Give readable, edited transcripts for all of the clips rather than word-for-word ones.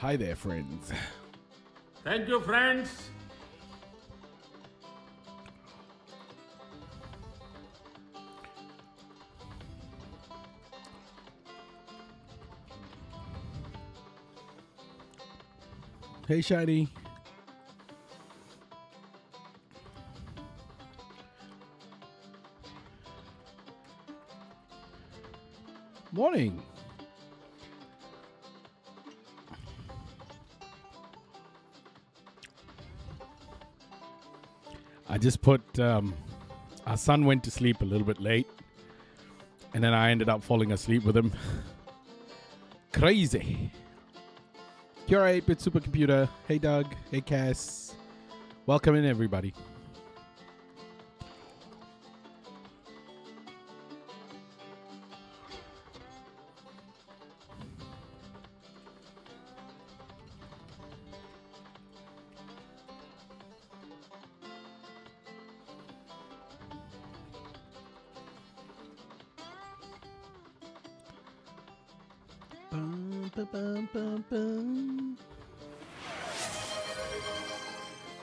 Hi there, friends. Thank you, friends. Hey, Shiny. Morning. I just put, our son went to sleep a little bit late, and then I ended up falling asleep with him. Crazy. You're right, 8-bit supercomputer. Hey, Doug. Hey, Cass. Welcome in, everybody.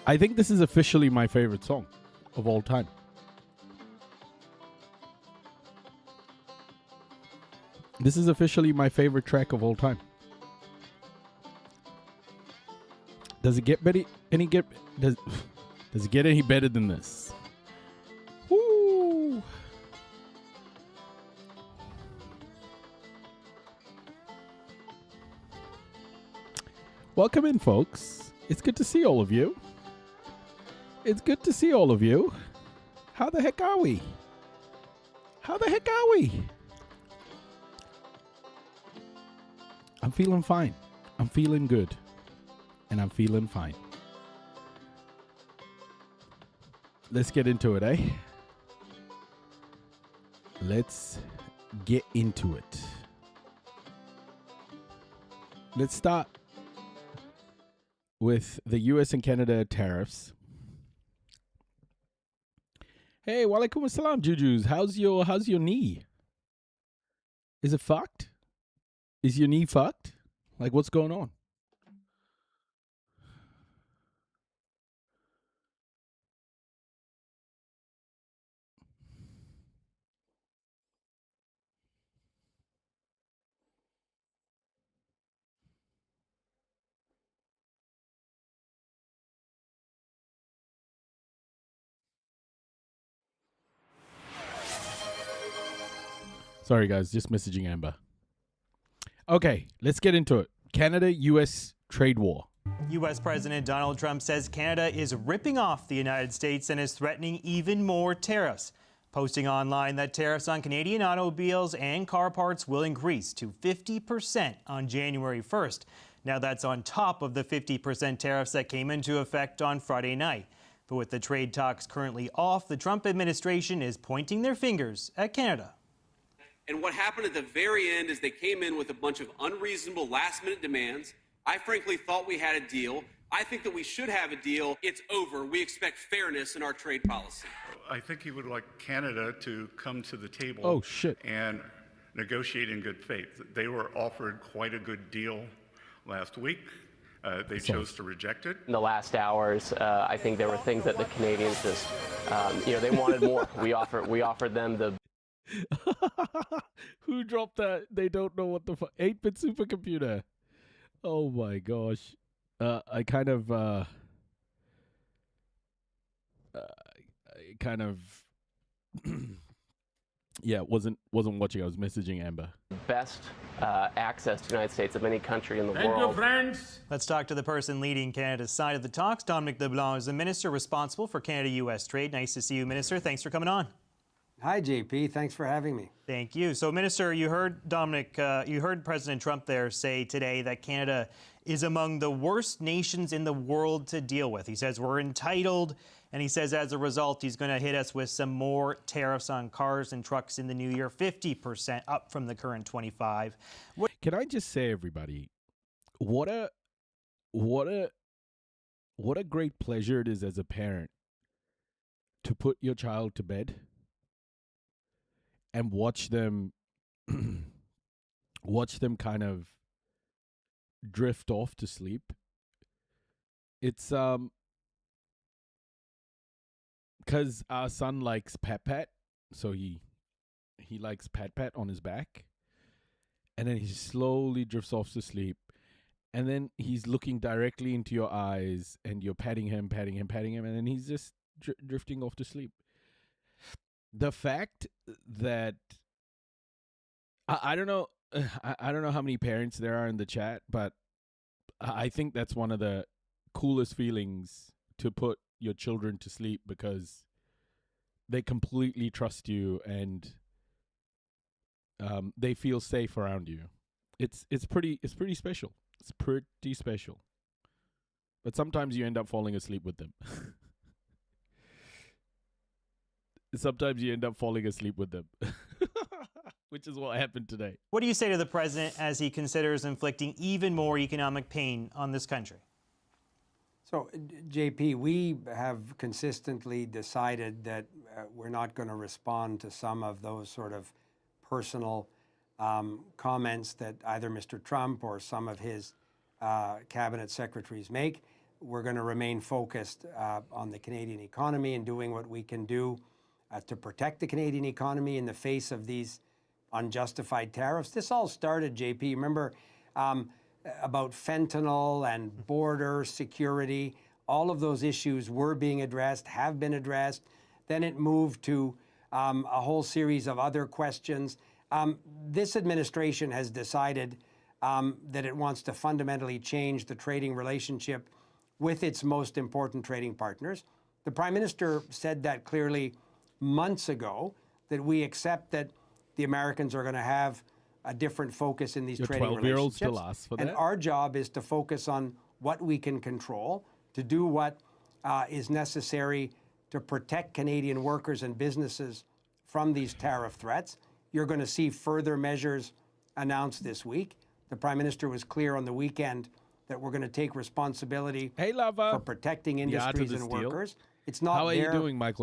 I think this is officially my favorite song of all time. This is officially my favorite track of all time. Does it get better? Does it get any better than this? Woo! Welcome in, folks. It's good to see all of you. It's good to see all of you. How the heck are we? How the heck are we? I'm feeling fine. I'm feeling good. And I'm feeling fine. Let's get into it, eh? Let's get into it. Let's start with the US and Canada tariffs. Hey, walaikum assalam, Jujus. How's your knee? Is it fucked? Is your knee fucked? Like, what's going on? Sorry, guys, just messaging Amber. Okay, let's get into it. Canada-US trade war. U.S. President Donald Trump says Canada is ripping off the United States and is threatening even more tariffs, posting online that tariffs on Canadian automobiles and car parts will increase to 50% on January 1st. Now that's on top of the 50% tariffs that came into effect on Friday night. But with the trade talks currently off, the Trump administration is pointing their fingers at Canada. And what happened at the very end is they came in with a bunch of unreasonable last-minute demands. I frankly thought we had a deal. I think that we should have a deal. It's over. We expect fairness in our trade policy. I think he would like Canada to come to the table and negotiate in good faith. They were offered quite a good deal last week. They chose to reject it. In the last hours, I think there were things that the Canadians just, they wanted more. We offered them the... Who dropped that? They don't know what the 8-bit supercomputer. Oh my gosh. I kind of yeah, wasn't watching. I was messaging Amber. Best access to the United States of any country in the world. Thank you, friends. Let's talk to the person leading Canada's side of the talks. Dominic LeBlanc is the minister responsible for Canada-U.S. trade. Nice to see you, Minister. Thanks for coming on. Hi, JP. Thanks for having me. Thank you. So, Minister, you heard Dominic, you heard President Trump there say today that Canada is among the worst nations in the world to deal with. He says we're entitled, and he says as a result, he's going to hit us with some more tariffs on cars and trucks in the new year, 50% up from the current 25. Can I just say, everybody, what a great pleasure it is as a parent to put your child to bed and watch them kind of drift off to sleep. It's because our son likes pat, so he likes pat on his back, and then he slowly drifts off to sleep, and then he's looking directly into your eyes, and you're patting him, and then he's just drifting off to sleep. The fact that I don't know, I don't know how many parents there are in the chat, but I think that's one of the coolest feelings, to put your children to sleep because they completely trust you and they feel safe around you. It's pretty special. It's pretty special. But sometimes you end up falling asleep with them. Which is what happened today. What do you say to the president as he considers inflicting even more economic pain on this country? So, JP, we have consistently decided that we're not going to respond to some of those sort of personal comments that either Mr. Trump or some of his cabinet secretaries make. We're going to remain focused on the Canadian economy and doing what we can do to protect the Canadian economy in the face of these unjustified tariffs. This all started, JP, remember, about fentanyl and border security. All of those issues were being addressed, have been addressed. Then it moved to a whole series of other questions. This administration has decided that it wants to fundamentally change the trading relationship with its most important trading partners. The Prime Minister said that clearly months ago, that we accept that the Americans are going to have a different focus in these trading relationships. Still ask for and that. Our job is to focus on what we can control, to do what is necessary to protect Canadian workers and businesses from these tariff threats. You're going to see further measures announced this week. The Prime Minister was clear on the weekend that we're going to take responsibility for protecting industries and workers. It's not their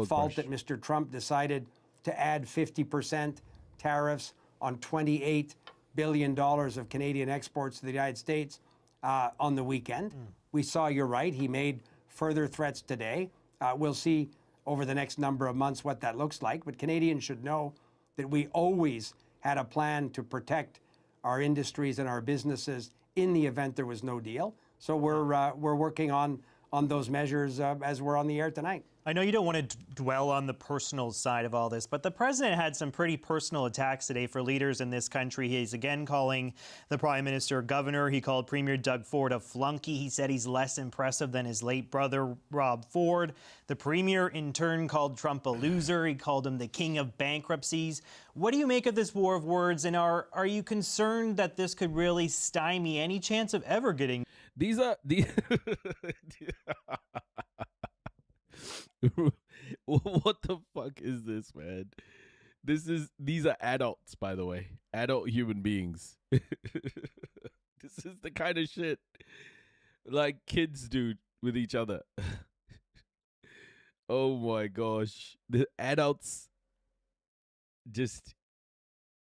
fault that Mr. Trump decided to add 50% tariffs on $28 billion of Canadian exports to the United States on the weekend. We saw, you're right, he made further threats today. We'll see over the next number of months what that looks like. But Canadians should know that we always had a plan to protect our industries and our businesses in the event there was no deal. So we're working on those measures as we're on the air tonight. I know you don't want to dwell on the personal side of all this, but the president had some pretty personal attacks today for leaders in this country. He's again calling the prime minister governor. He called Premier Doug Ford a flunky. He said he's less impressive than his late brother, Rob Ford. The premier, in turn, called Trump a loser. He called him the king of bankruptcies. What do you make of this war of words, and are you concerned that this could really stymie any chance of ever getting... These are the... What the fuck is this, man? These are adults, by the way. Adult human beings. This is the kind of shit like kids do with each other. Oh my gosh. The adults just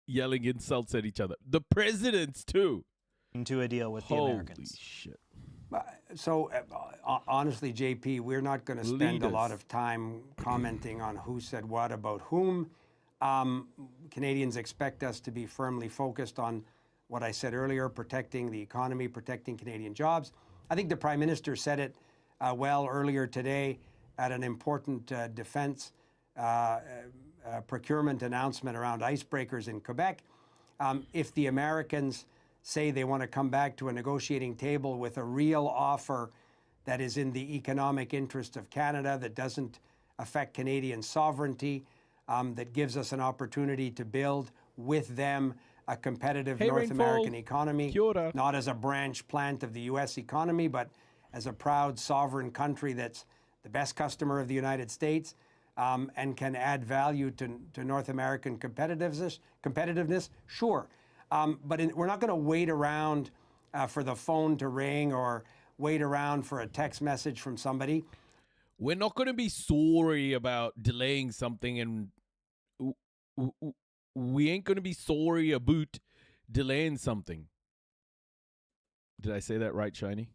yelling insults at each other. The presidents too. ...to a deal with the Americans. Holy shit. So, honestly, JP, we're not going to spend a lot of time commenting on who said what about whom. Canadians expect us to be firmly focused on what I said earlier, protecting the economy, protecting Canadian jobs. I think the Prime Minister said it well earlier today at an important defense procurement announcement around icebreakers in Quebec. If the Americans say they want to come back to a negotiating table with a real offer that is in the economic interest of Canada, that doesn't affect Canadian sovereignty, that gives us an opportunity to build with them a competitive North American economy, not as a branch plant of the U.S. economy, but as a proud sovereign country that's the best customer of the United States and can add value to North American competitiveness, sure. But we're not going to wait around for the phone to ring or wait around for a text message from somebody. We're not going to be sorry about delaying something, and we ain't going to be sorry about delaying something. Did I say that right, Shiny?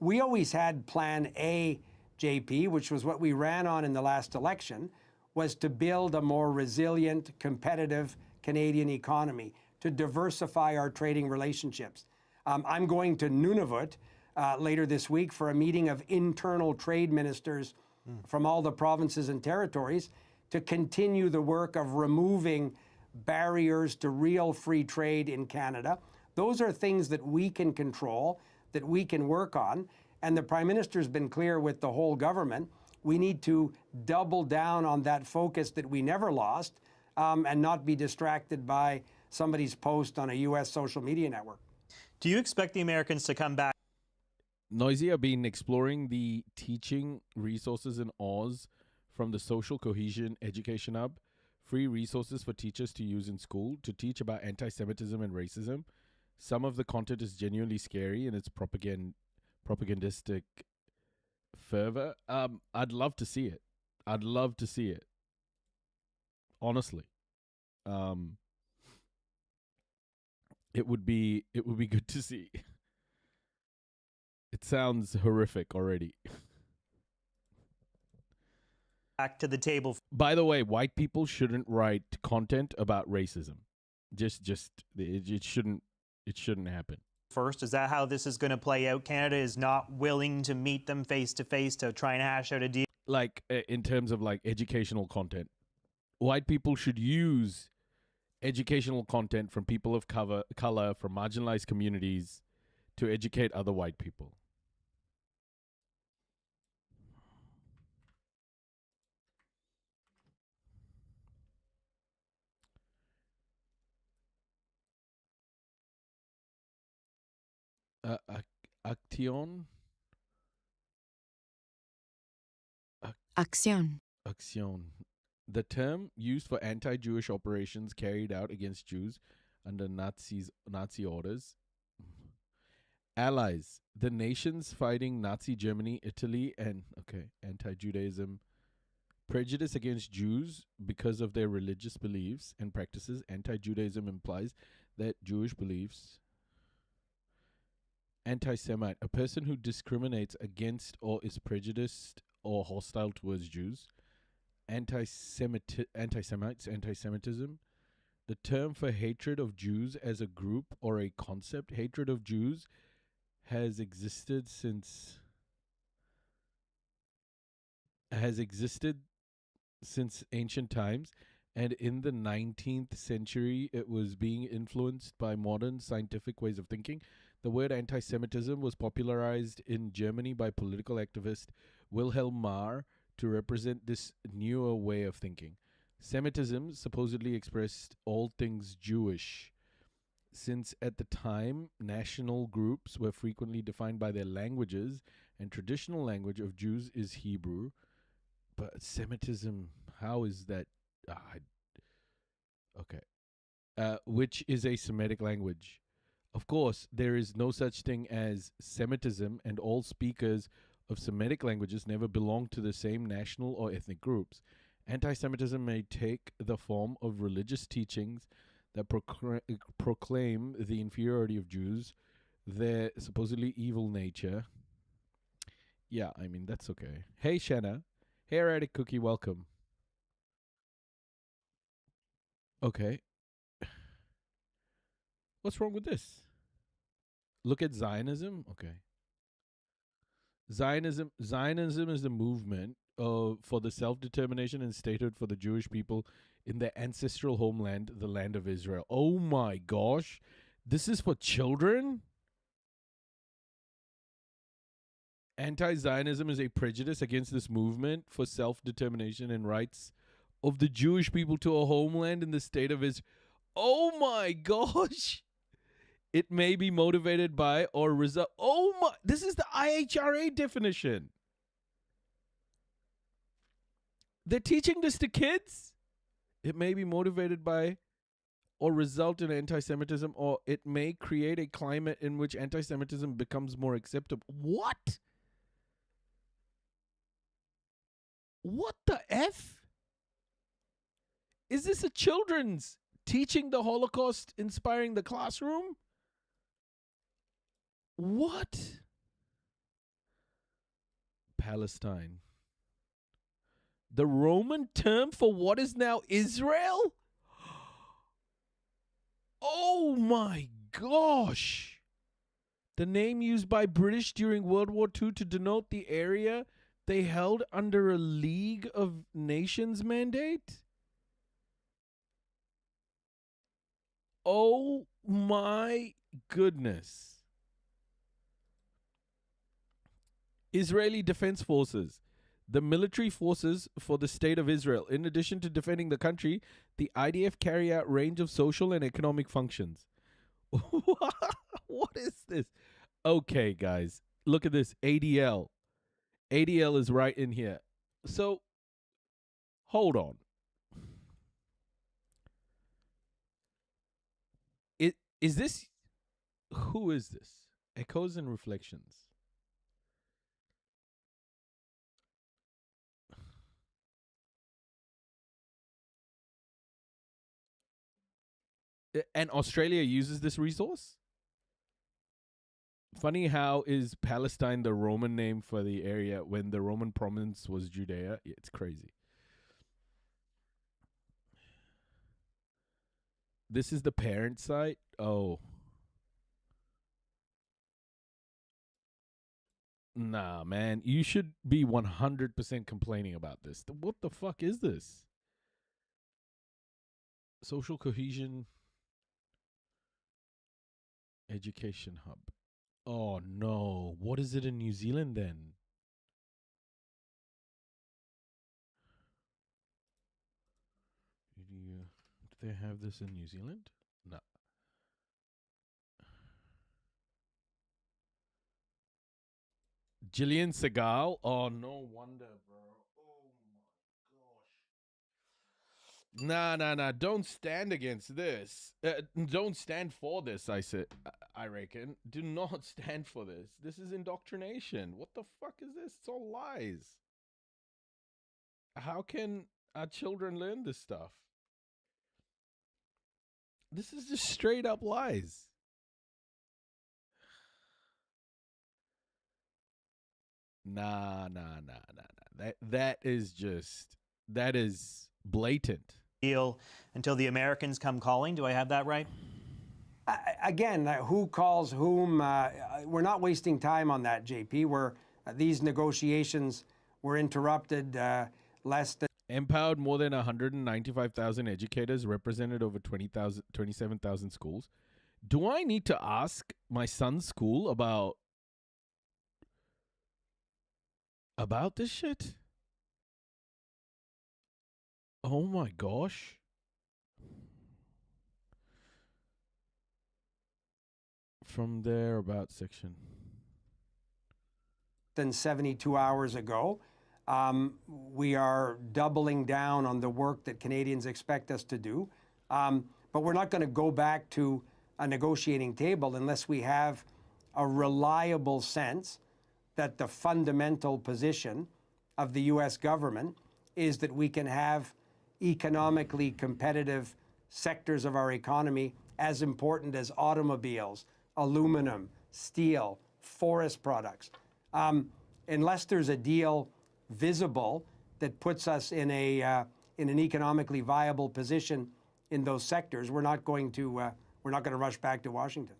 We always had Plan A, JP, which was what we ran on in the last election, was to build a more resilient, competitive Canadian economy, to diversify our trading relationships. I'm going to Nunavut later this week for a meeting of internal trade ministers from all the provinces and territories to continue the work of removing barriers to real free trade in Canada. Those are things that we can control, that we can work on. And the Prime Minister's been clear with the whole government. We need to double down on that focus that we never lost and not be distracted by somebody's post on a U.S. social media network. Do you expect the Americans to come back? Noisy have been exploring the teaching resources in Oz from the Social Cohesion Education Hub, free resources for teachers to use in school to teach about anti-Semitism and racism. Some of the content is genuinely scary in its propagandistic fervor. I'd love to see it. I'd love to see it. Honestly. It would be good to see. It sounds horrific already. Back to the table. By the way, white people shouldn't write content about racism. It shouldn't happen. First, is that how this is going to play out? Canada is not willing to meet them face to face to try and hash out a deal. Like in terms of like educational content, white people should use educational content from people of color, from marginalized communities, to educate other white people. Action. Action. The term used for anti-Jewish operations carried out against Jews under Nazi orders. Allies. The nations fighting Nazi Germany, Italy, and anti-Judaism. Prejudice against Jews because of their religious beliefs and practices. Anti-Judaism implies that Jewish beliefs. Anti-Semite. A person who discriminates against or is prejudiced or hostile towards Jews. Anti-Semites, anti-Semitism. The term for hatred of Jews as a group or a concept. Hatred of Jews has existed since ancient times, and in the 19th century it was being influenced by modern scientific ways of thinking. The word anti-Semitism was popularized in Germany by political activist Wilhelm Marr to represent this newer way of thinking. Semitism supposedly expressed all things Jewish, since at the time national groups were frequently defined by their languages, and traditional language of Jews is Hebrew. But Semitism, how is that? Which is a Semitic language. Of course, there is no such thing as Semitism, and all speakers of Semitic languages never belong to the same national or ethnic groups. Anti-Semitism may take the form of religious teachings that proclaim the inferiority of Jews, their supposedly evil nature. Yeah, I mean, that's okay. Hey, Shanna. Hey, Erratic Cookie, welcome. Okay. What's wrong with this? Look at Zionism. Okay. Zionism is the movement for the self-determination and statehood for the Jewish people in their ancestral homeland, the land of Israel. Oh my gosh. This is for children? Anti-Zionism is a prejudice against this movement for self-determination and rights of the Jewish people to a homeland in the state of Israel. Oh my gosh. It may be motivated by or result. Oh my, this is the IHRA definition. They're teaching this to kids. It may be motivated by or result in anti-Semitism, or it may create a climate in which anti-Semitism becomes more acceptable. What? What the F? Is this a children's teaching the Holocaust inspiring the classroom? What? Palestine. The Roman term for what is now Israel? Oh my gosh. The name used by British during World War II to denote the area they held under a League of Nations mandate? Oh my goodness. Israeli Defense Forces. The military forces for the State of Israel. In addition to defending the country, the IDF carry out range of social and economic functions. What is this? Okay, guys, look at this. ADL. ADL is right in here. So, hold on. Is this... Who is this? Echoes and Reflections. And Australia uses this resource? Funny how is Palestine the Roman name for the area when the Roman province was Judea? It's crazy. This is the parent site? Oh. Nah, man. You should be 100% complaining about this. What the fuck is this? Social cohesion... Education hub. Oh no. What is it in New Zealand then? Do they have this in New Zealand? No. Gillian Segal? Oh, no wonder, bro. Oh my gosh. Nah. Don't stand against this. Don't stand for this, I reckon. Do not stand for this. This is indoctrination. What the fuck is this? It's all lies. How can our children learn this stuff? This is just straight up lies. Nah. That is blatant. Deal until the Americans come calling. Do I have that right? Again, who calls whom? We're not wasting time on that, JP. These negotiations were interrupted less than... Empowered more than 195,000 educators, represented over 27,000 schools. Do I need to ask my son's school about this shit? Oh my gosh. From there about section. Than 72 hours ago. We are doubling down on the work that Canadians expect us to do. But we're not going to go back to a negotiating table unless we have a reliable sense that the fundamental position of the U.S. government is that we can have economically competitive sectors of our economy as important as automobiles, aluminum, steel, forest products. Unless there's a deal visible that puts us in an economically viable position in those sectors, we're not going to rush back to Washington.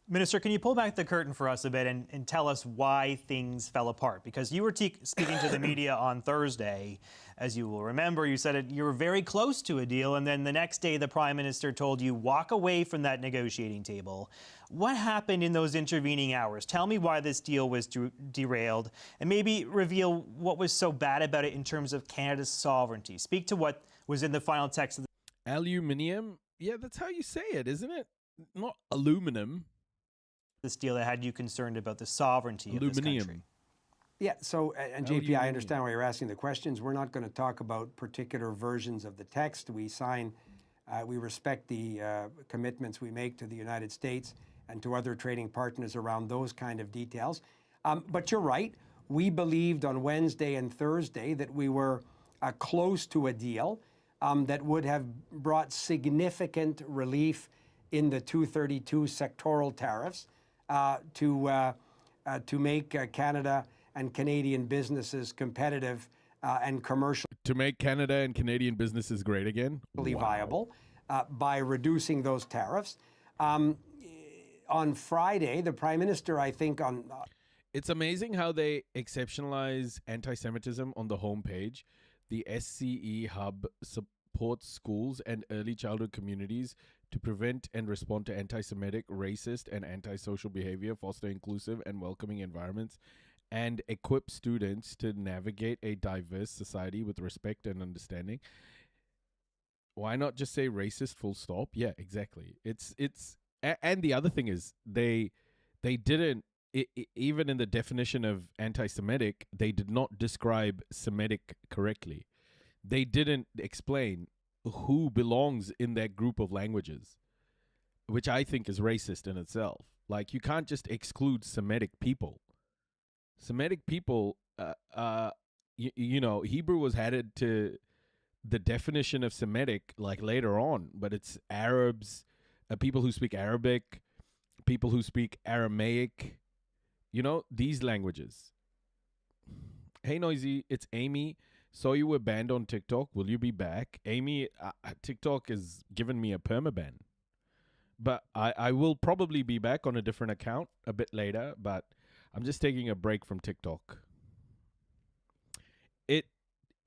Minister, can you pull back the curtain for us a bit and tell us why things fell apart? Because you were speaking to the media on Thursday. As you will remember, you said you were very close to a deal, and then the next day the Prime Minister told you walk away from that negotiating table. What happened in those intervening hours? Tell me why this deal was derailed, and maybe reveal what was so bad about it in terms of Canada's sovereignty. Speak to what was in the final text of the... Aluminium? Yeah, that's how you say it, isn't it? Not aluminum. This deal that had you concerned about the sovereignty of this country. Yeah, so, and JP, I understand why you're asking the questions. We're not going to talk about particular versions of the text. We respect the commitments we make to the United States and to other trading partners around those kind of details. But you're right. We believed on Wednesday and Thursday that we were close to a deal that would have brought significant relief in the 232 sectoral tariffs. to make Canada and Canadian businesses competitive and commercially To make Canada and Canadian businesses great again? Wow. viable by reducing those tariffs. On Friday, the Prime Minister, I think, on It's amazing how they exceptionalize anti-Semitism on the homepage. The SCE Hub supports schools and early childhood communities to prevent and respond to anti-Semitic, racist, and antisocial behavior, foster inclusive and welcoming environments, and equip students to navigate a diverse society with respect and understanding. Why not just say racist full stop? Yeah, exactly. And the other thing is they didn't even in the definition of anti-Semitic, they did not describe Semitic correctly. They didn't explain who belongs in that group of languages, which I think is racist in itself. Like, you can't just exclude Semitic people. Semitic people, you know, Hebrew was added to the definition of Semitic like later on, but it's Arabs, people who speak Arabic, people who speak Aramaic, you know, these languages. Hey, Noisy, it's Amy. Saw you were banned on TikTok. Will you be back? Amy, TikTok has given me a permaban. But I will probably be back on a different account a bit later, but I'm just taking a break from TikTok.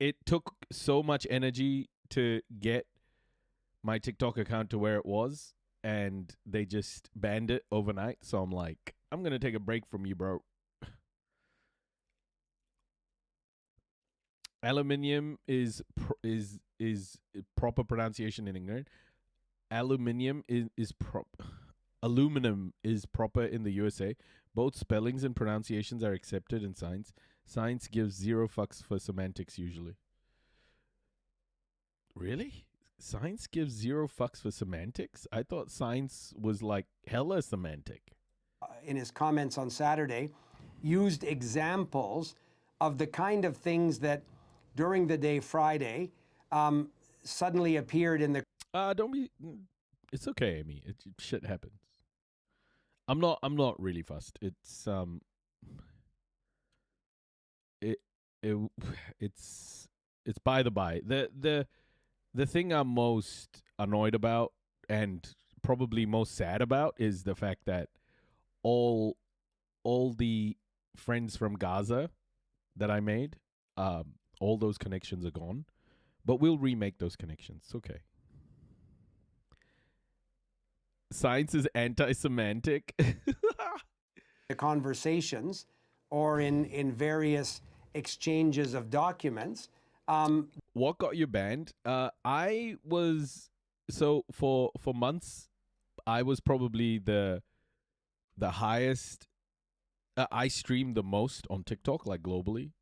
It took so much energy to get my TikTok account to where it was, and they just banned it overnight. So I'm like, I'm going to take a break from you, bro. Aluminium is proper pronunciation in England. Aluminum is aluminum is proper in the USA. Both spellings and pronunciations are accepted in science. Science gives zero fucks for semantics usually. Really? Science gives zero fucks for semantics? I thought science was like hella semantic. In his comments on Saturday, used examples of the kind of things that during the day Friday suddenly appeared in the... Don't be... It's okay, Amy. Shit happens. I'm not really fussed. It's it's by the by. The thing I'm most annoyed about and probably most sad about is the fact that all the friends from Gaza that I made, all those connections are gone. But we'll remake those connections. It's okay. Science is anti-semantic. The conversations or in various exchanges of documents. What got you banned? I was for months. I was probably the highest. I streamed the most on TikTok, like globally.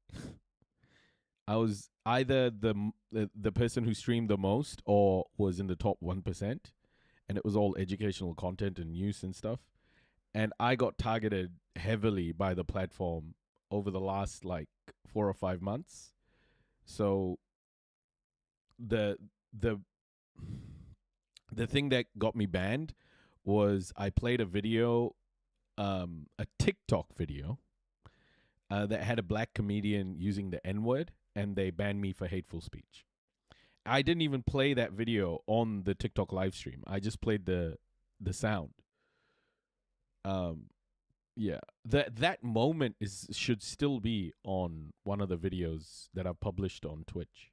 I was either the person who streamed the most or was in the top 1%, and it was all educational content and news and stuff. And I got targeted heavily by the platform over the last like 4 or 5 months. So the thing that got me banned was I played a video, a TikTok video, that had a black comedian using the N-word, and they banned me for hateful speech. I didn't even play that video on the TikTok live stream. I just played the sound. Yeah, that moment should still be on one of the videos that I've published on Twitch.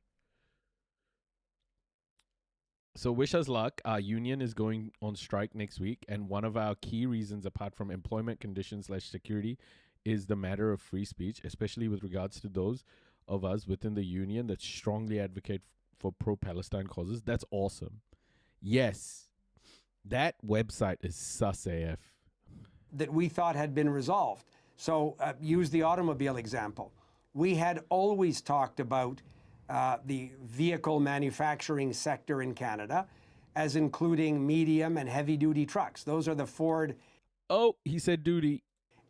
So wish us luck. Our union is going on strike next week, and one of our key reasons, apart from employment conditions / security, is the matter of free speech, especially with regards to those of us within the union that strongly advocate for pro-Palestine causes. That's awesome. Yes, that website is sus AF. That we thought had been resolved. So use the automobile example. We had always talked about the vehicle manufacturing sector in Canada as including medium and heavy-duty trucks. Those are the Ford... Oh, he said duty.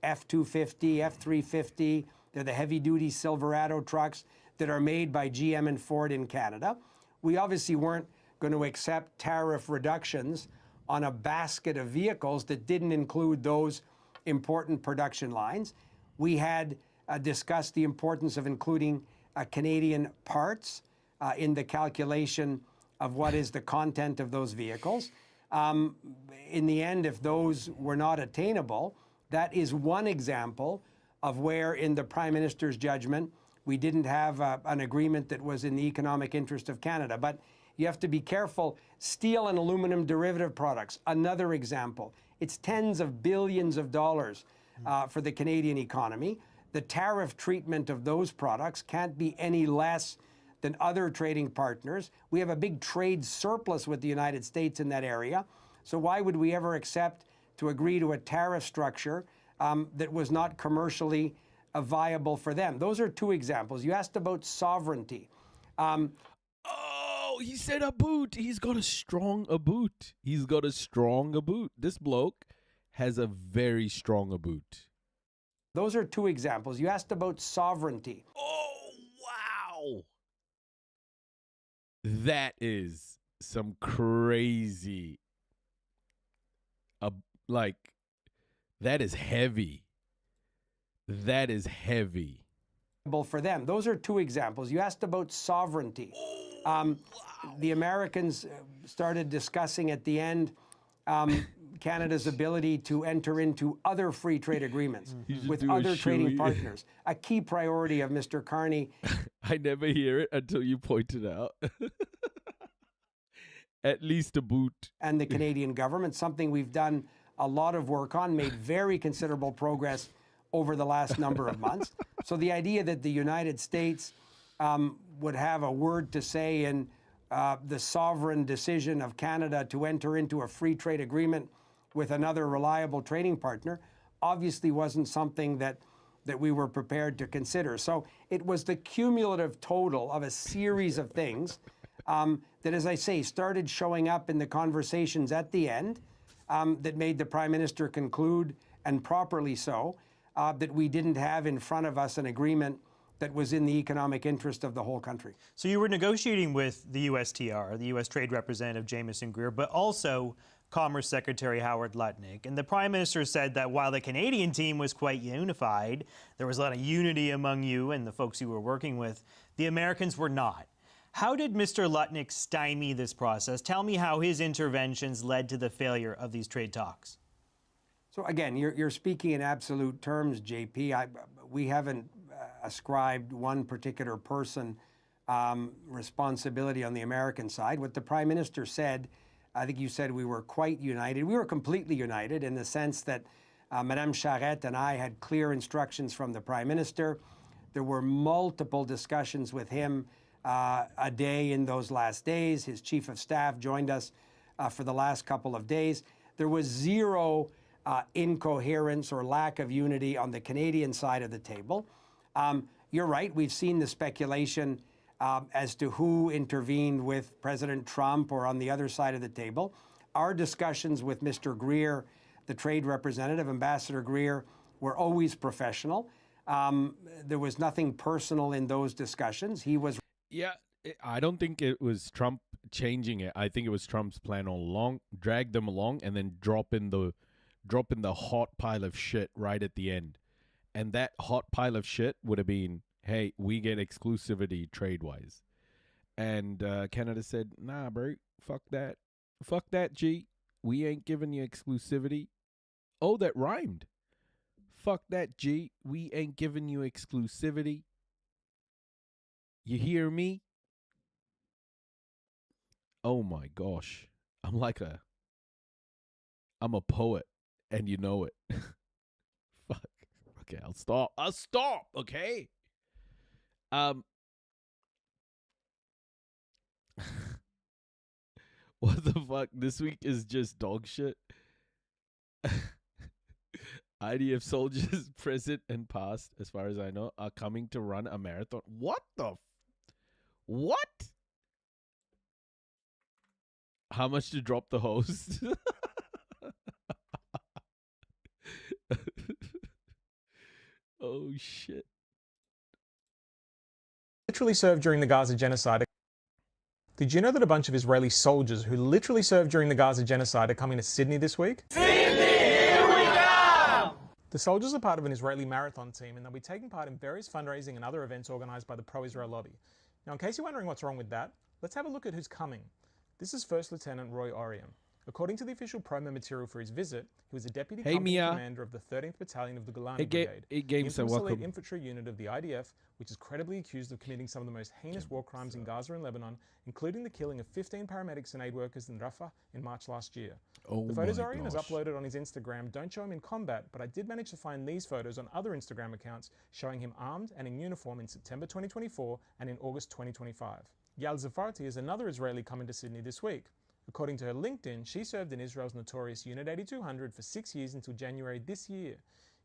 F-250, F-350. They're the heavy-duty Silverado trucks that are made by GM and Ford in Canada. We obviously weren't going to accept tariff reductions on a basket of vehicles that didn't include those important production lines. We had discussed the importance of including Canadian parts in the calculation of what is the content of those vehicles. In the end, if those were not attainable, that is one example of where, in the Prime Minister's judgment, we didn't have an agreement that was in the economic interest of Canada. But you have to be careful. Steel and aluminum derivative products, another example. It's tens of billions of dollars for the Canadian economy. The tariff treatment of those products can't be any less than other trading partners. We have a big trade surplus with the United States in that area. So why would we ever accept to agree to a tariff structure that was not commercially viable for them? Those are two examples. You asked about sovereignty. Oh, he said a boot. He's got a strong a boot. He's got a strong a boot. This bloke has a very strong a boot. Those are two examples. You asked about sovereignty. Oh, wow. That is some crazy, that is heavy. That is heavy. For them. Those are two examples. You asked about sovereignty. The Americans started discussing at the end Canada's ability to enter into other free trade agreements with other trading partners. A key priority of Mr. Carney. I never hear it until you point it out. At least a boot. And the Canadian government, something we've done a lot of work on, made very considerable progress over the last number of months. So the idea that the United States would have a word to say in the sovereign decision of Canada to enter into a free trade agreement with another reliable trading partner obviously wasn't something that we were prepared to consider. So it was the cumulative total of a series of things that, as I say, started showing up in the conversations at the end that made the Prime Minister conclude, and properly so, that we didn't have in front of us an agreement that was in the economic interest of the whole country. So you were negotiating with the USTR, the U.S. Trade Representative Jamieson Greer, but also Commerce Secretary Howard Lutnick. And the Prime Minister said that while the Canadian team was quite unified, there was a lot of unity among you and the folks you were working with, the Americans were not. How did Mr. Lutnick stymie this process? Tell me how his interventions led to the failure of these trade talks. So again, you're speaking in absolute terms, JP. We haven't ascribed one particular person responsibility on the American side. What the Prime Minister said, I think you said we were quite united. We were completely united in the sense that Madame Charette and I had clear instructions from the Prime Minister. There were multiple discussions with him a day in those last days. His Chief of Staff joined us for the last couple of days. There was zero incoherence or lack of unity on the Canadian side of the table. You're right, we've seen the speculation as to who intervened with President Trump or on the other side of the table. Our discussions with Mr. Greer, the trade representative, Ambassador Greer, were always professional. There was nothing personal in those discussions. He was... Yeah, I don't think it was Trump changing it. I think it was Trump's plan all along, drag them along and then drop in the hot pile of shit right at the end. And that hot pile of shit would have been, hey, we get exclusivity trade-wise. And Canada said, nah, bro, fuck that. Fuck that, G. We ain't giving you exclusivity. Oh, that rhymed. Fuck that, G. We ain't giving you exclusivity. You hear me? Oh, my gosh. I'm a poet, and you know it. Fuck. Okay, I'll stop, okay? What the fuck? This week is just dog shit. IDF soldiers, present and past, as far as I know, are coming to run a marathon. What the? What? How much to drop the host? Oh, shit. Literally served during the Gaza genocide. Did you know that a bunch of Israeli soldiers who literally served during the Gaza genocide are coming to Sydney this week? Sydney, here we come! The soldiers are part of an Israeli marathon team, and they'll be taking part in various fundraising and other events organised by the pro-Israel lobby. Now, in case you're wondering what's wrong with that, let's have a look at who's coming. This is First Lieutenant Roy Oriam. According to the official promo material for his visit, he was a deputy company commander of the 13th Battalion of the Golani Brigade, the infamous elite infantry unit of the IDF, which is credibly accused of committing some of the most heinous war crimes in Gaza and Lebanon, including the killing of 15 paramedics and aid workers in Rafah in March last year. The photos Oriam has uploaded on his Instagram don't show him in combat, but I did manage to find these photos on other Instagram accounts showing him armed and in uniform in September 2024 and in August 2025. Yal Zafarti is another Israeli coming to Sydney this week. According to her LinkedIn, she served in Israel's notorious Unit 8200 for 6 years until January this year.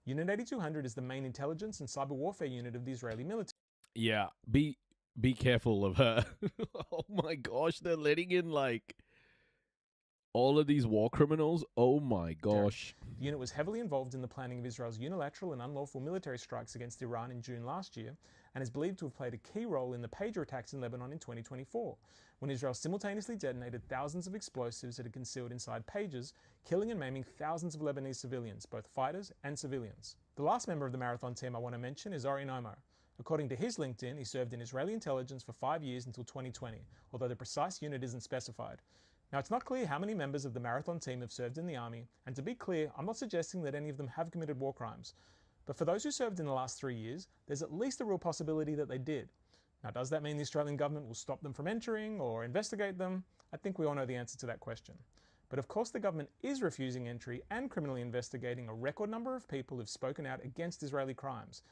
Unit 8200 is the main intelligence and cyber warfare unit of the Israeli military. Yeah, be careful of her. Oh my gosh, they're letting in like all of these war criminals. Oh my gosh. The unit was heavily involved in the planning of Israel's unilateral and unlawful military strikes against Iran in June last year, and is believed to have played a key role in the pager attacks in Lebanon in 2024, when Israel simultaneously detonated thousands of explosives that are concealed inside pagers, killing and maiming thousands of Lebanese civilians, both fighters and civilians. The last member of the marathon team I want to mention is Orion Omar. According to his LinkedIn, he served in Israeli intelligence for 5 years until 2020, although the precise unit isn't specified. Now, it's not clear how many members of the marathon team have served in the army, and to be clear, I'm not suggesting that any of them have committed war crimes. But for those who served in the last 3 years, there's at least a real possibility that they did. Now, does that mean the Australian government will stop them from entering or investigate them? I think we all know the answer to that question. But of course the government is refusing entry and criminally investigating a record number of people who've spoken out against Israeli crimes.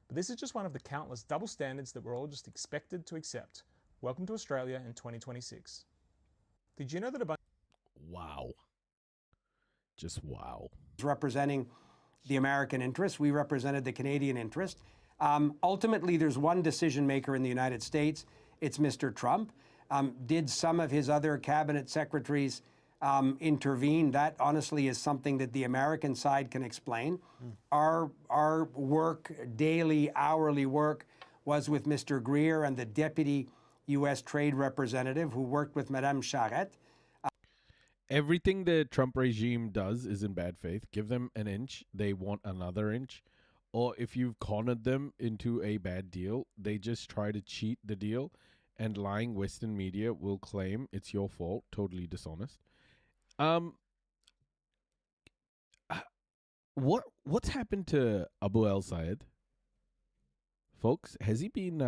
But this is just one of the countless double standards that we're all just expected to accept. Welcome to Australia in 2026. Did you know that a bunch... Wow. Just wow. Representing the American interest, we represented the Canadian interest. Ultimately, there's one decision maker in the United States. It's Mr. Trump. Did some of his other cabinet secretaries intervene? That honestly is something that the American side can explain. Our work, daily, hourly work, was with Mr. Greer and the deputy U.S. trade representative who worked with Madame Charette. Everything the Trump regime does is in bad faith. Give them an inch, they want another inch. Or if you've cornered them into a bad deal, they just try to cheat the deal, and lying Western media will claim it's your fault. Totally dishonest. What's happened to Abu El-Sayed? Folks, has he been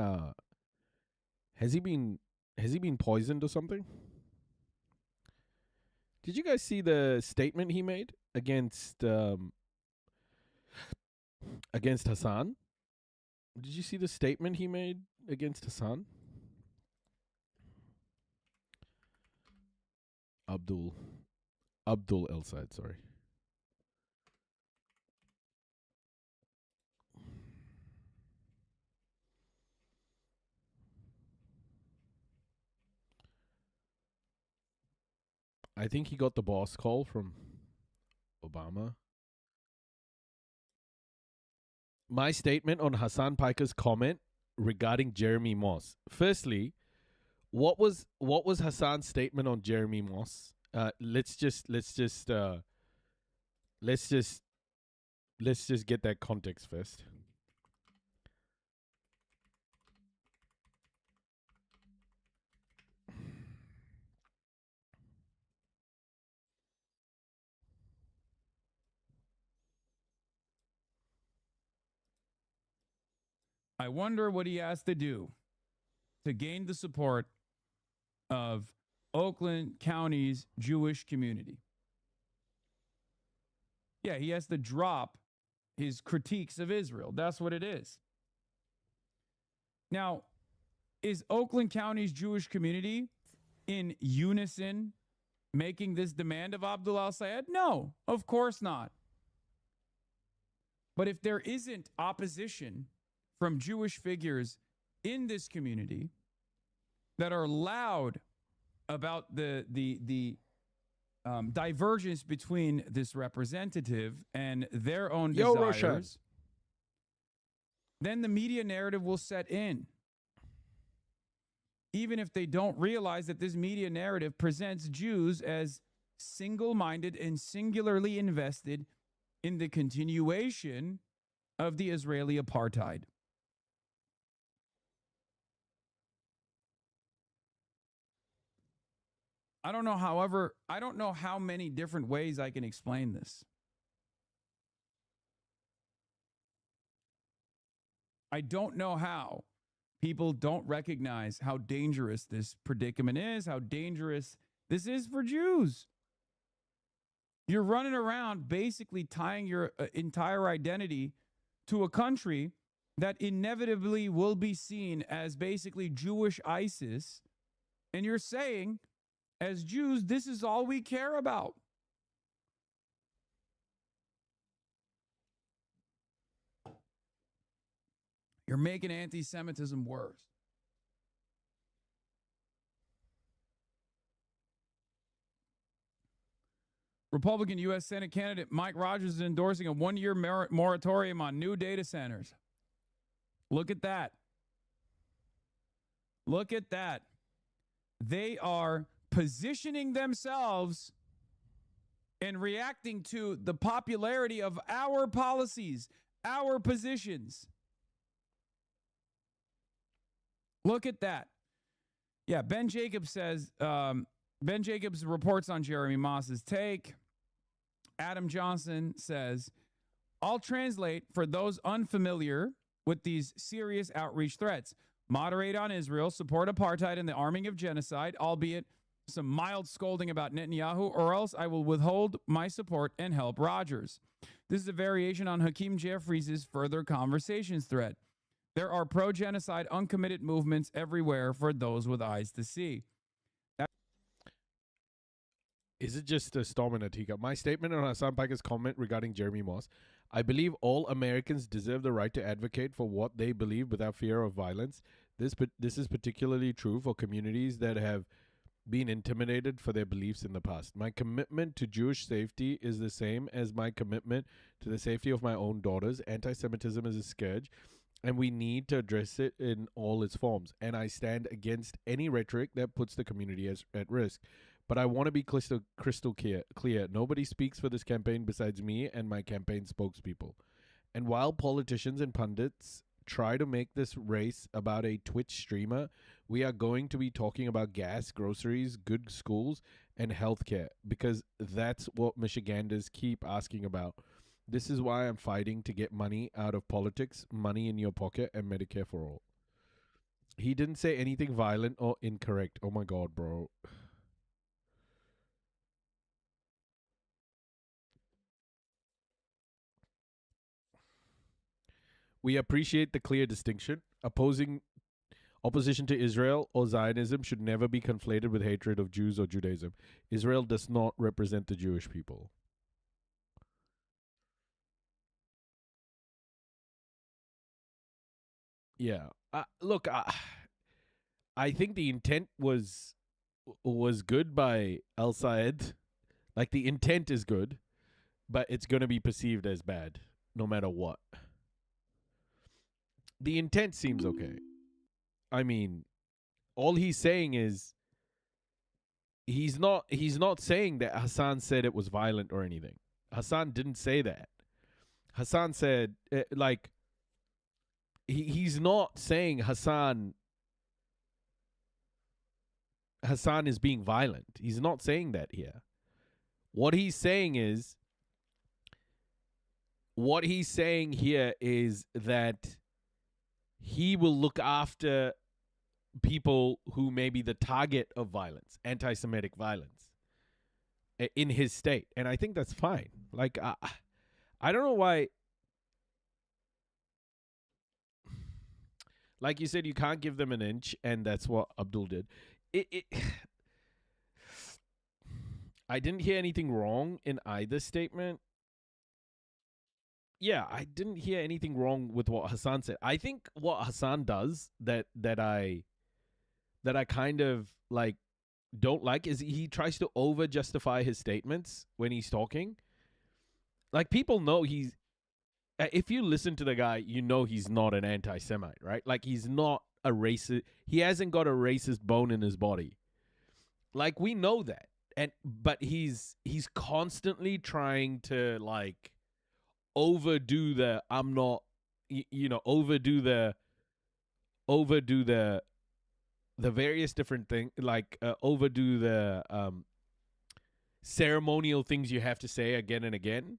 poisoned or something? Did you guys see the statement he made against Hassan? Did you see the statement he made against Hassan? Abdul El-Sayed, sorry. I think he got the boss call from Obama. My statement on Hassan Piker's comment regarding Jeremy Moss. Firstly, what was Hassan's statement on Jeremy Moss? Let's just get that context first. I wonder what he has to do to gain the support of Oakland County's Jewish community. Yeah, he has to drop his critiques of Israel. That's what it is. Now, is Oakland County's Jewish community in unison making this demand of Abdul El-Sayed? No, of course not. But if there isn't opposition from Jewish figures in this community that are loud about the divergence between this representative and their own desires, Russia. Then the media narrative will set in. Even if they don't realize that this media narrative presents Jews as single-minded and singularly invested in the continuation of the Israeli apartheid. I don't know how many different ways I can explain this. I don't know how people don't recognize how dangerous this predicament is, how dangerous this is for Jews. You're running around basically tying your entire identity to a country that inevitably will be seen as basically Jewish ISIS. And you're saying, as Jews, this is all we care about. You're making anti-Semitism worse. Republican U.S. Senate candidate Mike Rogers is endorsing a one-year moratorium on new data centers. Look at that. Look at that. They are positioning themselves and reacting to the popularity of our policies, our positions. Look at that. Yeah, Ben Jacobs says, Ben Jacobs reports on Jeremy Moss's take. Adam Johnson says, I'll translate for those unfamiliar with these serious outreach threats. Moderate on Israel, support apartheid and the arming of genocide, albeit some mild scolding about Netanyahu, or else I will withhold my support and help Rogers. This is a variation on Hakeem Jeffries' further conversations thread. There are pro-genocide uncommitted movements everywhere for those with eyes to see. Is it just a storm in a teacup? My statement on Hassan Piker's comment regarding Jeremy Moss. I believe all Americans deserve the right to advocate for what they believe without fear of violence. This is particularly true for communities that have been intimidated for their beliefs in the past. My commitment to Jewish safety is the same as my commitment to the safety of my own daughters. Anti-Semitism is a scourge, and we need to address it in all its forms. And I stand against any rhetoric that puts the community at risk. But I want to be crystal clear. Nobody speaks for this campaign besides me and my campaign spokespeople. And while politicians and pundits try to make this race about a Twitch streamer, we are going to be talking about gas, groceries, good schools, and healthcare, because that's what Michiganders keep asking about. This is why I'm fighting to get money out of politics, money in your pocket, and Medicare for all. He didn't say anything violent or incorrect. Oh my God, bro. We appreciate the clear distinction. Opposition to Israel or Zionism should never be conflated with hatred of Jews or Judaism. Israel does not represent the Jewish people. Yeah. Look, I think the intent was good by Al Sayed. Like, the intent is good, but it's going to be perceived as bad no matter what. The intent seems okay. I mean, all he's saying is he's not saying that Hassan said it was violent or anything. Hassan didn't say that. Hassan said, he's not saying Hassan is being violent. He's not saying that here. What he's saying here is that he will look after people who may be the target of violence, anti-Semitic violence, in his state. And I think that's fine. Like, I don't know why. Like you said, you can't give them an inch, and that's what Abdul did. I didn't hear anything wrong in either statement. Yeah, I didn't hear anything wrong with what Hassan said. I think what Hassan does that I kind of like don't like is he tries to over justify his statements when he's talking. Like, people know if you listen to the guy, you know he's not an anti-Semite, right? Like, he's not a racist. He hasn't got a racist bone in his body. Like, we know that. But he's constantly trying to, like, overdo the I'm not, overdo the various different things, like overdo the ceremonial things you have to say again and again.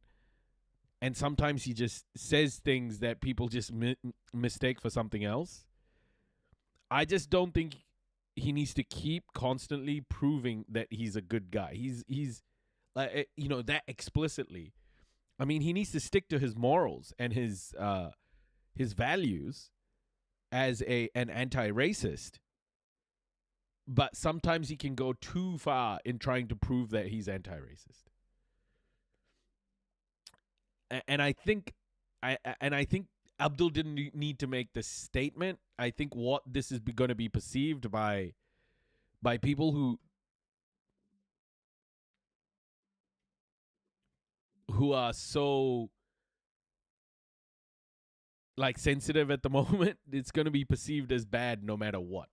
And sometimes he just says things that people just mistake for something else. I just don't think he needs to keep constantly proving that he's a good guy. He's that explicitly. I mean, he needs to stick to his morals and his values as an anti-racist. But sometimes he can go too far in trying to prove that he's anti-racist. And I think Abdul didn't need to make this statement. I think what this is going to be perceived by people who are so like sensitive at the moment, it's going to be perceived as bad no matter what.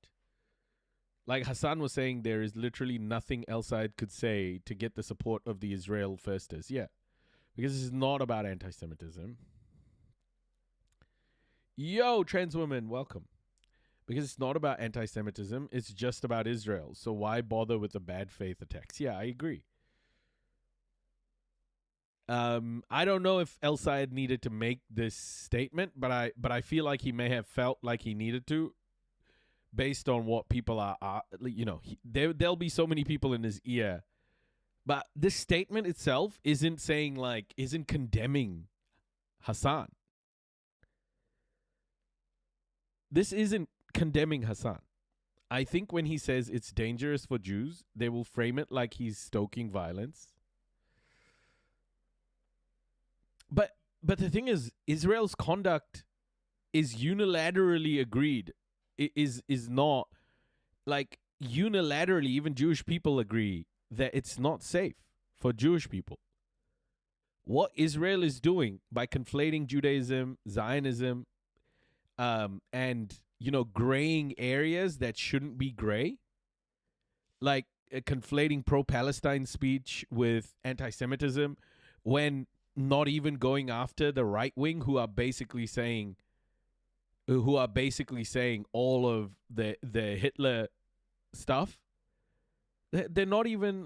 Like Hassan was saying, there is literally nothing El-Sayed could say to get the support of the Israel firsters. Yeah, because this is not about anti-Semitism. Yo, trans woman, welcome. Because it's not about anti-Semitism, it's just about Israel. So why bother with the bad faith attacks? Yeah, I agree. I don't know if El-Sayed needed to make this statement, but I feel like he may have felt like he needed to, based on what people are there'll be so many people in his ear. But this statement itself isn't condemning Hassan. This isn't condemning Hassan. I think when he says it's dangerous for Jews, they will frame it like he's stoking violence. But the thing is, Israel's conduct is unilaterally agreed. It is not like unilaterally, even Jewish people agree that it's not safe for Jewish people. What Israel is doing by conflating Judaism, Zionism, and graying areas that shouldn't be gray, like conflating pro-Palestine speech with anti-Semitism, when not even going after the right wing who are basically saying all of the Hitler stuff. They're not even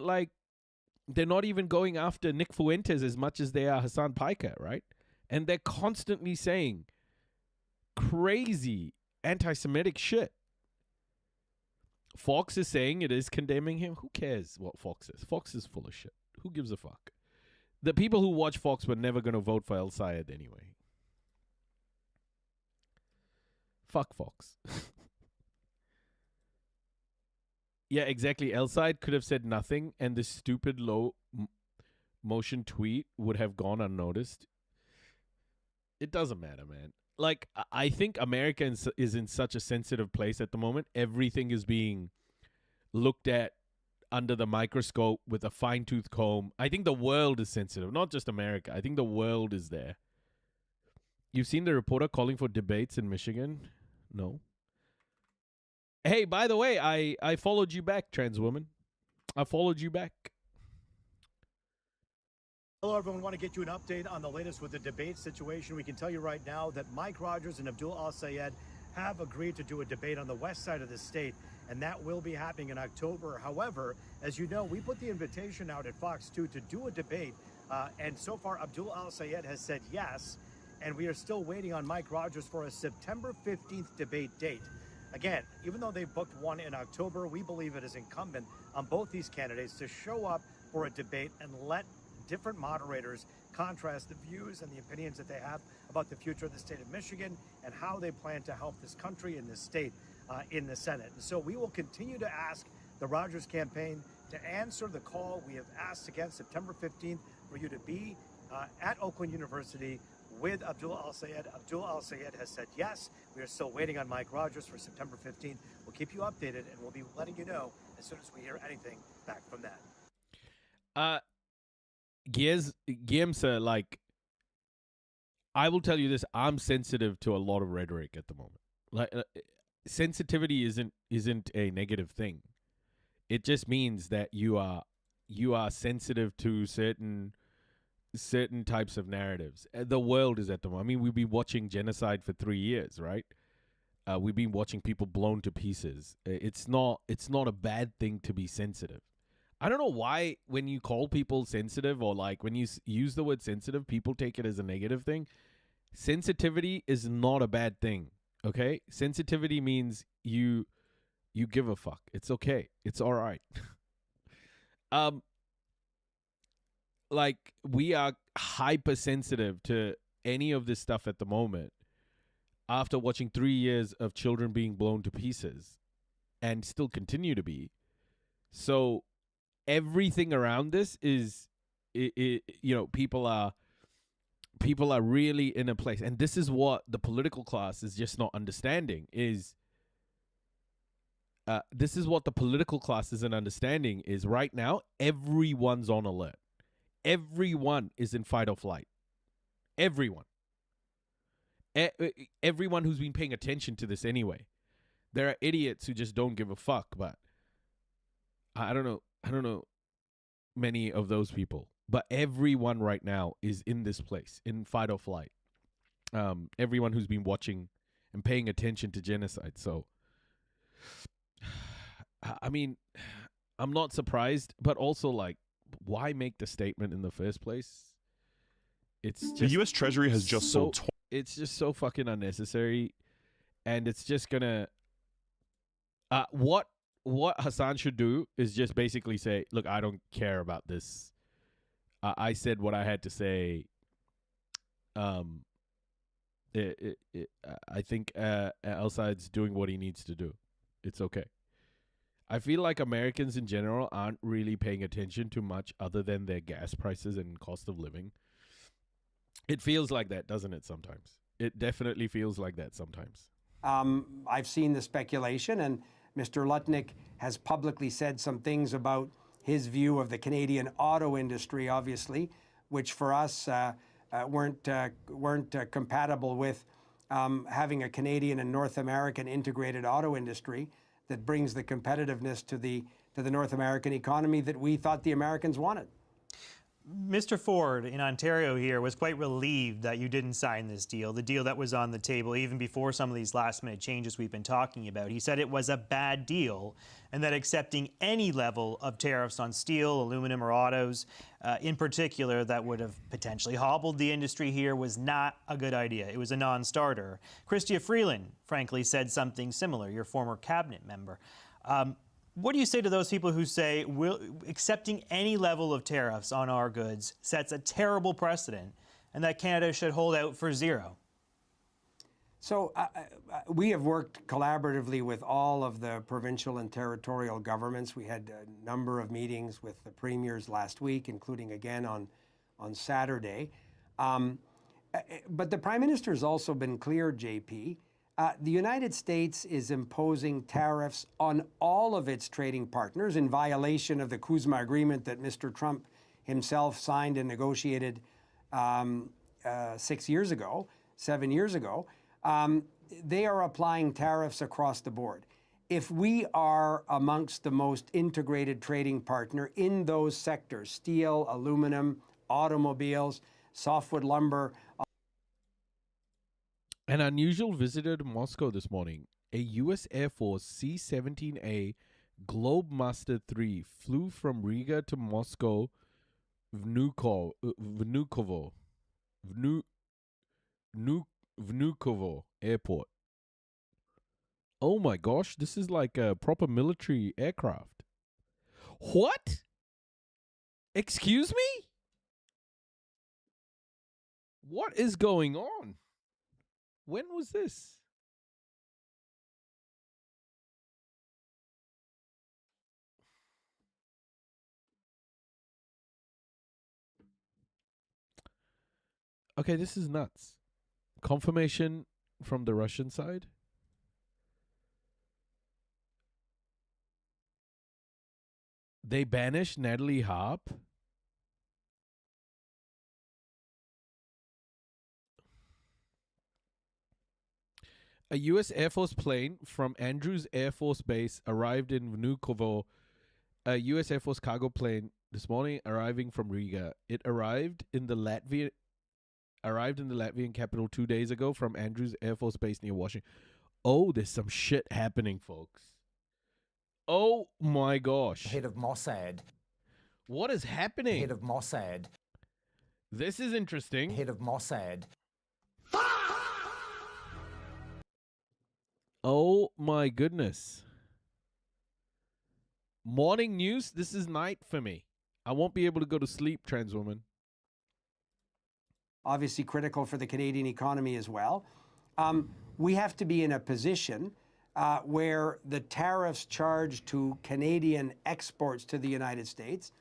going after Nick Fuentes as much as they are Hassan Piker, right? And they're constantly saying crazy anti-Semitic shit. Fox is saying it is condemning him. Who cares what Fox is? Fox is full of shit. Who gives a fuck? The people who watch Fox were never going to vote for El-Sayed anyway. Fuck Fox. Yeah, exactly. El-Sayed could have said nothing, and this stupid low motion tweet would have gone unnoticed. It doesn't matter, man. Like, I think America is in such a sensitive place at the moment. Everything is being looked at under the microscope with a fine-tooth comb. I think the world is sensitive, not just America. I think the world is there. You've seen the reporter calling for debates in Michigan? No. Hey, by the way, I followed you back, trans woman. I followed you back. Hello, everyone. Want to get you an update on the latest with the debate situation. We can tell you right now that Mike Rogers and Abdul Al-Sayed have agreed to do a debate on the west side of the state, and that will be happening in October. However, as you know, we put the invitation out at Fox 2 to do a debate, and so far Abdul Al-Sayed has said yes, and we are still waiting on Mike Rogers for a September 15th debate date. Again, even though they booked one in October, we believe it is incumbent on both these candidates to show up for a debate and let different moderators contrast the views and the opinions that they have about the future of the state of Michigan and how they plan to help this country and this state in the Senate. And so we will continue to ask the Rogers campaign to answer the call. We have asked again September 15th for you to be at Oakland University with Abdul Al-Sayed. Abdul Al-Sayed has said yes. We are still waiting on Mike Rogers for September 15th. We'll keep you updated, and we'll be letting you know as soon as we hear anything back from that. Guillaume, sir, like, I will tell you this, I'm sensitive to a lot of rhetoric at the moment. Like, sensitivity isn't a negative thing. It just means that you are sensitive to certain certain types of narratives. The world is at the moment. I mean, we've been watching genocide for 3 years, right? We've been watching people blown to pieces. It's not a bad thing to be sensitive. I don't know why when you call people sensitive or like when you use the word sensitive, people take it as a negative thing. Sensitivity is not a bad thing, okay? Sensitivity means you give a fuck. It's okay. It's all right. Like we are hypersensitive to any of this stuff at the moment after watching 3 years of children being blown to pieces and still continue to be. So everything around this is, people are really in a place. And this is what the political class is just not understanding this is what the political class isn't understanding is right now, everyone's on alert. Everyone is in fight or flight. Everyone. Everyone who's been paying attention to this anyway. There are idiots who just don't give a fuck, but I don't know many of those people. But everyone right now is in this place, in fight or flight. Everyone who's been watching and paying attention to genocide. So, I mean, I'm not surprised, but also like, why make the statement in the first place? It's just the U.S. Treasury has just sold. It's just so fucking unnecessary, and it's just gonna. What Hassan should do is just basically say, "Look, I don't care about this. I said what I had to say. I think Al-Assad's doing what he needs to do. It's okay." I feel like Americans in general aren't really paying attention to much other than their gas prices and cost of living. It feels like that, doesn't it, sometimes? It definitely feels like that sometimes. I've seen the speculation, and Mr. Lutnick has publicly said some things about his view of the Canadian auto industry, obviously, which for us weren't compatible with having a Canadian and North American integrated auto industry that brings the competitiveness to the North American economy that we thought the Americans wanted. Mr. Ford in Ontario here was quite relieved that you didn't sign this deal, the deal that was on the table even before some of these last-minute changes we've been talking about. He said it was a bad deal and that accepting any level of tariffs on steel, aluminum, or autos, in particular, that would have potentially hobbled the industry here was not a good idea. It was a non-starter. Chrystia Freeland, frankly, said something similar, your former cabinet member. What do you say to those people who say accepting any level of tariffs on our goods sets a terrible precedent and that Canada should hold out for zero? So we have worked collaboratively with all of the provincial and territorial governments. We had a number of meetings with the premiers last week, including again on Saturday. But the Prime Minister has also been clear, JP, the United States is imposing tariffs on all of its trading partners in violation of the CUSMA agreement that Mr. Trump himself signed and negotiated 7 years ago. They are applying tariffs across the board. If we are amongst the most integrated trading partner in those sectors, steel, aluminum, automobiles, softwood lumber. An unusual visitor to Moscow this morning. A U.S. Air Force C-17A Globemaster III flew from Riga to Moscow Vnukovo Airport. Oh my gosh, this is like a proper military aircraft. What? Excuse me? What is going on? When was this? Okay, this is nuts. Confirmation from the Russian side. They banished Natalie Harp. A U.S. Air Force plane from Andrews Air Force Base arrived in Vnukovo a U.S. Air Force cargo plane this morning arriving from Riga. It arrived in the Latvian capital 2 days ago from Andrews Air Force Base near Washington. Oh, there's some shit happening, folks. Oh my gosh. Head of Mossad. What is happening? Head of Mossad. This is interesting. Head of Mossad. Oh my goodness. Morning news? This is night for me. I won't be able to go to sleep, trans woman. Obviously critical for the Canadian economy as well. We have to be in a position where the tariffs charged to Canadian exports to the United States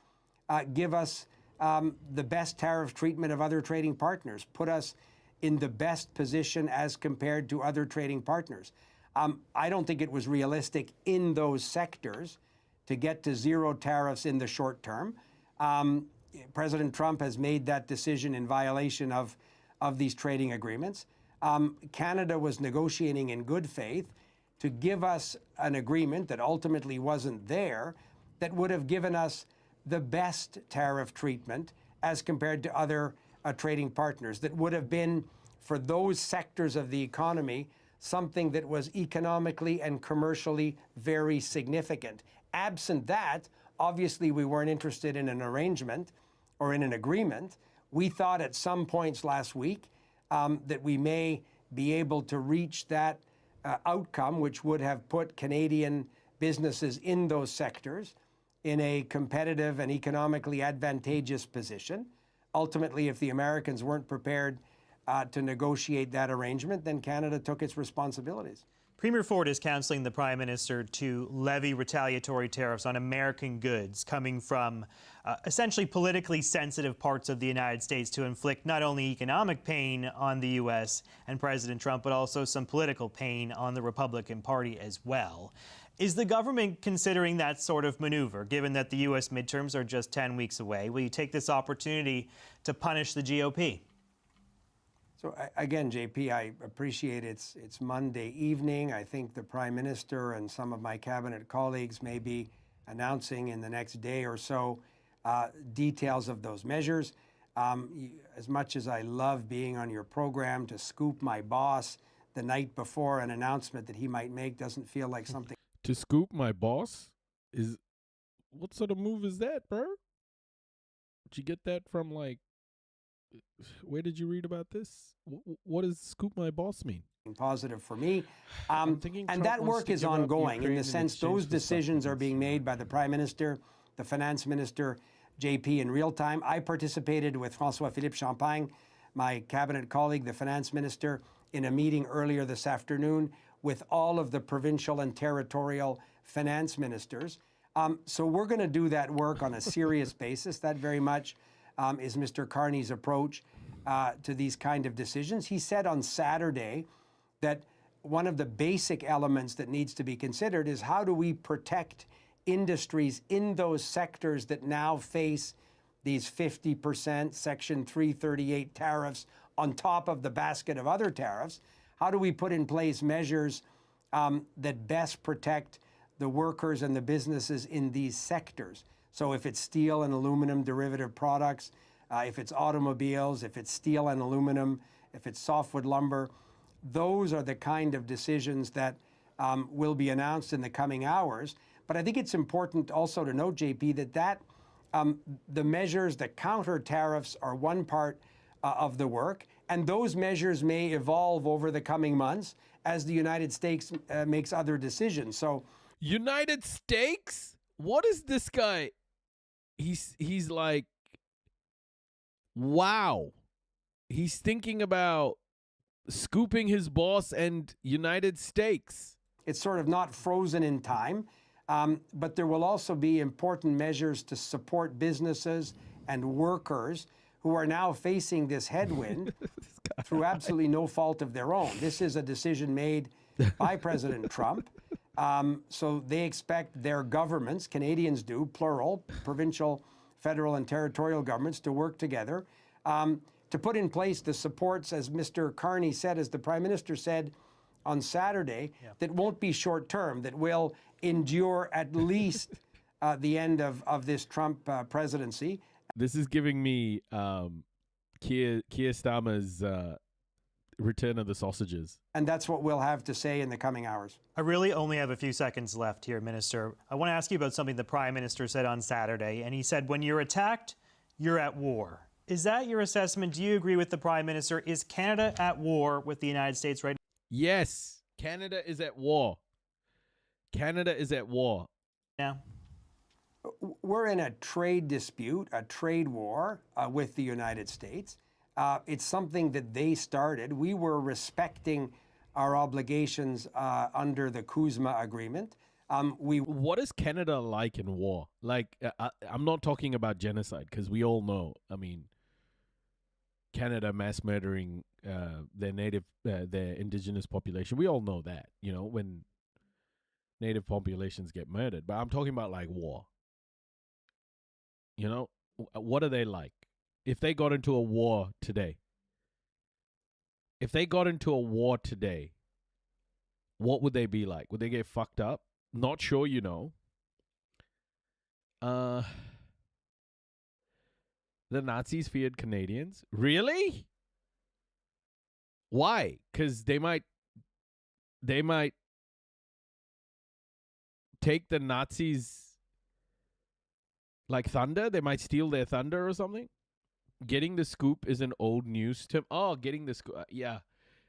give us the best tariff treatment of other trading partners, put us in the best position as compared to other trading partners. I don't think it was realistic in those sectors to get to zero tariffs in the short term. President Trump has made that decision in violation of these trading agreements. Canada was negotiating in good faith to give us an agreement that ultimately wasn't there, that would have given us the best tariff treatment as compared to other trading partners, that would have been, for those sectors of the economy, something that was economically and commercially very significant. Absent that, obviously we weren't interested in an arrangement or in an agreement. We thought at some points last week that we may be able to reach that outcome, which would have put Canadian businesses in those sectors in a competitive and economically advantageous position. Ultimately, if the Americans weren't prepared to negotiate that arrangement, then Canada took its responsibilities. Premier Ford is counseling the Prime Minister to levy retaliatory tariffs on American goods coming from essentially politically sensitive parts of the United States to inflict not only economic pain on the U.S. and President Trump, but also some political pain on the Republican Party as well. Is the government considering that sort of maneuver, given that the U.S. midterms are just 10 weeks away? Will you take this opportunity to punish the GOP? So again, JP, I appreciate it's Monday evening. I think the Prime Minister and some of my cabinet colleagues may be announcing in the next day or so details of those measures. As much as I love being on your program, to scoop my boss the night before an announcement that he might make doesn't feel like something. To scoop my boss? What sort of move is that, bro? Did you get that from, like, where did you read about this? What does scoop my boss mean? Positive for me. And that work is ongoing in the sense those decisions are being made by the Prime Minister, the Finance Minister, JP, in real time. I participated with François-Philippe Champagne, my cabinet colleague, the Finance Minister, in a meeting earlier this afternoon with all of the provincial and territorial finance ministers. So we're going to do that work on a serious basis. That very much is Mr. Carney's approach to these kind of decisions. He said on Saturday that one of the basic elements that needs to be considered is how do we protect industries in those sectors that now face these 50% Section 338 tariffs on top of the basket of other tariffs. How do we put in place measures that best protect the workers and the businesses in these sectors? So if it's steel and aluminum derivative products, if it's automobiles, if it's steel and aluminum, if it's softwood lumber, those are the kind of decisions that will be announced in the coming hours. But I think it's important also to note, JP, that the measures, the counter tariffs are one part of the work, and those measures may evolve over the coming months as the United States makes other decisions. So, United States? What is this guy? He's like, wow. He's thinking about scooping his boss and United States. It's sort of not frozen in time, but there will also be important measures to support businesses and workers who are now facing this headwind through absolutely no fault of their own. This is a decision made by President Trump. So they expect their governments, Canadians do, plural, provincial, federal, and territorial governments, to work together to put in place the supports, as Mr. Carney said, as the Prime Minister said on Saturday, that won't be short-term, that will endure at least the end of this Trump presidency. This is giving me Keir Starmer's Return of the Sausages. And that's what we'll have to say in the coming hours. I really only have a few seconds left here, Minister. I want to ask you about something the Prime Minister said on Saturday. And he said, when you're attacked, you're at war. Is that your assessment? Do you agree with the Prime Minister? Is Canada at war with the United States right now? Yes, Canada is at war. Canada is at war. Now? We're in a trade dispute, a trade war with the United States. It's something that they started. We were respecting our obligations under the CUSMA agreement. What is Canada like in war? Like, I'm not talking about genocide, because we all know, I mean, Canada mass murdering their indigenous population. We all know that, you know, when native populations get murdered. But I'm talking about like war. You know, what are they like? If they got into a war today, what would they be like? Would they get fucked up? Not sure, you know. The Nazis feared Canadians? Really? Why? Because they might take the Nazis like thunder. They might steal their thunder or something. Getting the scoop is an old news term. Oh, getting the scoop. Yeah.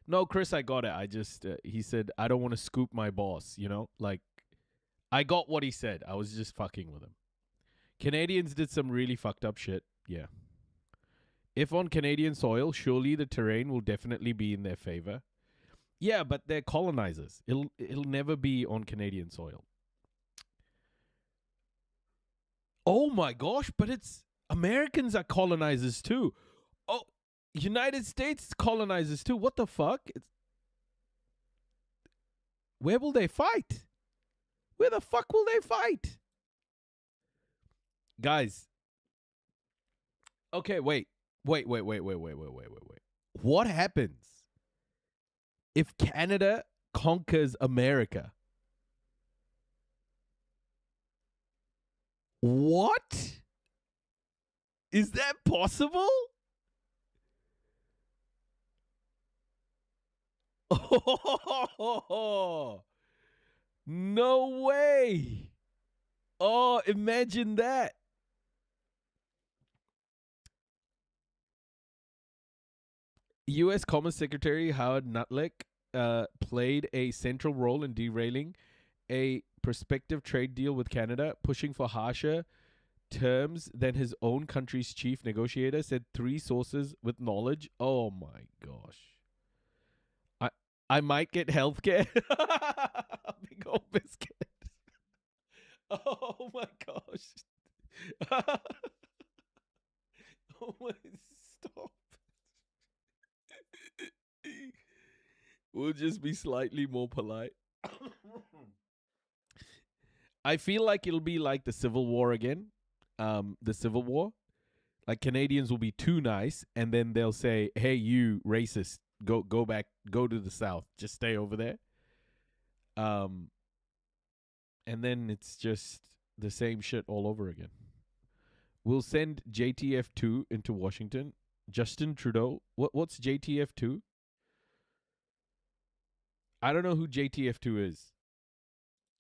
No, Chris, I got it. I just, he said, I don't want to scoop my boss, you know? Like, I got what he said. I was just fucking with him. Canadians did some really fucked up shit. Yeah. If on Canadian soil, surely the terrain will definitely be in their favor. Yeah, but they're colonizers. It'll never be on Canadian soil. Oh my gosh, but it's Americans are colonizers too. Oh, United States colonizers too. What the fuck? Where will they fight? Where the fuck will they fight? Guys. Okay, wait. What happens if Canada conquers America? What? Is that possible? Oh, no way. Oh, imagine that. U.S. Commerce Secretary Howard Nuttlick played a central role in derailing a prospective trade deal with Canada, pushing for harsher terms than his own country's chief negotiator, said three sources with knowledge. Oh my gosh. I might get healthcare. Big old biscuit. Oh my gosh. Oh my, stop. We'll just be slightly more polite. I feel like it'll be like the Civil War again. The Civil War. Like Canadians will be too nice, and then they'll say, hey, you racist, go back, go to the South. Just stay over there. And then it's just the same shit all over again. We'll send JTF2 into Washington. Justin Trudeau. What's JTF2? I don't know who JTF2 is.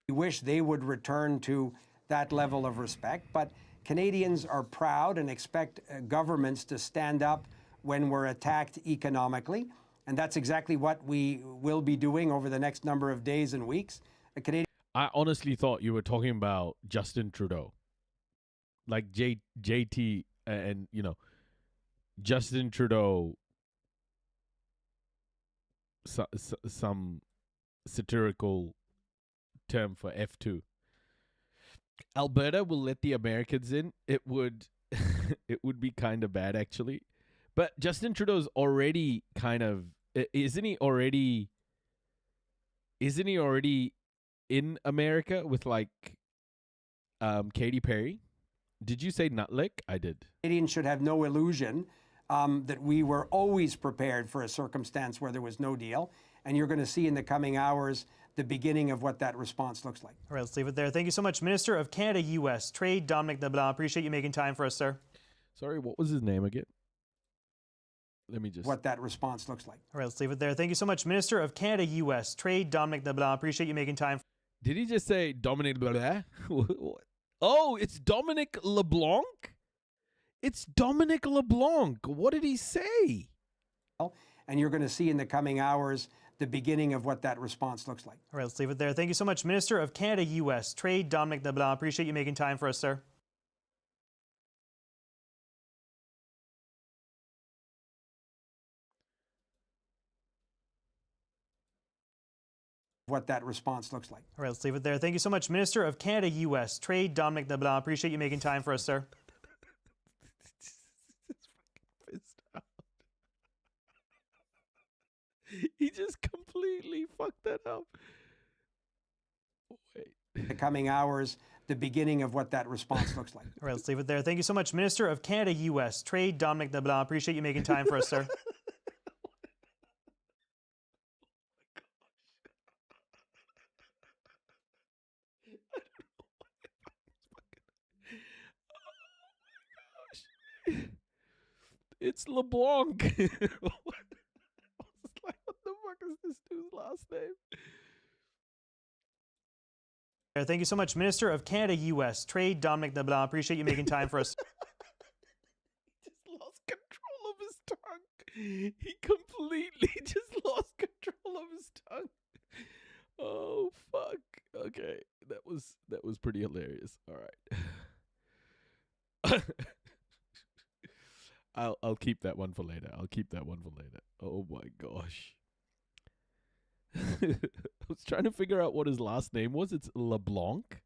We wish they would return to that level of respect, but Canadians are proud and expect governments to stand up when we're attacked economically, and that's exactly what we will be doing over the next number of days and weeks. I honestly thought you were talking about Justin Trudeau. Like JT and, you know, Justin Trudeau, some satirical term for F2. Alberta will let the Americans in. It would it would be kind of bad, actually. But Justin Trudeau's already kind of, isn't he already in America with like Katy Perry? Did you say Nuttlick? I did. Canadians should have no illusion that we were always prepared for a circumstance where there was no deal. And you're going to see in the coming hours the beginning of what that response looks like. All right, let's leave it there. Thank you so much, Minister of Canada-U.S. Trade, Dominic LeBlanc. Appreciate you making time for us, sir. Sorry, what was his name again? Let me just... What that response looks like. All right, let's leave it there. Thank you so much, Minister of Canada-U.S. Trade, Dominic LeBlanc. Appreciate you making time. Did he just say Dominic LeBlanc? Oh, it's Dominic LeBlanc? It's Dominic LeBlanc. What did he say? And you're going to see in the coming hours the beginning of what that response looks like. All right, let's leave it there. Thank you so much, Minister of Canada-U.S. Trade, Dominic LeBlanc. Appreciate you making time for us, sir. What that response looks like. All right, let's leave it there. Thank you so much, Minister of Canada-U.S. Trade, Dominic LeBlanc. Appreciate you making time for us, sir. He just completely fucked that up. Wait. The coming hours, the beginning of what that response looks like. All right, let's leave it there. Thank you so much, Minister of Canada-U.S. Trade, Dominic LeBlanc. Appreciate you making time for us, sir. It's LeBlanc. I was like, what the fuck is this dude's last name? Thank you so much, Minister of Canada-U.S. Trade, Dominic LeBlanc. Appreciate you making time for us. He just lost control of his tongue. He completely just lost control of his tongue. Oh fuck. Okay, that was pretty hilarious. All right. I'll keep that one for later. Oh my gosh. I was trying to figure out what his last name was. It's LeBlanc.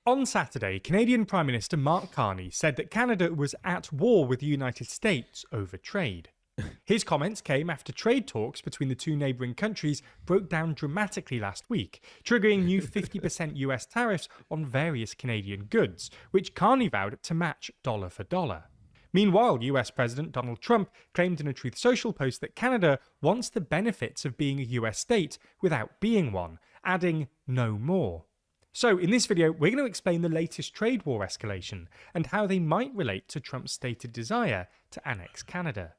On Saturday, Canadian Prime Minister Mark Carney said that Canada was at war with the United States over trade. His comments came after trade talks between the two neighbouring countries broke down dramatically last week, triggering new 50% US tariffs on various Canadian goods, which Carney vowed to match dollar for dollar. Meanwhile, US President Donald Trump claimed in a Truth Social post that Canada wants the benefits of being a US state without being one, adding no more. So in this video, we're going to explain the latest trade war escalation and how they might relate to Trump's stated desire to annex Canada.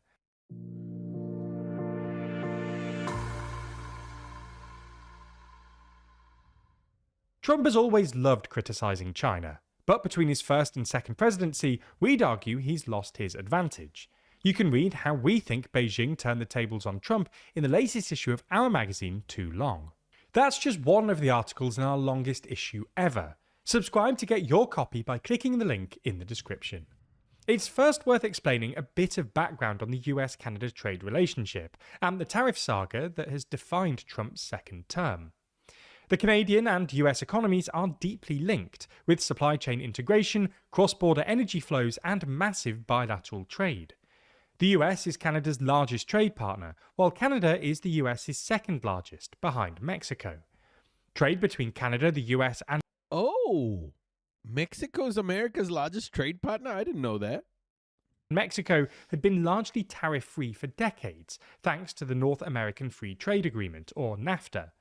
Trump has always loved criticising China, but between his first and second presidency, we'd argue he's lost his advantage. You can read how we think Beijing turned the tables on Trump in the latest issue of our magazine, Too Long. That's just one of the articles in our longest issue ever. Subscribe to get your copy by clicking the link in the description. It's first worth explaining a bit of background on the US-Canada trade relationship and the tariff saga that has defined Trump's second term. The Canadian and US economies are deeply linked, with supply chain integration, cross-border energy flows, and massive bilateral trade. The US is Canada's largest trade partner, while Canada is the US's second largest, behind Mexico. Trade between Canada, the US, and Mexico's America's largest trade partner? I didn't know that. Mexico had been largely tariff-free for decades, thanks to the North American Free Trade Agreement, or NAFTA.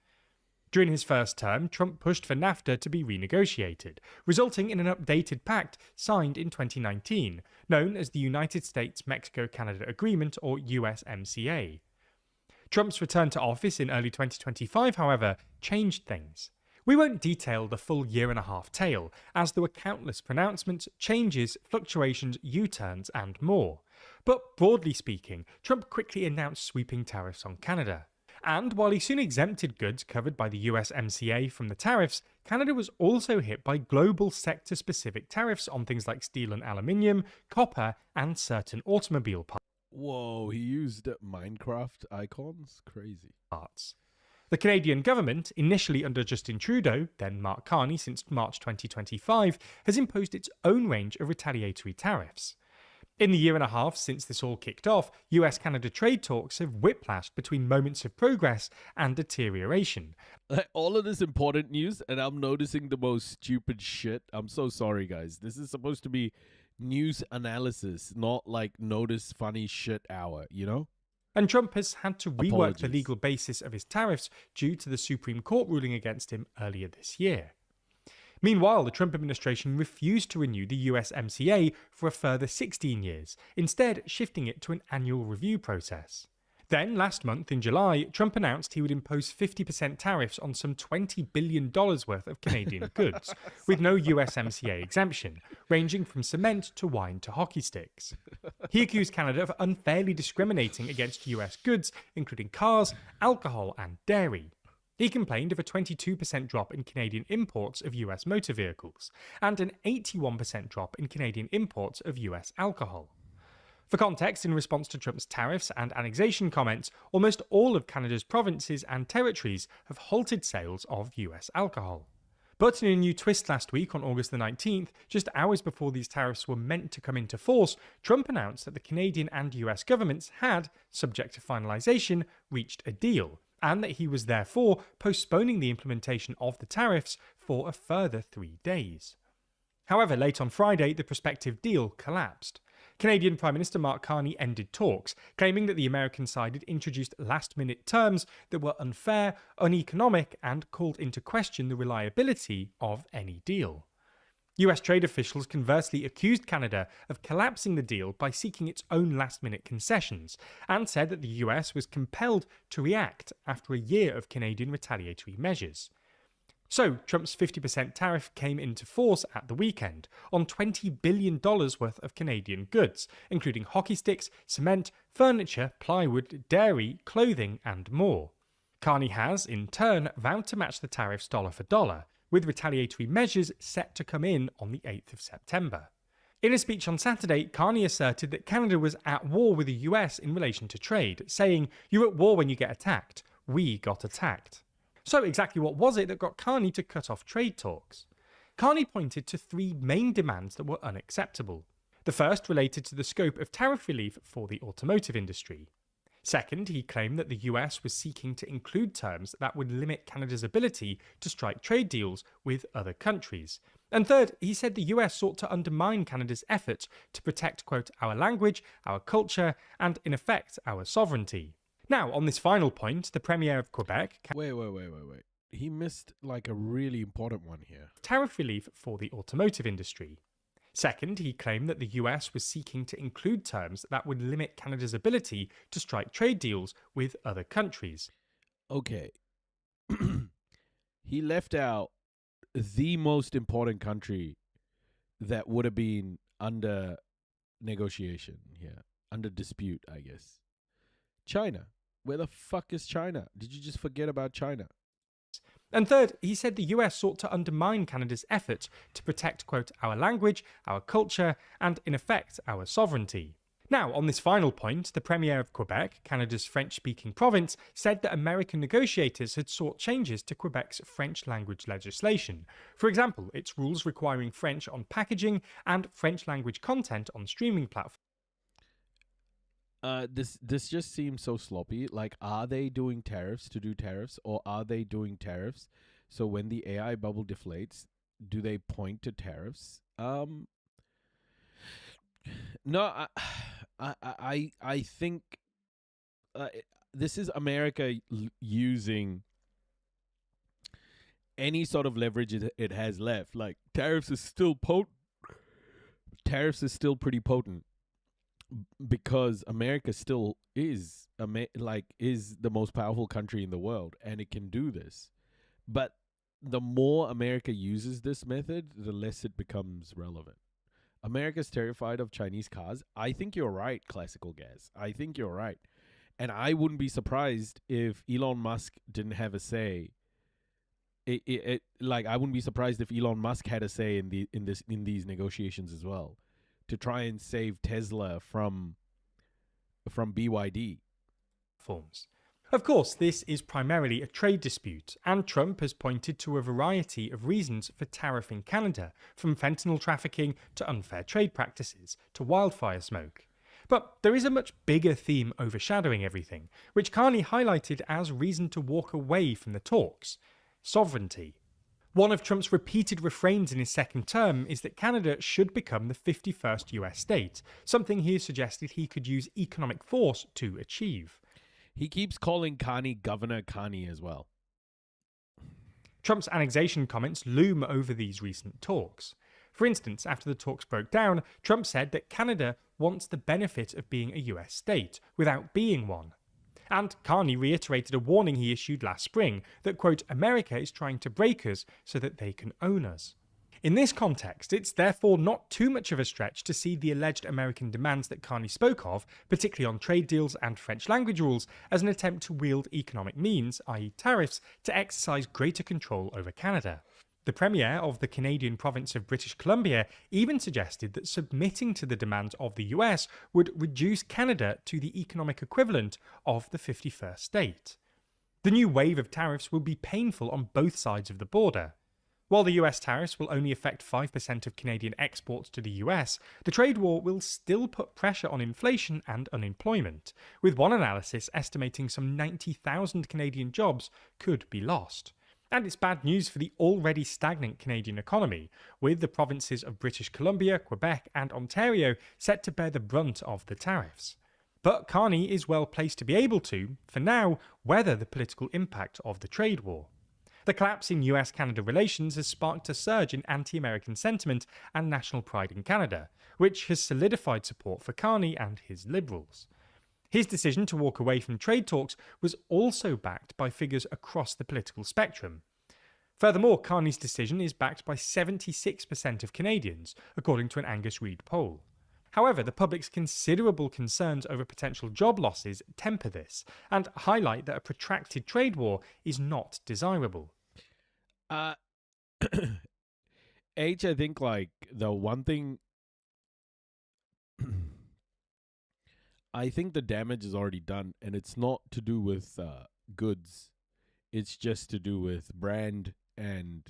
During his first term, Trump pushed for NAFTA to be renegotiated, resulting in an updated pact signed in 2019, known as the United States-Mexico-Canada Agreement, or USMCA. Trump's return to office in early 2025, however, changed things. We won't detail the full year-and-a-half tale, as there were countless pronouncements, changes, fluctuations, U-turns, and more. But broadly speaking, Trump quickly announced sweeping tariffs on Canada. And while he soon exempted goods covered by the USMCA from the tariffs, Canada was also hit by global sector-specific tariffs on things like steel and aluminium, copper, and certain automobile parts. Whoa, he used Minecraft icons? Crazy. The Canadian government, initially under Justin Trudeau, then Mark Carney since March 2025, has imposed its own range of retaliatory tariffs. In the year and a half since this all kicked off, US-Canada trade talks have whiplashed between moments of progress and deterioration. All of this important news, and I'm noticing the most stupid shit. I'm so sorry, guys. This is supposed to be news analysis, not like notice funny shit hour, you know? And Trump has had to rework Apologies. the legal basis of his tariffs due to the Supreme Court ruling against him earlier this year. Meanwhile, the Trump administration refused to renew the USMCA for a further 16 years, instead shifting it to an annual review process. Then, last month in July, Trump announced he would impose 50% tariffs on some $20 billion worth of Canadian goods, with no USMCA exemption, ranging from cement to wine to hockey sticks. He accused Canada of unfairly discriminating against US goods, including cars, alcohol, and dairy. He complained of a 22% drop in Canadian imports of US motor vehicles, and an 81% drop in Canadian imports of US alcohol. For context, in response to Trump's tariffs and annexation comments, almost all of Canada's provinces and territories have halted sales of US alcohol. But in a new twist last week on August the 19th, just hours before these tariffs were meant to come into force, Trump announced that the Canadian and US governments had, subject to finalisation, reached a deal, and that he was therefore postponing the implementation of the tariffs for a further 3 days. However, late on Friday, the prospective deal collapsed. Canadian Prime Minister Mark Carney ended talks, claiming that the American side had introduced last-minute terms that were unfair, uneconomic, and called into question the reliability of any deal. US trade officials conversely accused Canada of collapsing the deal by seeking its own last-minute concessions, and said that the US was compelled to react after a year of Canadian retaliatory measures. So, Trump's 50% tariff came into force at the weekend on $20 billion worth of Canadian goods, including hockey sticks, cement, furniture, plywood, dairy, clothing, and more. Carney has, in turn, vowed to match the tariffs dollar for dollar, with retaliatory measures set to come in on the 8th of September. In a speech on Saturday, Carney asserted that Canada was at war with the US in relation to trade, saying, "You're at war when you get attacked. We got attacked." So exactly what was it that got Carney to cut off trade talks? Carney pointed to 3 main demands that were unacceptable. The first related to the scope of tariff relief for the automotive industry. Second, he claimed that the US was seeking to include terms that would limit Canada's ability to strike trade deals with other countries. And third, he said the US sought to undermine Canada's efforts to protect, quote, our language, our culture, and in effect, our sovereignty. Now, on this final point, the Premier of Quebec... Wait. He missed like a really important one here. Tariff relief for the automotive industry. Second, he claimed that the US was seeking to include terms that would limit Canada's ability to strike trade deals with other countries. Okay. He left out the most important country that would have been under negotiation here, under dispute, I guess. China. Where the fuck is China? Did you just forget about China? And third, he said the US sought to undermine Canada's efforts to protect, quote, our language, our culture, and in effect, our sovereignty. Now, on this final point, the Premier of Quebec, Canada's French-speaking province, said that American negotiators had sought changes to Quebec's French language legislation. For example, its rules requiring French on packaging and French language content on streaming platforms. This just seems so sloppy. Like, are they doing tariffs to do tariffs, or are they doing tariffs so when the AI bubble deflates, do they point to tariffs? No, I think this is America using any sort of leverage it has left. Like, tariffs is still pretty potent. Because America still is the most powerful country in the world, and it can do this. But the more America uses this method, the less it becomes relevant. America's terrified of Chinese cars. I think you're right, Classical Gas. I think you're right. And I wouldn't be surprised if Elon Musk didn't have a say. I wouldn't be surprised if Elon Musk had a say in these negotiations as well, to try and save Tesla from BYD. Forms. Of course, this is primarily a trade dispute, and Trump has pointed to a variety of reasons for tariffing Canada, from fentanyl trafficking to unfair trade practices to wildfire smoke. But there is a much bigger theme overshadowing everything, which Carney highlighted as reason to walk away from the talks: sovereignty. One of Trump's repeated refrains in his second term is that Canada should become the 51st US state, something he has suggested he could use economic force to achieve. He keeps calling Carney Governor Carney as well. Trump's annexation comments loom over these recent talks. For instance, after the talks broke down, Trump said that Canada wants the benefit of being a US state without being one. And Carney reiterated a warning he issued last spring that, quote, America is trying to break us so that they can own us. In this context, it's therefore not too much of a stretch to see the alleged American demands that Carney spoke of, particularly on trade deals and French language rules, as an attempt to wield economic means, i.e. tariffs, to exercise greater control over Canada. The Premier of the Canadian province of British Columbia even suggested that submitting to the demands of the US would reduce Canada to the economic equivalent of the 51st state. The new wave of tariffs will be painful on both sides of the border. While the US tariffs will only affect 5% of Canadian exports to the US, the trade war will still put pressure on inflation and unemployment, with one analysis estimating some 90,000 Canadian jobs could be lost. And it's bad news for the already stagnant Canadian economy, with the provinces of British Columbia, Quebec and Ontario set to bear the brunt of the tariffs. But Carney is well placed to be able to, for now, weather the political impact of the trade war. The collapse in US-Canada relations has sparked a surge in anti-American sentiment and national pride in Canada, which has solidified support for Carney and his Liberals. His decision to walk away from trade talks was also backed by figures across the political spectrum. Furthermore, Carney's decision is backed by 76% of Canadians, according to an Angus Reid poll. However, the public's considerable concerns over potential job losses temper this and highlight that a protracted trade war is not desirable. H, I think like the one thing I think the damage is already done, and it's not to do with goods. It's just to do with brand and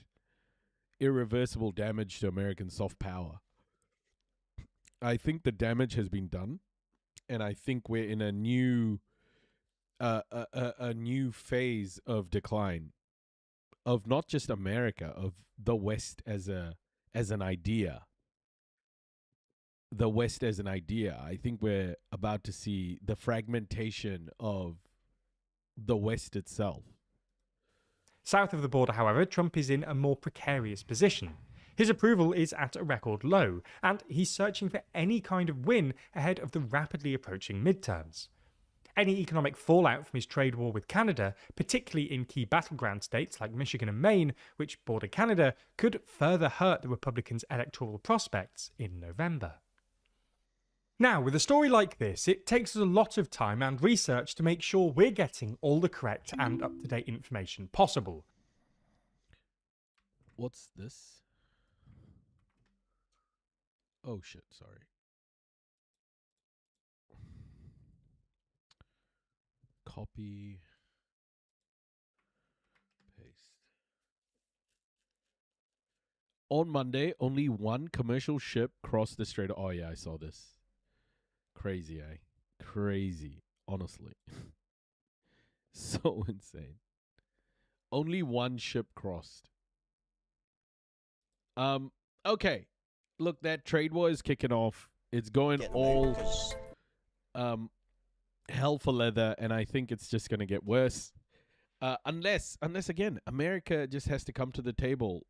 irreversible damage to American soft power. I think the damage has been done, and I think we're in a new phase of decline of not just America, of the West as an idea. The West as an idea. I think we're about to see the fragmentation of the West itself. South of the border, however, Trump is in a more precarious position. His approval is at a record low, and he's searching for any kind of win ahead of the rapidly approaching midterms. Any economic fallout from his trade war with Canada, particularly in key battleground states like Michigan and Maine, which border Canada, could further hurt the Republicans' electoral prospects in November. Now, with a story like this, it takes us a lot of time and research to make sure we're getting all the correct and up-to-date information possible. What's this? Oh shit, sorry. Copy. Paste. On Monday, only one commercial ship crossed the Strait. Oh yeah, I saw this. Crazy, eh? Crazy, honestly. So insane. Only one ship crossed. Okay. Look, that trade war is kicking off. It's going all hell for leather, and I think it's just going to get worse. Unless again, America just has to come to the table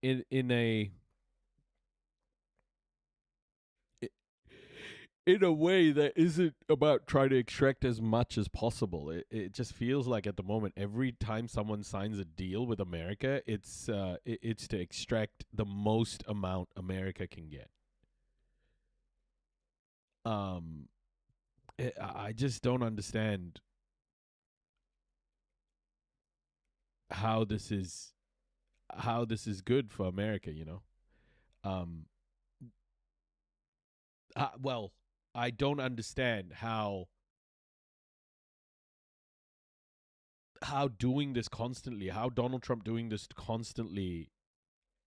in a way that isn't about trying to extract as much as possible. It just feels like at the moment, every time someone signs a deal with America, it's to extract the most amount America can get. I just don't understand how this is good for America, you know? Well, I don't understand how doing this constantly, how Donald Trump doing this constantly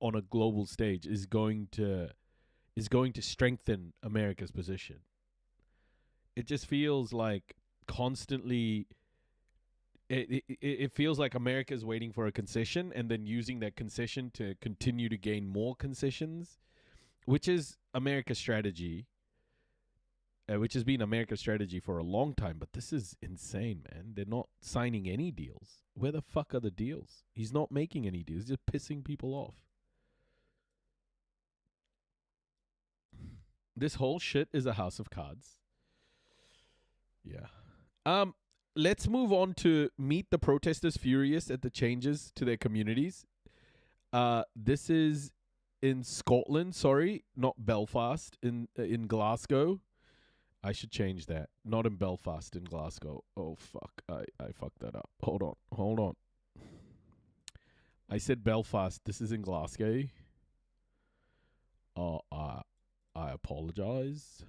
on a global stage is going to strengthen America's position. It just feels like constantly it feels like America is waiting for a concession and then using that concession to continue to gain more concessions, which is America's strategy. which has been America's strategy for a long time. But this is insane, man. They're not signing any deals. Where the fuck are the deals? He's not making any deals. He's just pissing people off. This whole shit is a house of cards. Yeah. Let's move on to meet the protesters furious at the changes to their communities. This is in Scotland, sorry, not Belfast, in Glasgow. I should change that. Not in Belfast, in Glasgow. Oh, fuck. I fucked that up. Hold on. I said Belfast. This is in Glasgow. I apologize.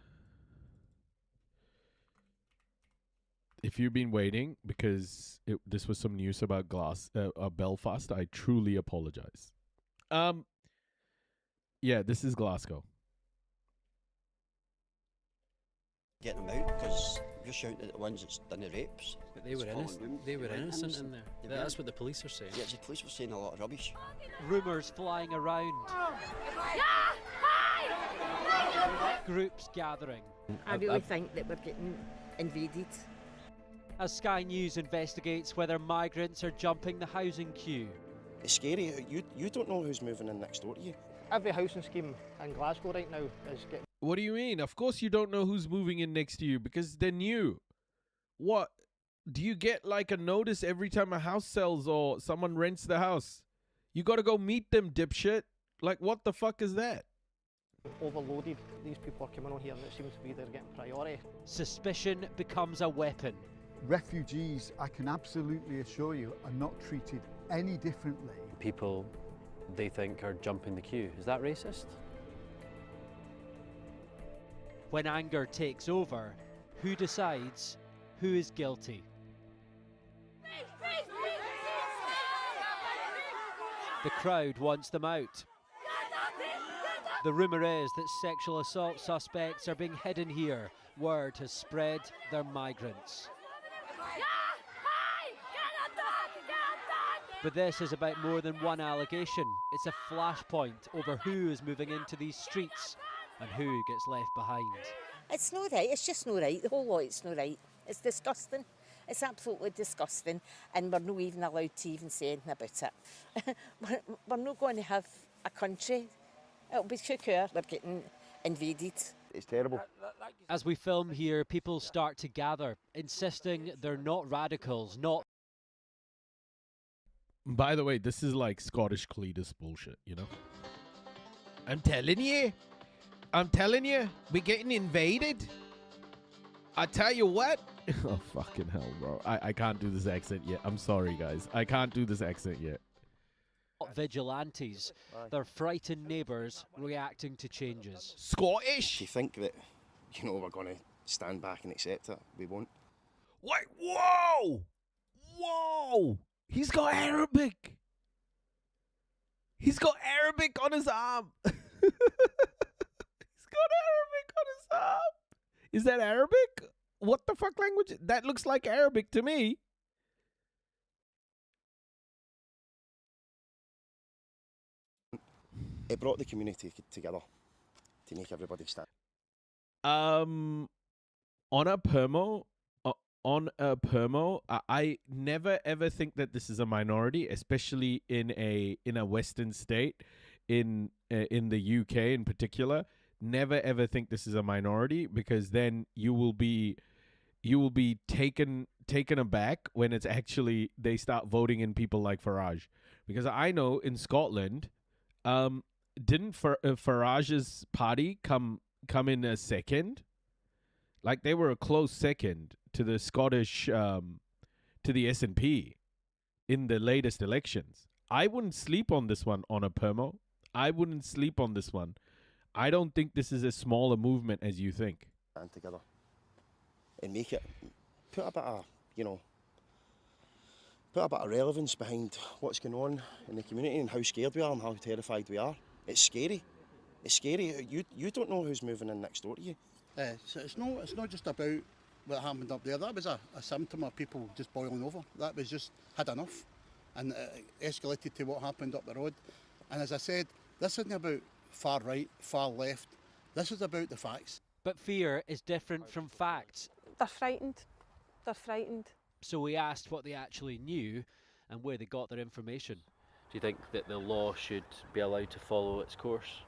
If you've been waiting, because this was some news about Belfast, I truly apologize. Yeah, this is Glasgow. Getting them out because you're shouting at the ones that's done the rapes. But they were innocent. They were innocent in there. That's what the police are saying. Yeah, the police were saying a lot of rubbish. Rumours flying around. Groups gathering. I really think that we're getting invaded. As Sky News investigates whether migrants are jumping the housing queue. It's scary. You don't know who's moving in next door to you. Every housing scheme in Glasgow right now is getting... What do you mean? Of course you don't know who's moving in next to you because they're new. What? Do you get like a notice every time a house sells or someone rents the house? You got to go meet them, dipshit. Like, what the fuck is that? Overloaded. These people are coming on here and it seems to be they're getting priority. Suspicion becomes a weapon. Refugees, I can absolutely assure you, are not treated any differently. People they think are jumping the queue. Is that racist? When anger takes over, who decides who is guilty? The crowd wants them out. The rumour is that sexual assault suspects are being hidden here. Word has spread they're migrants. But this is about more than one allegation. It's a flashpoint over who is moving into these streets and who gets left behind. It's no right, it's just no right, the whole lot it's no right. It's disgusting, it's absolutely disgusting, and we're not even allowed to even say anything about it. We're not going to have a country. It'll be too poor, we're getting invaded. It's terrible. As we film here, people start to gather, insisting they're not radicals, not... By the way, this is like Scottish Cletus bullshit, you know? I'm telling you, we're getting invaded. I tell you what. Oh, fucking hell, bro. I can't do this accent yet. I'm sorry, guys. I can't do this accent yet. Vigilantes. They're frightened neighbours reacting to changes. Scottish? You think that, we're going to stand back and accept it? We won't. What? Whoa! Whoa! He's got Arabic. He's got Arabic on his arm. He's got Arabic on his arm. Is that Arabic? What the fuck language? That looks like Arabic to me. It brought the community together to make everybody stand. On a permo, I never ever think that this is a minority, especially in a Western state, in the UK in particular. Never ever think this is a minority, because then you will be taken aback when it's actually they start voting in people like Farage. Because I know in Scotland, didn't Farage's party come in a second? Like, they were a close second to the Scottish, to the SNP in the latest elections. I wouldn't sleep on this one on a permo. I wouldn't sleep on this one. I don't think this is as small a movement as you think. And together and make it, put a bit of, put a bit of relevance behind what's going on in the community and how scared we are and how terrified we are. It's scary. It's scary. You don't know who's moving in next door to you. So it's not just about what happened up there. That was a symptom of people just boiling over. That was just had enough, and escalated to what happened up the road. And as I said, this isn't about far right, far left. This is about the facts. But fear is different from facts. They're frightened. They're frightened. So we asked what they actually knew and where they got their information. Do you think that the law should be allowed to follow its course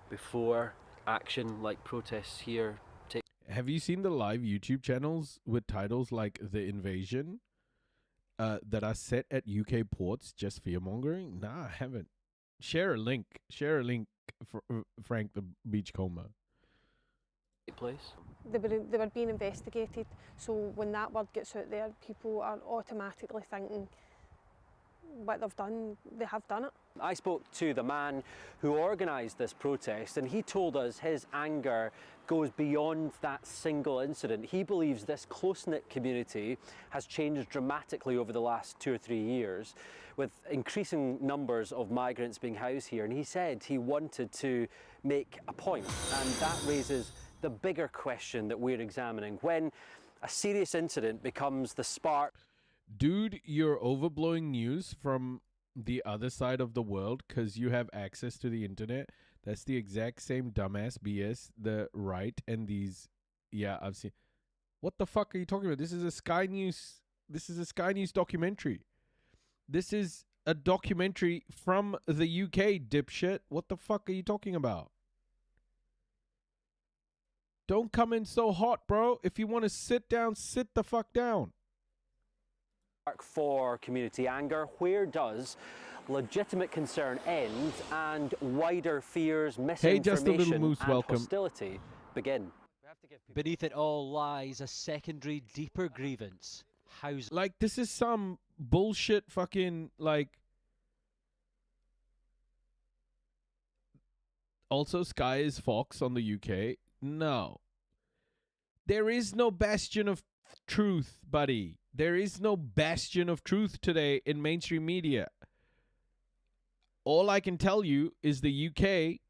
before action like protests here take? Have you seen the live YouTube channels with titles like The Invasion that are set at UK ports just fear-mongering? Nah, I haven't. Share a link. Share a link, Frank the Beachcomber. Place? They were being investigated, so when that word gets out there, people are automatically thinking what they've done, they have done it. I spoke to the man who organised this protest, and he told us his anger goes beyond that single incident. He believes this close-knit community has changed dramatically over the last 2 or 3 years, with increasing numbers of migrants being housed here. And he said he wanted to make a point, and that raises the bigger question that we're examining. When a serious incident becomes the spark. Dude, you're overblowing news from the other side of the world because you have access to the internet. That's the exact same dumbass BS the right and these. Yeah, I've seen. What the fuck are you talking about? This is a Sky News. This is a Sky News documentary. This is a documentary from the UK, dipshit. What the fuck are you talking about? Don't come in so hot, bro. If you want to sit down, sit the fuck down. For community anger, where does legitimate concern end and wider fears, misinformation Hey, just a little moose, and welcome. hostility begin? Beneath it all lies a secondary, deeper grievance. Housing. Like, this is some bullshit fucking, like... Also, Sky is Fox on the UK. No. There is no bastion of truth, buddy. There is no bastion of truth today in mainstream media. All I can tell you is the UK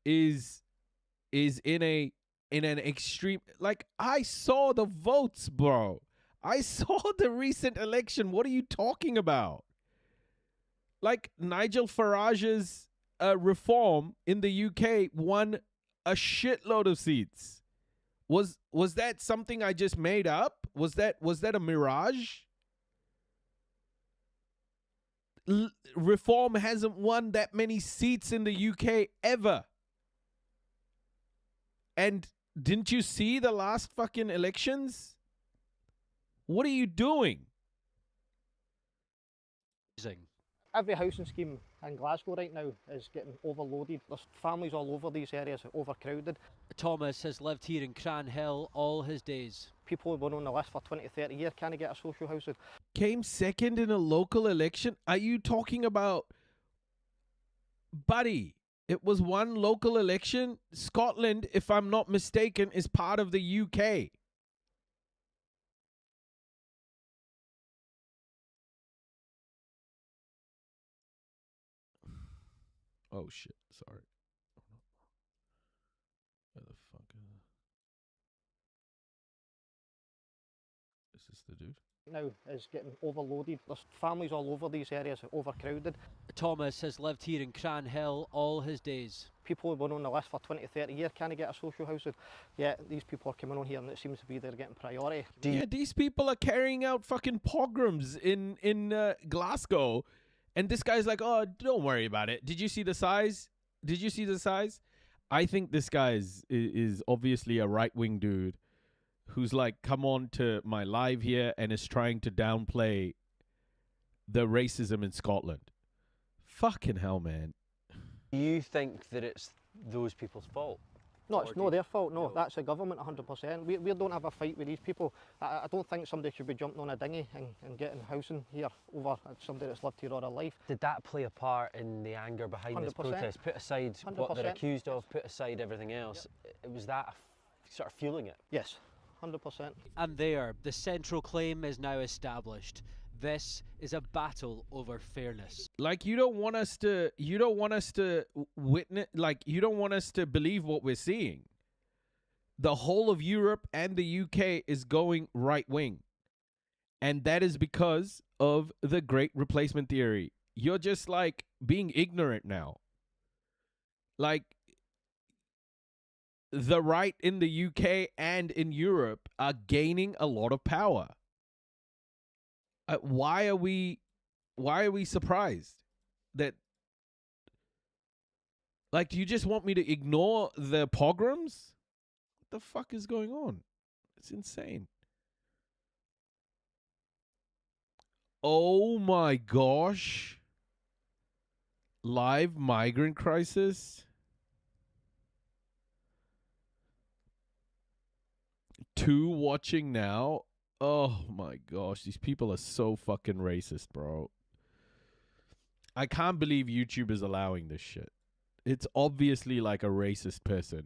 is in an extreme, like, I saw the votes, bro. I saw the recent election. What are you talking about? Like, Nigel Farage's reform in the UK won a shitload of seats. Was that something I just made up? Was that a mirage? Reform hasn't won that many seats in the UK ever. And didn't you see the last fucking elections? What are you doing? Every housing scheme in Glasgow right now is getting overloaded. There's families all over these areas, overcrowded. Thomas has lived here in Cranhill all his days. People who were on the list for 20, 30 years can't get a social housing. Came second in a local election? Are you talking about... Buddy, it was one local election. Scotland, if I'm not mistaken, is part of the UK. Oh shit, sorry. Where the fuck is this the dude? Now is getting overloaded. There's families all over these areas, overcrowded. Thomas has lived here in Cranhill all his days. People who were on the list for 20, 30 years can't get a social housing. Yeah, these people are coming on here and it seems to be they're getting priority. Yeah, these people are carrying out fucking pogroms in Glasgow. And this guy's like, oh, don't worry about it. Did you see the size? Did you see the size? I think this guy is obviously a right-wing dude who's like, come on to my live here and is trying to downplay the racism in Scotland. Fucking hell, man. Do you think that it's those people's fault? No, it's not their fault, no. That's the government 100%. We don't have a fight with these people. I don't think somebody should be jumping on a dinghy and getting housing here over somebody that's lived here all their life. Did that play a part in the anger behind this 100%. protest? Put aside what they're 100%. accused of, put aside everything else. It was that sort of fueling it? Yes, 100%. And there, the central claim is now established. This is a battle over fairness. Like, you don't want us to witness, like, you don't want us to believe what we're seeing. The whole of Europe and the UK is going right wing. And that is because of the great replacement theory. You're just like being ignorant now. Like, the right in the UK and in Europe are gaining a lot of power. Why are we surprised that? Like, do you just want me to ignore the pogroms? What the fuck is going on? It's insane. Oh my gosh. Live migrant crisis. 2 watching now. Oh my gosh, these people are so fucking racist, bro. I can't believe YouTube is allowing this shit. It's obviously like a racist person.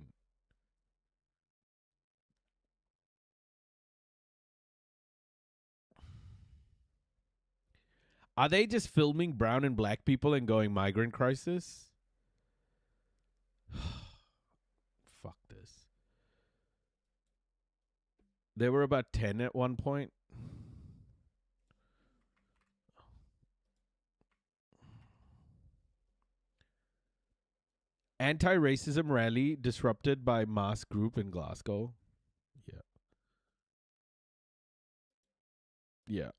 Are they just filming brown and black people and going migrant crisis? Fuck this. There were about 10 at one point. Anti-racism rally disrupted by mass group in Glasgow. Yeah. Yeah.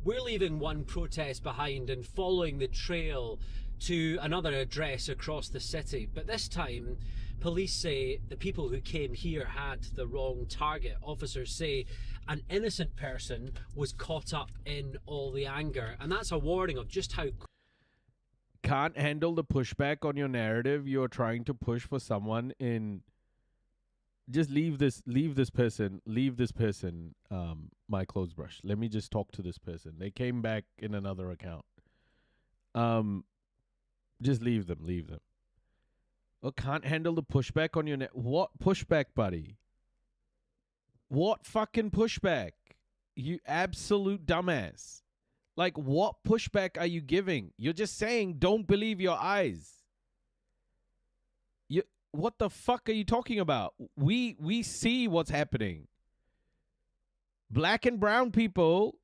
We're leaving one protest behind and following the trail to another address across the city. But this time, police say the people who came here had the wrong target. Officers say an innocent person was caught up in all the anger. And that's a warning of just how... Can't handle the pushback on your narrative. You're trying to push for someone in... Just leave this person, my clothes brush. Let me just talk to this person. They came back in another account. Just leave them. Oh, can't handle the pushback on your what pushback, buddy? What fucking pushback? You absolute dumbass. Like, what pushback are you giving? You're just saying, don't believe your eyes. What the fuck are you talking about? We see what's happening. Black and brown people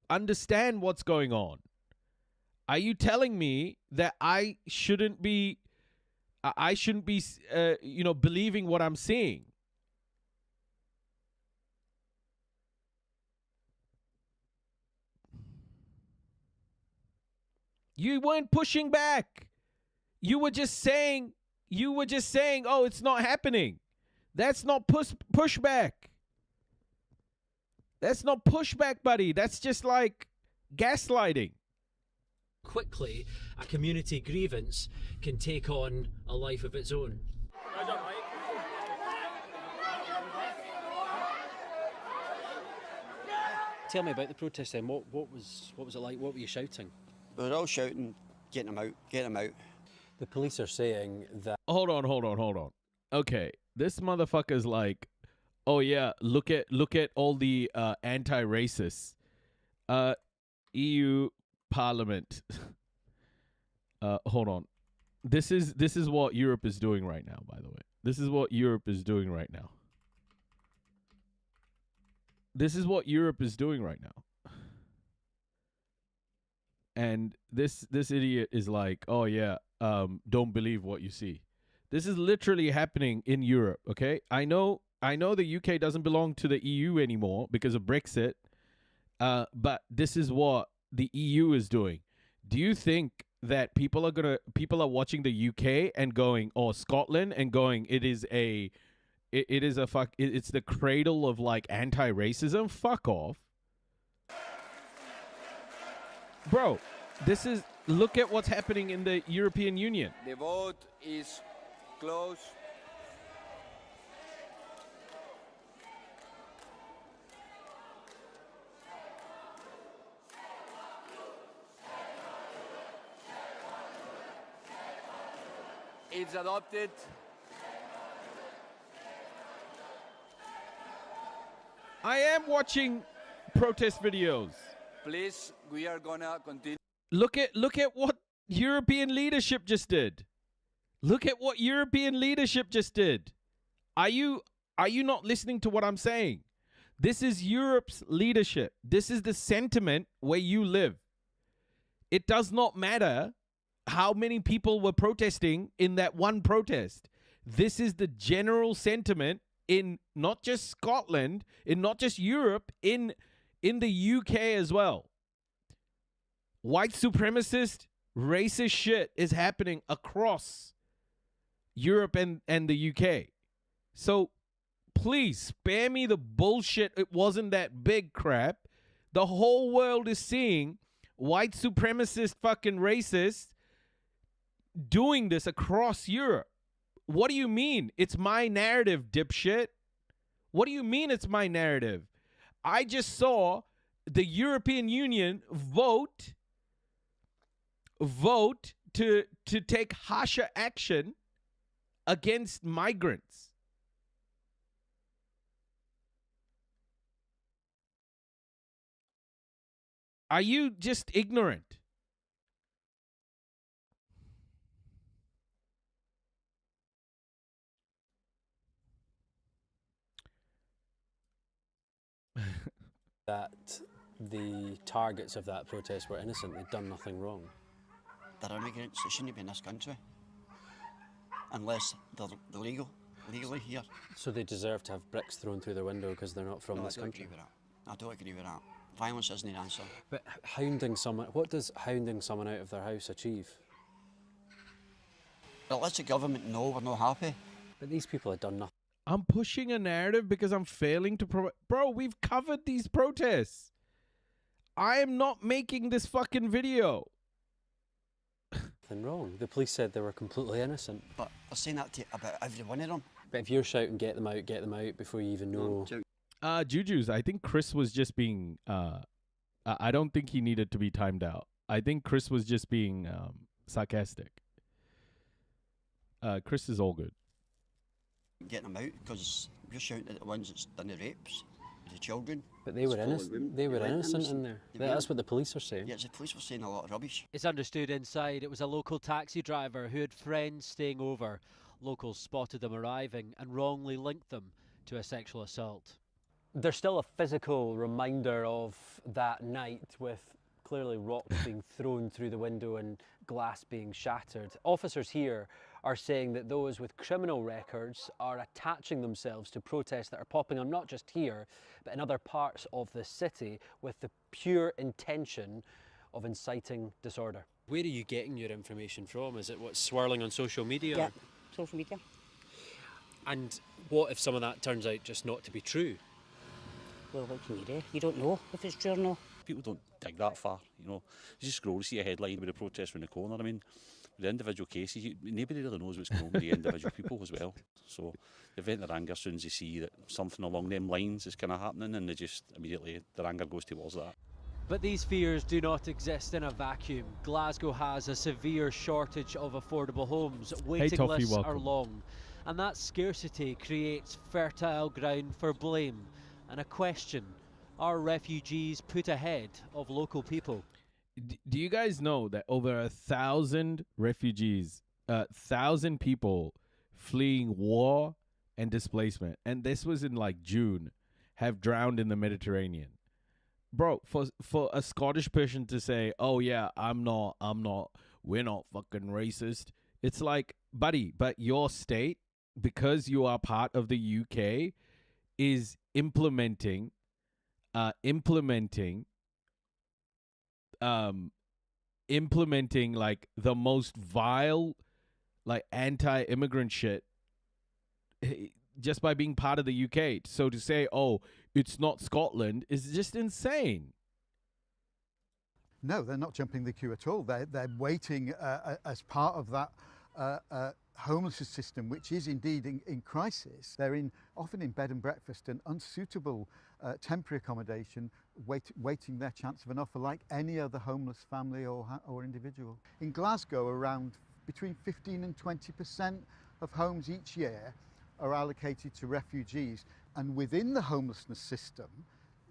understand what's going on. Are you telling me that I shouldn't be believing what I'm seeing? You weren't pushing back. You were just saying, oh, it's not happening. That's not pushback. That's not pushback, buddy. That's just like gaslighting. Quickly, a community grievance can take on a life of its own. Tell me about the protest then. What was it like? What were you shouting? We were all shouting, get them out. The police are saying that... Hold on. Okay, this motherfucker's like, oh yeah, look at all the anti-racists. EU Parliament. Hold on. This is what Europe is doing right now, by the way. This is what Europe is doing right now. And this idiot is like, oh yeah, don't believe what you see. This is literally happening in Europe, okay? I know the UK doesn't belong to the EU anymore because of Brexit, but this is what the EU is doing. Do you think that people are watching the UK and going, or Scotland and going, it's the cradle of like anti-racism? Fuck off. Bro, look at what's happening in the European Union. The vote is closed. It's adopted. I am watching protest videos. Please, we are gonna continue. Look at what European leadership just did. Are you not listening to what I'm saying? This is Europe's leadership. This is the sentiment where you live. It does not matter how many people were protesting in that one protest. This is the general sentiment in not just Scotland, in not just Europe, in the UK as well. White supremacist, racist shit is happening across Europe and the UK. So please spare me the bullshit. It wasn't that big crap. The whole world is seeing white supremacist fucking racists doing this across Europe. What do you mean? It's my narrative, dipshit. What do you mean it's my narrative? I just saw the European Union vote to take harsher action against migrants. Are you just ignorant? That the targets of that protest were innocent, they'd done nothing wrong. They're immigrants, they shouldn't be in this country. Unless they're legally here. So they deserve to have bricks thrown through their window because they're not from this country? I don't agree with that. Violence isn't the answer. But hounding someone, what does hounding someone out of their house achieve? It lets the government know we're not happy. But these people have done nothing. I'm pushing a narrative because I'm failing to provide. Bro, we've covered these protests. I am not making this fucking video. Nothing wrong. The police said they were completely innocent. But they're saying that about every one of them. But if you're shouting, get them out before you even know. Juju's, I think Chris was just being, I don't think he needed to be timed out. I think Chris was just being sarcastic. Chris is all good. Getting them out because we're shouting at the ones that's done the rapes, the children. But they were innocent. They were innocent in there. That's what the police are saying. Yeah, the police were saying a lot of rubbish. It's understood inside it was a local taxi driver who had friends staying over. Locals spotted them arriving and wrongly linked them to a sexual assault. There's still a physical reminder of that night with clearly rocks being thrown through the window and glass being shattered. Officers here are saying that those with criminal records are attaching themselves to protests that are popping up not just here, but in other parts of the city with the pure intention of inciting disorder. Where are you getting your information from? Is it what's swirling on social media? Yeah, social media. And what if some of that turns out just not to be true? Well, what can you do? You don't know if it's true or not. People don't dig that far, you know. You just scroll to see a headline with a protest around the corner. I mean, the individual cases, nobody really knows what's going on with the individual people as well. So they vent their anger as soon as they see that something along them lines is kind of happening, and they just immediately, their anger goes towards that. But these fears do not exist in a vacuum. Glasgow has a severe shortage of affordable homes. Waiting Toffee, lists welcome. are long. And that scarcity creates fertile ground for blame and a question. Are refugees put ahead of local people? Do you guys know that over 1,000 refugees, 1,000 people fleeing war and displacement, and this was in like June, have drowned in the Mediterranean? Bro, for a Scottish person to say, oh yeah, we're not fucking racist. It's like, buddy, but your state, because you are part of the UK, is implementing like the most vile, like anti-immigrant shit just by being part of the UK. So to say, oh, it's not Scotland is just insane. No, they're not jumping the queue at all. They're waiting as part of that homelessness system, which is indeed in crisis. They're often in bed and breakfast and unsuitable temporary accommodation, waiting their chance of an offer like any other homeless family or individual. In Glasgow, around between 15 and 20% of homes each year are allocated to refugees. And within the homelessness system,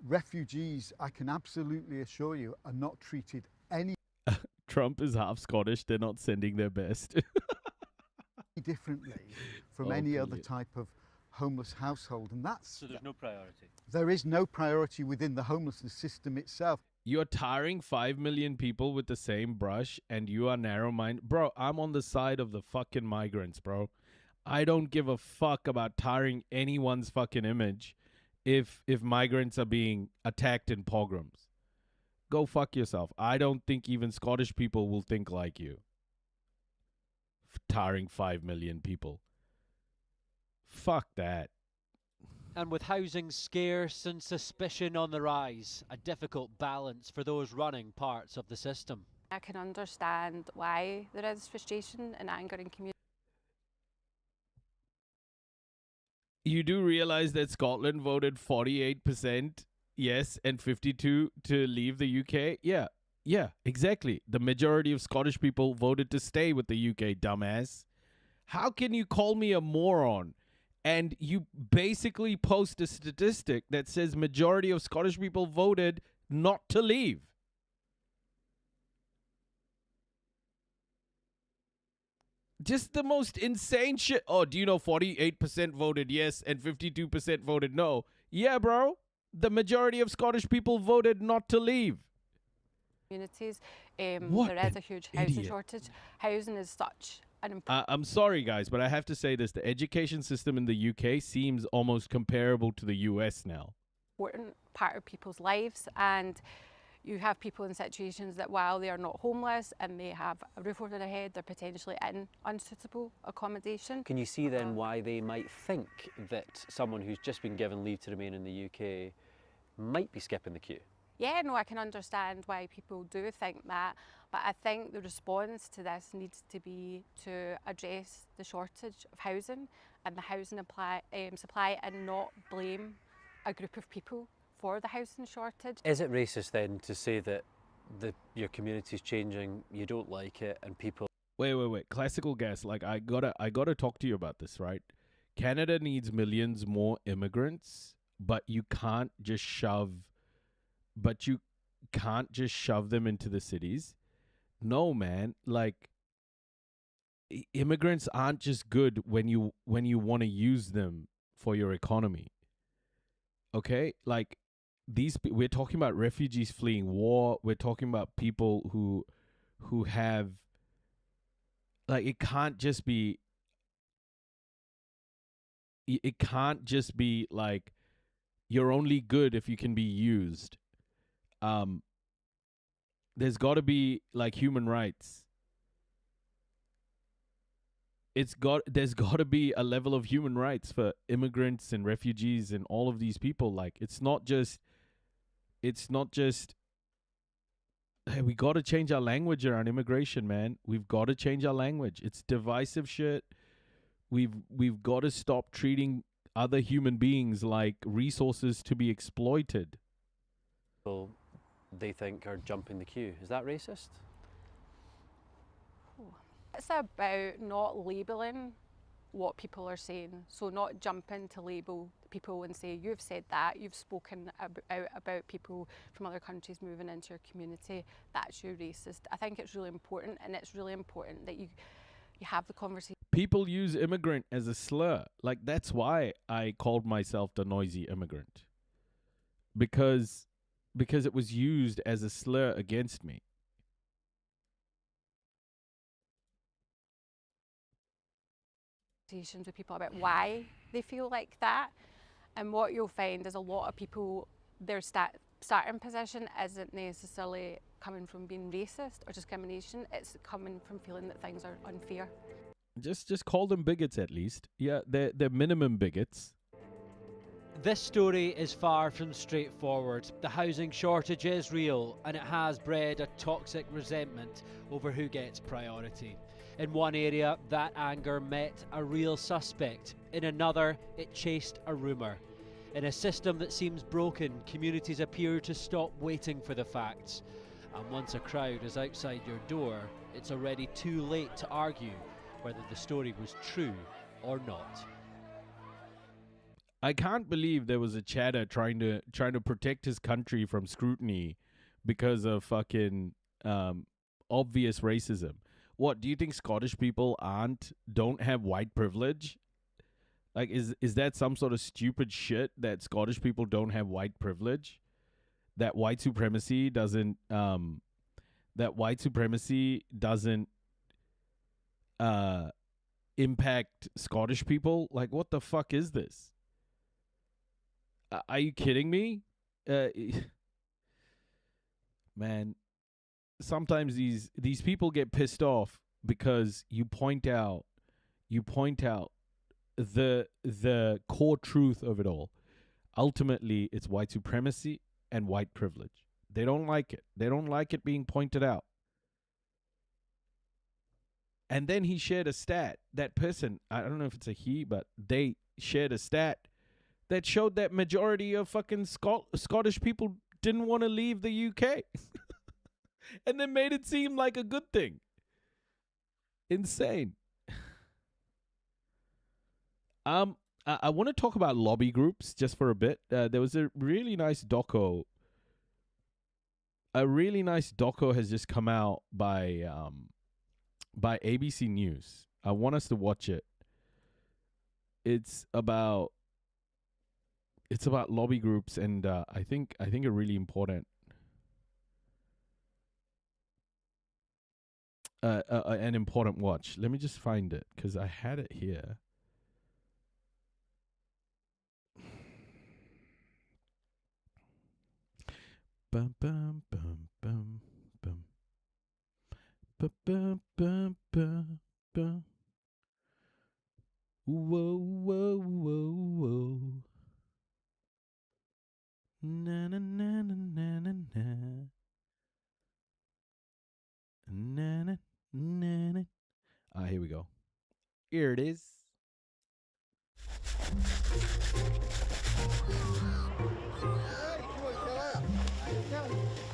refugees, I can absolutely assure you, are not treated any Trump is half Scottish. They're not sending their best. differently from any other type of homeless household. And that's... So there's no priority? There is no priority within the homelessness system itself. You're tarring 5 million people with the same brush and you are narrow-minded. Bro, I'm on the side of the fucking migrants, bro. I don't give a fuck about tarring anyone's fucking image if migrants are being attacked in pogroms. Go fuck yourself. I don't think even Scottish people will think like you. Tarring 5 million people. Fuck that. And with housing scarce and suspicion on the rise, a difficult balance for those running parts of the system. I can understand why there is frustration and anger in communities. You do realize that Scotland voted 48% yes and 52 to leave the UK? Yeah, exactly. The majority of Scottish people voted to stay with the UK, dumbass. How can you call me a moron? And you basically post a statistic that says majority of Scottish people voted not to leave. Just the most insane shit. Oh, do you know 48% voted yes and 52% voted no? Yeah, bro. The majority of Scottish people voted not to leave. Communities, What there is a huge housing idiot. shortage. Housing is such an important I'm sorry, guys, but I have to say this. The education system in the UK seems almost comparable to the US now. part of people's lives, and you have people in situations that while they are not homeless and they have a roof over their head, they're potentially in unsuitable accommodation. Can you see then why they might think that someone who's just been given leave to remain in the UK might be skipping the queue? Yeah, no, I can understand why people do think that, but I think the response to this needs to be to address the shortage of housing and the housing supply and not blame a group of people for the housing shortage. Is it racist then to say that your community's changing, you don't like it, and people... Wait. Classical gas. Like, I gotta talk to you about this, right? Canada needs millions more immigrants, but you can't just shove them into the cities. No, man. Like, immigrants aren't just good when you want to use them for your economy. Okay? Like, we're talking about refugees fleeing war. We're talking about people who have, like, it can't just be like you're only good if you can be used. There's got to be like human rights. There's got to be a level of human rights for immigrants and refugees and all of these people. Like, it's not just hey, we got to change our language around immigration, man. We've got to change our language. It's divisive shit. We've got to stop treating other human beings like resources to be exploited. People they think are jumping the queue. Is that racist? It's about not labelling what people are saying. So not jumping to label people and say, you've said that, you've spoken about people from other countries moving into your community, that's you racist. I think it's really important, and it's really important that you have the conversation. People use immigrant as a slur. Like, that's why I called myself the noisy immigrant. Because it was used as a slur against me. With people about why they feel like that, and what you'll find is a lot of people, their starting position isn't necessarily coming from being racist or discrimination, it's coming from feeling that things are unfair. Just call them bigots at least. Yeah, they're minimum bigots. This story is far from straightforward. The housing shortage is real, and it has bred a toxic resentment over who gets priority. In one area, that anger met a real suspect. In another, it chased a rumour. In a system that seems broken, communities appear to stop waiting for the facts. And once a crowd is outside your door, it's already too late to argue whether the story was true or not. I can't believe there was a chatter trying to protect his country from scrutiny because of fucking obvious racism. What, do you think Scottish people don't have white privilege? Like, is that some sort of stupid shit that Scottish people don't have white privilege? That white supremacy doesn't impact Scottish people. Like, what the fuck is this? Are you kidding me? Man, sometimes these people get pissed off because you point out the core truth of it all. Ultimately, it's white supremacy and white privilege. They don't like it. They don't like it being pointed out. And then he shared a stat. That person, I don't know if it's a he, but they shared a stat that showed that majority of fucking Scottish people didn't want to leave the UK. And then made it seem like a good thing. Insane. I want to talk about lobby groups just for a bit. There was a really nice doco. A really nice doco has just come out by ABC News. I want us to watch it. It's about lobby groups, and I think a really important an important watch. Let me just find it because I had it here. Bum bum bum bum bum. Bum bum bum bum bum. Whoa whoa whoa whoa. Na na na na na na na. Na na na na. Ah, here we go. Here it is.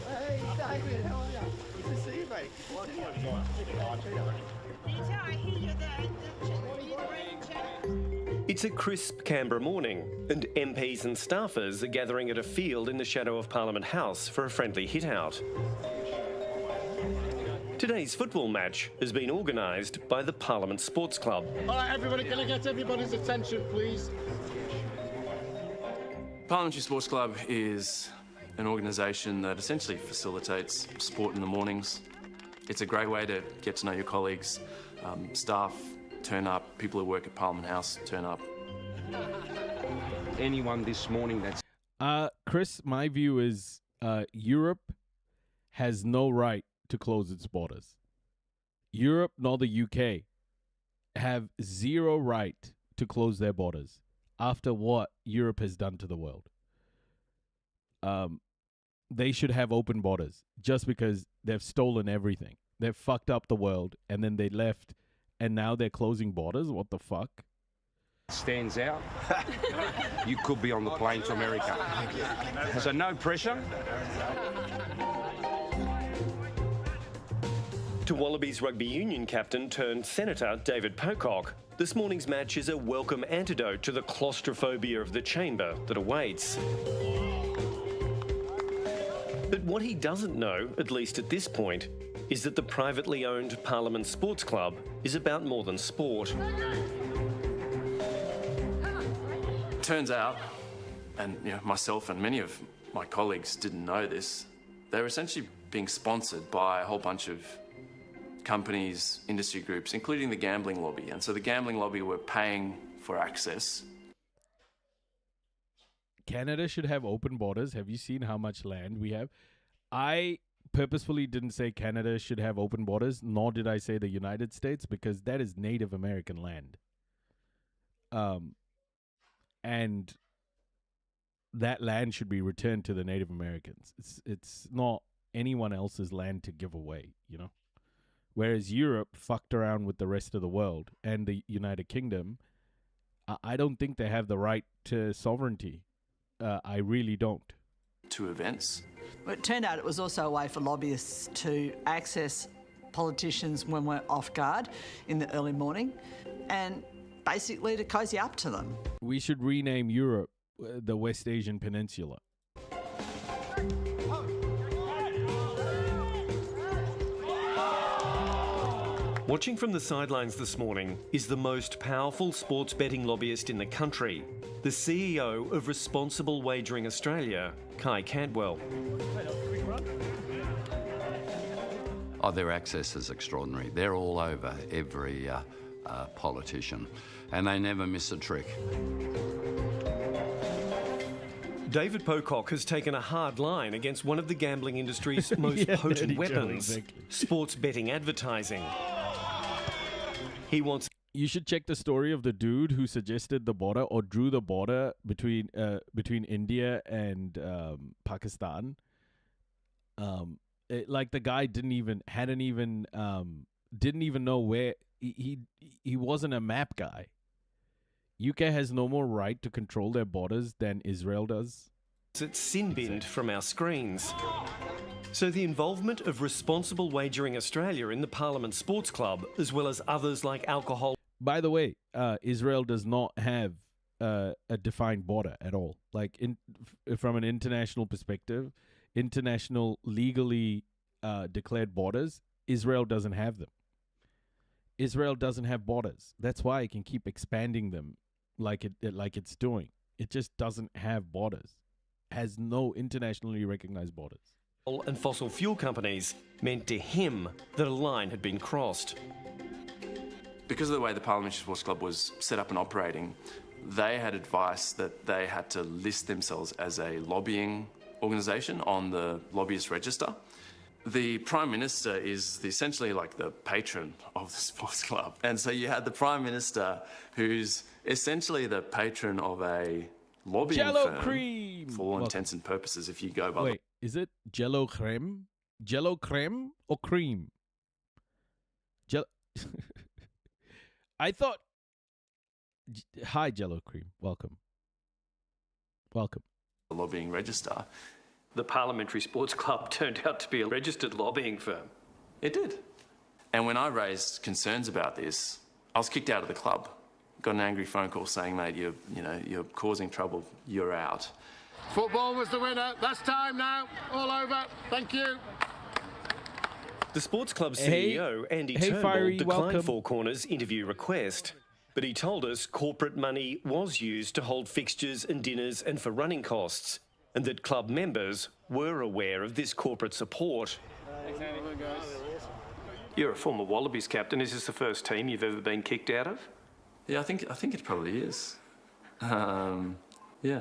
Hey, David, how are you? Good to see you, mate. It's a crisp Canberra morning, and MPs and staffers are gathering at a field in the shadow of Parliament House for a friendly hit-out. Today's football match has been organised by the Parliament Sports Club. All right, everybody, can I get everybody's attention, please? Parliamentary Sports Club is an organisation that essentially facilitates sport in the mornings. It's a great way to get to know your colleagues. Staff turn up, people who work at Parliament House turn up. Anyone this morning that's... Chris, my view is Europe has no right to close its borders. Europe nor the UK have zero right to close their borders after what Europe has done to the world. They should have open borders just because they've stolen everything. They've fucked up the world and then they left and now they're closing borders? What the fuck? Stands out. You could be on the plane to America. So no pressure. To Wallabies rugby union captain turned senator David Pocock, this morning's match is a welcome antidote to the claustrophobia of the chamber that awaits. But what he doesn't know, at least at this point, is that the privately owned Parliament Sports Club is about more than sport. Turns out, and myself and many of my colleagues didn't know this, they were essentially being sponsored by a whole bunch of companies, industry groups, including the gambling lobby. And so the gambling lobby were paying for access. Canada should have open borders. Have you seen how much land we have? I purposefully didn't say Canada should have open borders, nor did I say the United States, because that is Native American land. And that land should be returned to the Native Americans. It's not anyone else's land to give away, you know? Whereas Europe fucked around with the rest of the world and the United Kingdom, I don't think they have the right to sovereignty. I really don't. 2 events. Well, it turned out it was also a way for lobbyists to access politicians when we're off guard in the early morning and basically to cozy up to them. We should rename Europe the West Asian Peninsula. Watching from the sidelines this morning is the most powerful sports betting lobbyist in the country, the CEO of Responsible Wagering Australia, Kai Cantwell. Oh, their access is extraordinary. They're all over every politician, and they never miss a trick. David Pocock has taken a hard line against one of the gambling industry's most potent weapons, sports betting advertising. He wants... You should check the story of the dude who suggested the border or drew the border between India and Pakistan. Like the guy didn't even know where he wasn't a map guy. UK has no more right to control their borders than Israel does. It's sin-binned from our screens. So the involvement of Responsible Wagering Australia in the Parliament Sports Club, as well as others like alcohol... By the way, Israel does not have a defined border at all. Like, from an international perspective, international legally declared borders, Israel doesn't have them. Israel doesn't have borders. That's why it can keep expanding them like it's doing. It just doesn't have borders. Has no internationally recognized borders. And fossil fuel companies meant to him that a line had been crossed. Because of the way the Parliamentary Sports Club was set up and operating, they had advice that they had to list themselves as a lobbying organisation on the lobbyist register. The Prime Minister is essentially like the patron of the sports club. And so you had the Prime Minister who's essentially the patron of a lobbying Jello firm. cream! For all intents and purposes, if you go by... Wait, is it Jello creme? Jello creme or cream? I thought... Hi, Jello cream. Welcome. Welcome. The lobbying register. The Parliamentary Sports Club turned out to be a registered lobbying firm. It did. And when I raised concerns about this, I was kicked out of the club. Got an angry phone call saying, mate, you're causing trouble, you're out. Football was the winner. That's time now. All over. Thank you. The sports club CEO, Andy Turnbull, Fiery, declined welcome. Four Corners' interview request. But he told us corporate money was used to hold fixtures and dinners and for running costs, and that club members were aware of this corporate support. You're a former Wallabies captain. Is this the first team you've ever been kicked out of? Yeah, I think it probably is. Yeah.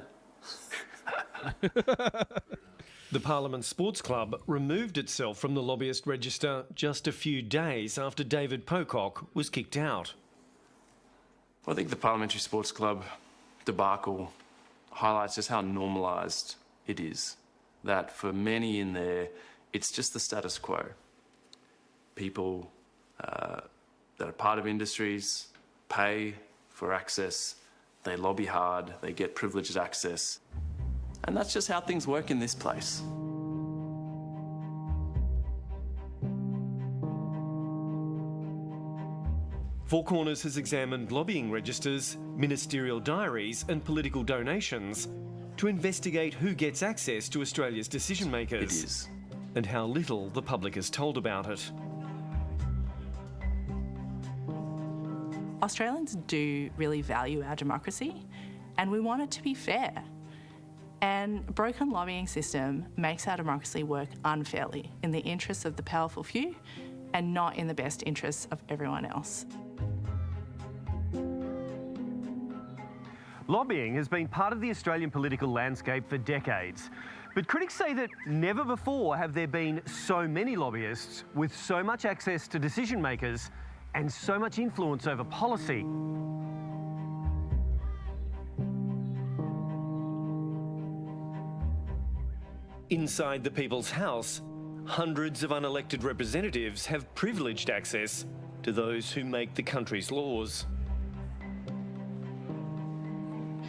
The Parliament Sports Club removed itself from the lobbyist register just a few days after David Pocock was kicked out. I think the Parliamentary Sports Club debacle highlights just how normalised it is. That for many in there, it's just the status quo. People that are part of industries pay for access, they lobby hard, they get privileged access. And that's just how things work in this place. Four Corners has examined lobbying registers, ministerial diaries and political donations to investigate who gets access to Australia's decision makers. It is. And how little the public is told about it. Australians do really value our democracy and we want it to be fair. And a broken lobbying system makes our democracy work unfairly in the interests of the powerful few and not in the best interests of everyone else. Lobbying has been part of the Australian political landscape for decades. But critics say that never before have there been so many lobbyists with so much access to decision makers and so much influence over policy. Inside the People's House, hundreds of unelected representatives have privileged access to those who make the country's laws.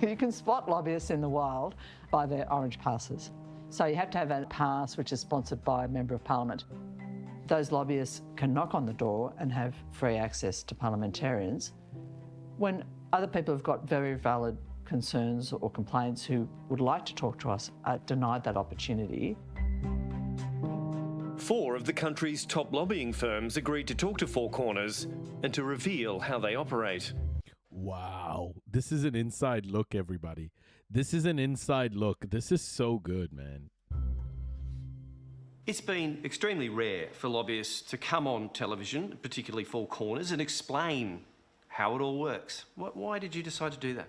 You can spot lobbyists in the wild by their orange passes. So you have to have a pass which is sponsored by a Member of Parliament. Those lobbyists can knock on the door and have free access to parliamentarians when other people have got very valid concerns or complaints who would like to talk to us are denied that opportunity. 4 of the country's top lobbying firms agreed to talk to Four Corners and to reveal how they operate. Wow. This is an inside look, everybody. This is an inside look. This is so good, man. It's been extremely rare for lobbyists to come on television, particularly Four Corners, and explain how it all works. Why did you decide to do that?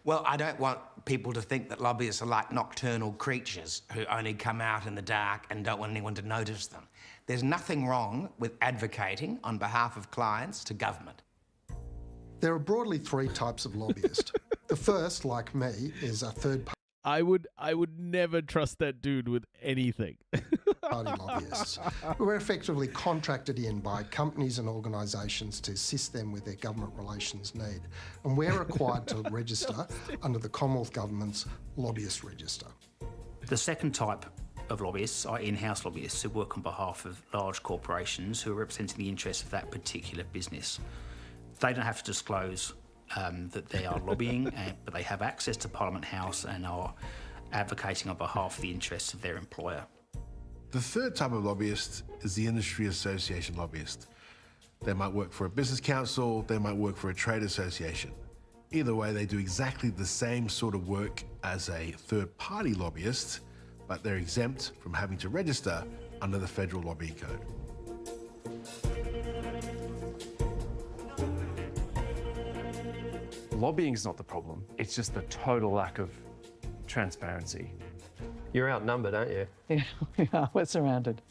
Well, I don't want people to think that lobbyists are like nocturnal creatures who only come out in the dark and don't want anyone to notice them. There's nothing wrong with advocating on behalf of clients to government. There are broadly three types of lobbyists. The first, like me, is a third I would never trust that dude with anything. party lobbyists who are effectively contracted in by companies and organisations to assist them with their government relations need. And we're required to register under the Commonwealth Government's lobbyist register. The second type of lobbyists are in-house lobbyists who work on behalf of large corporations who are representing the interests of that particular business. They don't have to disclose that they are lobbying, but they have access to Parliament House and are advocating on behalf of the interests of their employer. The third type of lobbyist is the industry association lobbyist. They might work for a business council, they might work for a trade association. Either way, they do exactly the same sort of work as a third-party lobbyist, but they're exempt from having to register under the Federal Lobbying Code. Lobbying's not the problem, it's just the total lack of transparency. You're outnumbered, aren't you? Yeah, we're surrounded.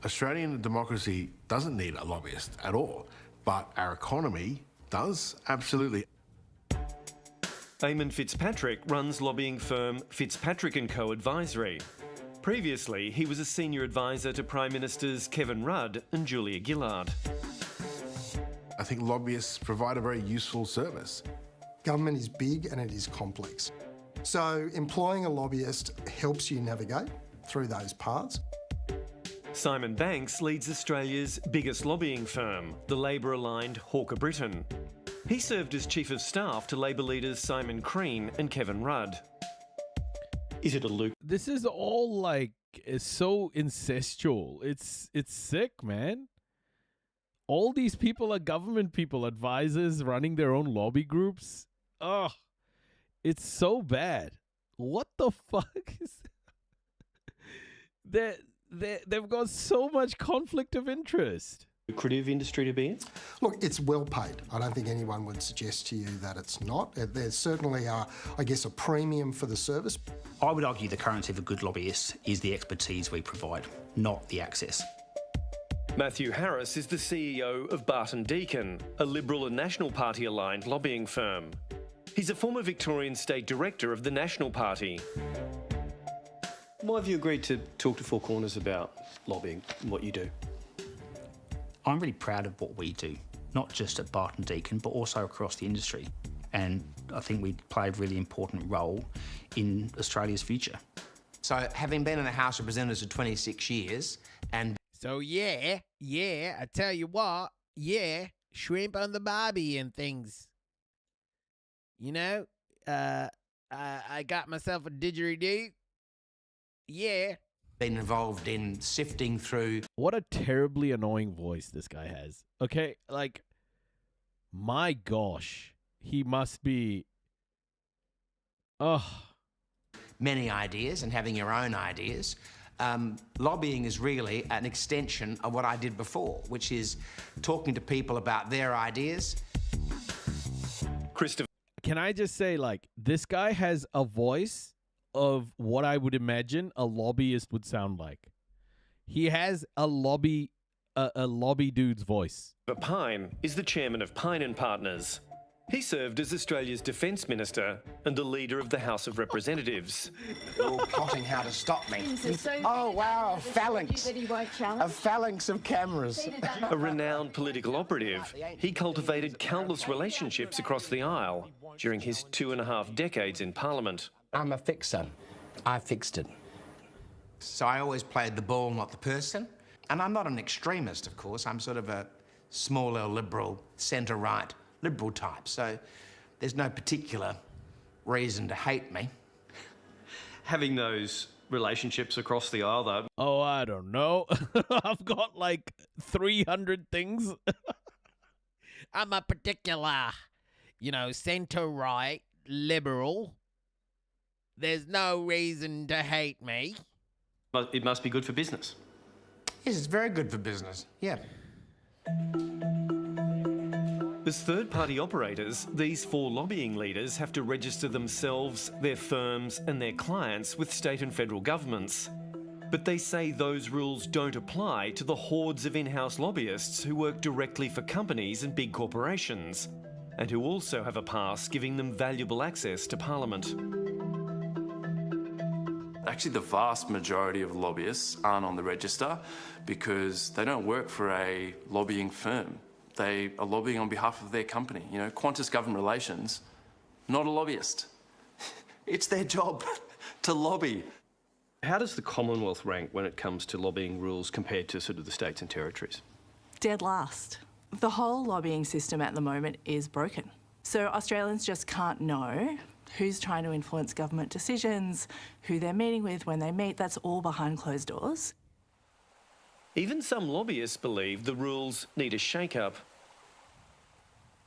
Australian democracy doesn't need a lobbyist at all, but our economy does, absolutely. Eamon Fitzpatrick runs lobbying firm Fitzpatrick & Co Advisory. Previously, he was a senior advisor to Prime Ministers Kevin Rudd and Julia Gillard. I think lobbyists provide a very useful service. Government is big and it is complex. So employing a lobbyist helps you navigate through those paths. Simon Banks leads Australia's biggest lobbying firm, the Labor-aligned Hawker Britain. He served as Chief of Staff to Labor leaders Simon Crean and Kevin Rudd. Is it a loop? This is all like, it's so incestual. It's sick, man. All these people are government people, advisors running their own lobby groups. Ugh. It's so bad. What the fuck is they've got so much conflict of interest. Lucrative industry to be in? Look, it's well paid. I don't think anyone would suggest to you that it's not. There's certainly, a premium for the service. I would argue the currency of a good lobbyist is the expertise we provide, not the access. Matthew Harris is the CEO of Barton Deakin, a Liberal and National Party aligned lobbying firm. He's a former Victorian State Director of the National Party. Why have you agreed to talk to Four Corners about lobbying and what you do? I'm really proud of what we do, not just at Barton Deakin, but also across the industry. And I think we play a really important role in Australia's future. So having been in the House of Representatives for 26 years and... So yeah, I tell you what, shrimp on the barbie and things. You know, I got myself a didgeridoo. Yeah. Been involved in sifting through. What a terribly annoying voice this guy has. Okay, like, my gosh, he must be. Many ideas and having your own ideas. Lobbying is really an extension of what I did before, which is talking to people about their ideas. Christopher. Can I just say, like, this guy has a voice of what I would imagine a lobbyist would sound like. He has a lobby dude's voice. But Pine is the chairman of Pine & Partners. He served as Australia's Defence Minister and the leader of the House of Representatives. They're all plotting how to stop me. Oh, wow, a phalanx. A phalanx of cameras. A renowned political operative, he cultivated countless relationships across the aisle during his 2.5 decades in Parliament. I'm a fixer. I fixed it. So I always played the ball, not the person. And I'm not an extremist, of course. I'm sort of a small L liberal, centre-right liberal type. So there's no particular reason to hate me. Having those relationships across the aisle, though. Oh, I don't know. I've got like 300 things. I'm a particular, centre-right liberal. There's no reason to hate me. It must be good for business. Yes, it's very good for business, yeah. As third-party operators, these 4 lobbying leaders have to register themselves, their firms and their clients with state and federal governments. But they say those rules don't apply to the hordes of in-house lobbyists who work directly for companies and big corporations, and who also have a pass giving them valuable access to Parliament. Actually, the vast majority of lobbyists aren't on the register because they don't work for a lobbying firm. They are lobbying on behalf of their company. You know, Qantas Government Relations, not a lobbyist. It's their job to lobby. How does the Commonwealth rank when it comes to lobbying rules compared to sort of the states and territories? Dead last. The whole lobbying system at the moment is broken. So Australians just can't know who's trying to influence government decisions, who they're meeting with when they meet. That's all behind closed doors. Even some lobbyists believe the rules need a shake-up.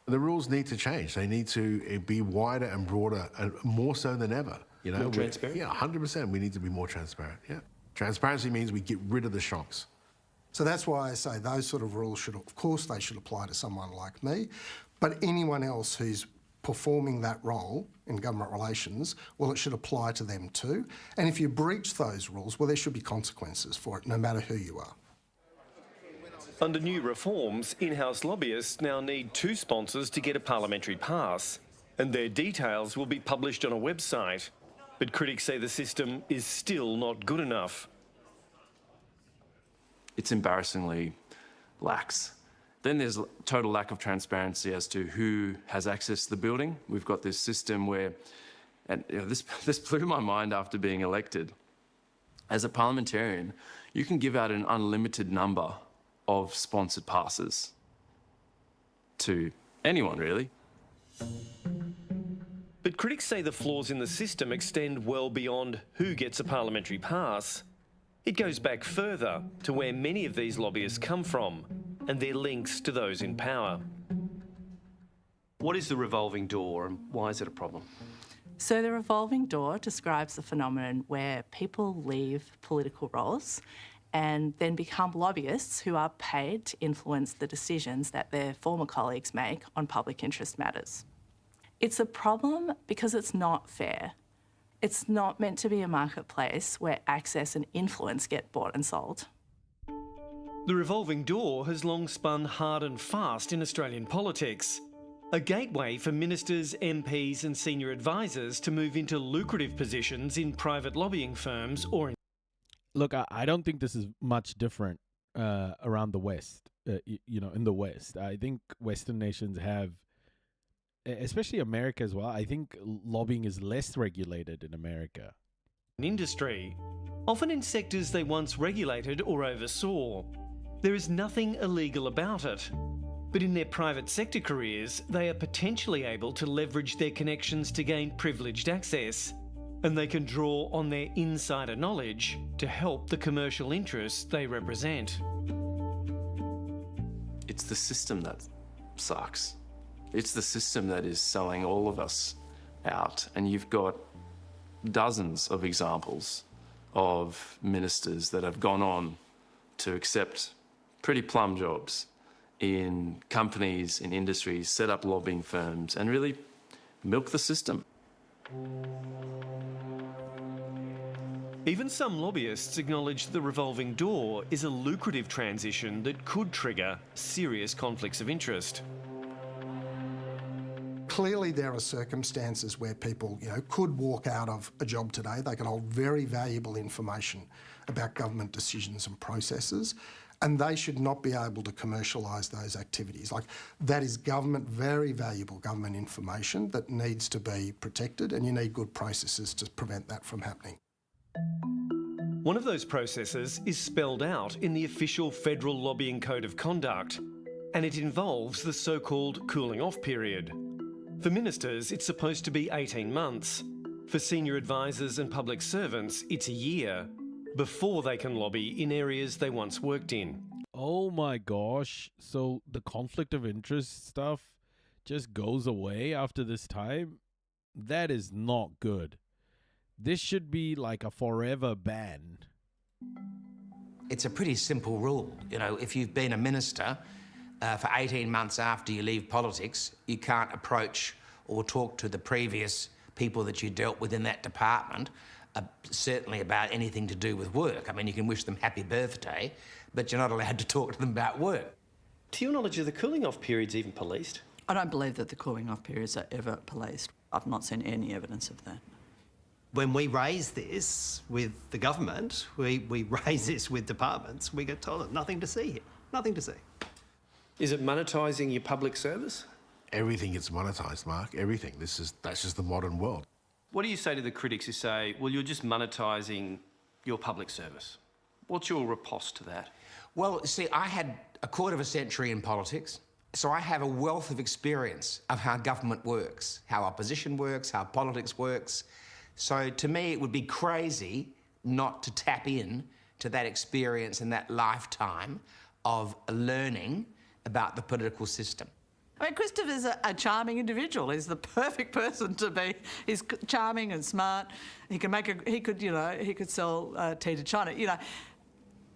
The rules need to change. They need to be wider and broader, and more so than ever. You know, more transparent? Yeah, 100%. We need to be more transparent, yeah. Transparency means we get rid of the shocks. So that's why I say those sort of rules should, of course, they should apply to someone like me, but anyone else who's performing that role in government relations, well, it should apply to them too. And if you breach those rules, well, there should be consequences for it, no matter who you are. Under new reforms, in-house lobbyists now need 2 sponsors to get a parliamentary pass, and their details will be published on a website. But critics say the system is still not good enough. It's embarrassingly lax. Then there's a total lack of transparency as to who has access to the building. We've got this system where, and you know, this blew my mind after being elected. As a parliamentarian, you can give out an unlimited number of sponsored passes to anyone, really. But critics say the flaws in the system extend well beyond who gets a parliamentary pass. It goes back further to where many of these lobbyists come from and their links to those in power. What is the revolving door and why is it a problem? So the revolving door describes the phenomenon where people leave political roles and then become lobbyists who are paid to influence the decisions that their former colleagues make on public interest matters. It's a problem because it's not fair. It's not meant to be a marketplace where access and influence get bought and sold. The revolving door has long spun hard and fast in Australian politics, a gateway for ministers, MPs and senior advisors to move into lucrative positions in private lobbying firms or in... Look, I don't think this is much different around the West, you know, in the West. I think Western nations have, especially America as well, I think lobbying is less regulated in America. Industry, often in sectors they once regulated or oversaw. There is nothing illegal about it. But in their private sector careers, they are potentially able to leverage their connections to gain privileged access. And they can draw on their insider knowledge to help the commercial interests they represent. It's the system that sucks. It's the system that is selling all of us out. And you've got dozens of examples of ministers that have gone on to accept pretty plum jobs in companies, in industries, set up lobbying firms and really milk the system. Even some lobbyists acknowledge the revolving door is a lucrative transition that could trigger serious conflicts of interest. Clearly there are circumstances where people, you know, could walk out of a job today. They can hold very valuable information about government decisions and processes, and they should not be able to commercialise those activities. Like, that is government, very valuable government information that needs to be protected, and you need good processes to prevent that from happening. One of those processes is spelled out in the official Federal Lobbying Code of Conduct, and it involves the so-called cooling-off period. For ministers, it's supposed to be 18 months. For senior advisors and public servants, it's a year, before they can lobby in areas they once worked in. Oh my gosh. So the conflict of interest stuff just goes away after this time? That is not good. This should be like a forever ban. It's a pretty simple rule. You know, if you've been a minister for 18 months after you leave politics, you can't approach or talk to the previous people that you dealt with in that department, certainly about anything to do with work. I mean, you can wish them happy birthday, but you're not allowed to talk to them about work. To your knowledge, are the cooling-off periods even policed? I don't believe that the cooling-off periods are ever policed. I've not seen any evidence of that. When we raise this with the government, we raise this with departments, we get told nothing to see here, nothing to see. Is it monetising your public service? Everything gets monetised, Mark, everything. That's just the modern world. What do you say to the critics who say, well, you're just monetising your public service? What's your riposte to that? Well, see, I had a quarter of a century in politics, so I have a wealth of experience of how government works, how opposition works, how politics works. So to me, it would be crazy not to tap in to that experience and that lifetime of learning about the political system. I mean, Christopher's a charming individual. He's the perfect person to be. He's charming and smart. He could sell tea to China. You know,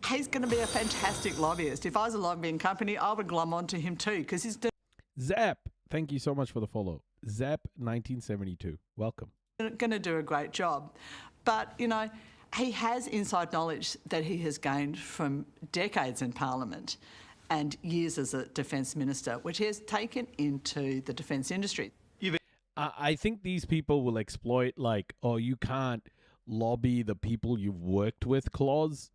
he's going to be a fantastic lobbyist. If I was a lobbying company, I would glom onto him too, because he's Zap, thank you so much for the follow. Zap 1972, welcome. going to do a great job. But, you know, he has inside knowledge that he has gained from decades in Parliament and years as a Defence Minister, which he has taken into the defence industry. I think these people will exploit, like, oh, you can't lobby the people you've worked with clause.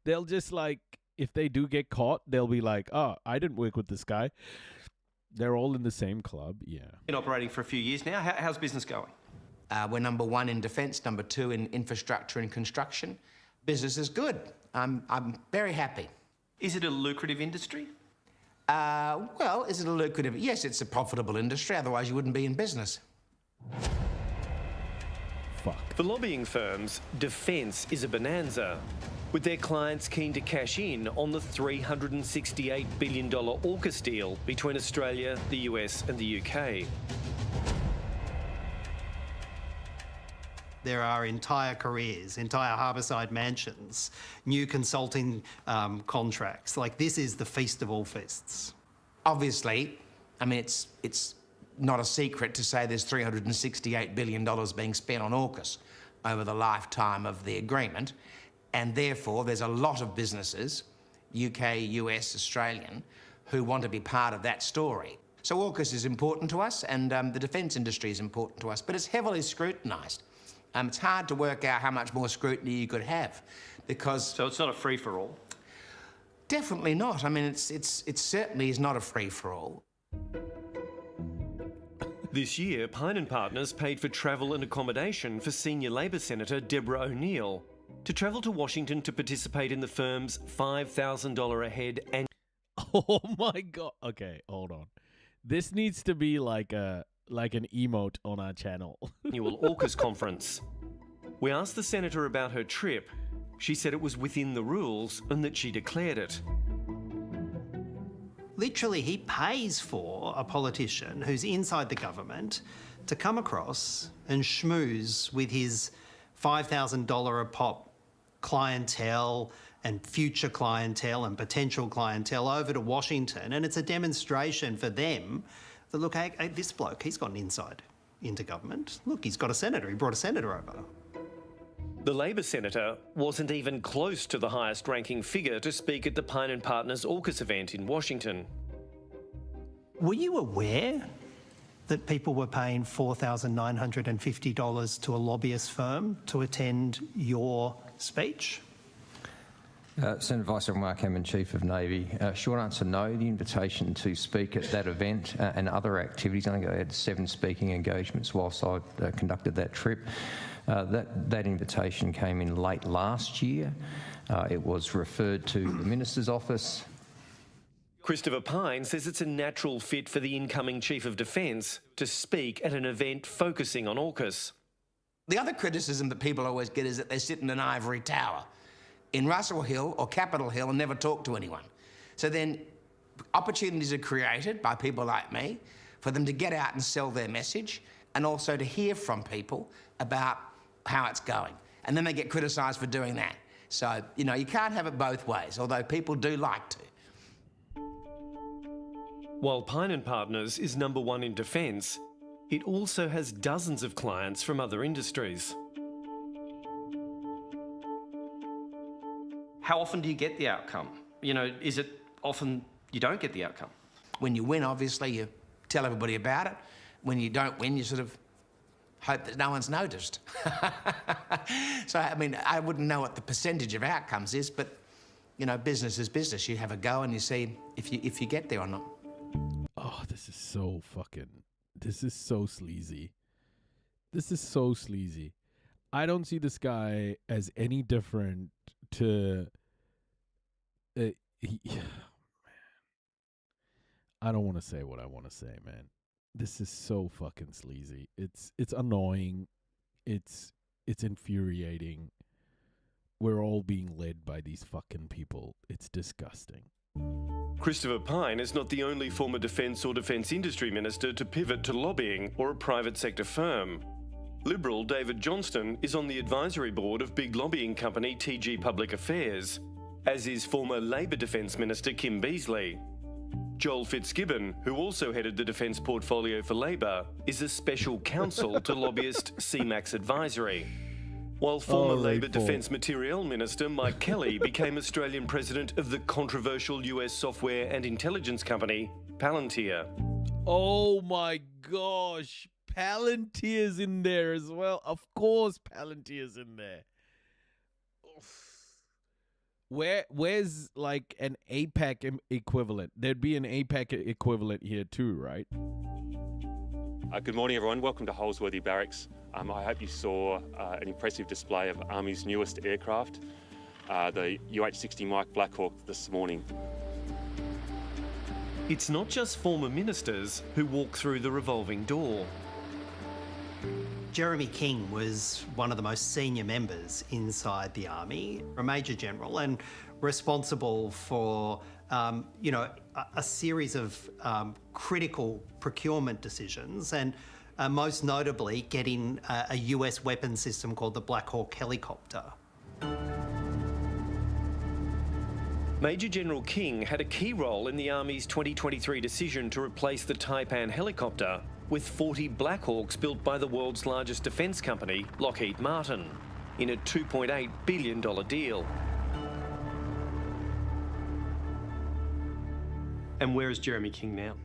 They'll just, like, if they do get caught, they'll be like, oh, I didn't work with this guy. They're all in the same club, yeah. Been operating for a few years now. How's business going? We're number 1 in defence, number 2 in infrastructure and construction. Business is good. I'm very happy. Is it a lucrative industry? Well, is it a lucrative? Yes, it's a profitable industry, otherwise you wouldn't be in business. For lobbying firms, defence is a bonanza, with their clients keen to cash in on the $368 billion AUKUS deal between Australia, the US and the UK. There are entire careers, entire harbourside mansions, new consulting contracts. Like, this is the feast of all feasts. Obviously, I mean, it's not a secret to say there's $368 billion being spent on AUKUS over the lifetime of the agreement, and therefore there's a lot of businesses, UK, US, Australian, who want to be part of that story. So AUKUS is important to us, and the defence industry is important to us, but it's heavily scrutinised. It's hard to work out how much more scrutiny you could have, because... So it's not a free-for-all? Definitely not. I mean, it certainly is not a free-for-all. This year, Pine & Partners paid for travel and accommodation for senior Labor Senator Deborah O'Neill to travel to Washington to participate in the firm's $5,000 a head and... Oh my God. Okay, hold on. This needs to be like an emote on our channel. Annual AUKUS conference. We asked the senator about her trip. She said it was within the rules and that she declared it. Literally, he pays for a politician who's inside the government to come across and schmooze with his $5,000 a pop clientele and future clientele and potential clientele over to Washington. And it's a demonstration for them that, look, hey, this bloke, he's got an inside into government. Look, he's got a senator. He brought a senator over. The Labor senator wasn't even close to the highest-ranking figure to speak at the Pine & Partners AUKUS event in Washington. Were you aware that people were paying $4,950 to a lobbyist firm to attend your speech? Senator Vice Admiral Mark Hammond, Chief of Navy. Short answer, no. The invitation to speak at that event and other activities, I think I had 7 speaking engagements whilst I conducted that trip. That invitation came in late last year. It was referred to the Minister's office. Christopher Pine says it's a natural fit for the incoming Chief of Defence to speak at an event focusing on AUKUS. The other criticism that people always get is that they sit in an ivory tower in Russell Hill or Capitol Hill and never talk to anyone. So then opportunities are created by people like me for them to get out and sell their message, and also to hear from people about how it's going. And then they get criticised for doing that. So, you know, you can't have it both ways, although people do like to. While Pine & Partners is number one in defence, it also has dozens of clients from other industries. How often do you get the outcome? You know, is it often you don't get the outcome? When you win, obviously, you tell everybody about it. When you don't win, you sort of hope that no one's noticed. So, I mean, I wouldn't know what the percentage of outcomes is, but, you know, business is business. You have a go and you see if you get there or not. Oh, this is so sleazy. This is so sleazy. I don't see this guy as any different to... man. I don't want to say what I want to say, man. This is so fucking sleazy. It's annoying. It's infuriating. We're all being led by these fucking people. It's disgusting. Christopher Pyne is not the only former defence or defence industry minister to pivot to lobbying or a private sector firm. Liberal David Johnston is on the advisory board of big lobbying company TG Public Affairs, as is former Labor Defence Minister Kim Beazley. Joel Fitzgibbon, who also headed the defence portfolio for Labor, is a special counsel to lobbyist CMAX Advisory. While former Labor Defence Materiel Minister Mike Kelly became Australian President of the controversial US software and intelligence company Palantir. Oh my gosh. Palantir's in there as well. Of course Palantir's in there. Where's like an APAC equivalent? There'd be an APAC equivalent here too, right? Good morning, everyone. Welcome to Holsworthy Barracks. I hope you saw an impressive display of Army's newest aircraft, the UH-60 Mike Black Hawk, this morning. It's not just former ministers who walk through the revolving door. Jeremy King was one of the most senior members inside the Army, a Major General, and responsible for, a series of critical procurement decisions, and most notably getting a US weapons system called the Black Hawk helicopter. Major General King had a key role in the Army's 2023 decision to replace the Taipan helicopter with 40 Black Hawks built by the world's largest defence company, Lockheed Martin, in a $2.8 billion deal. And where is Jeremy King now?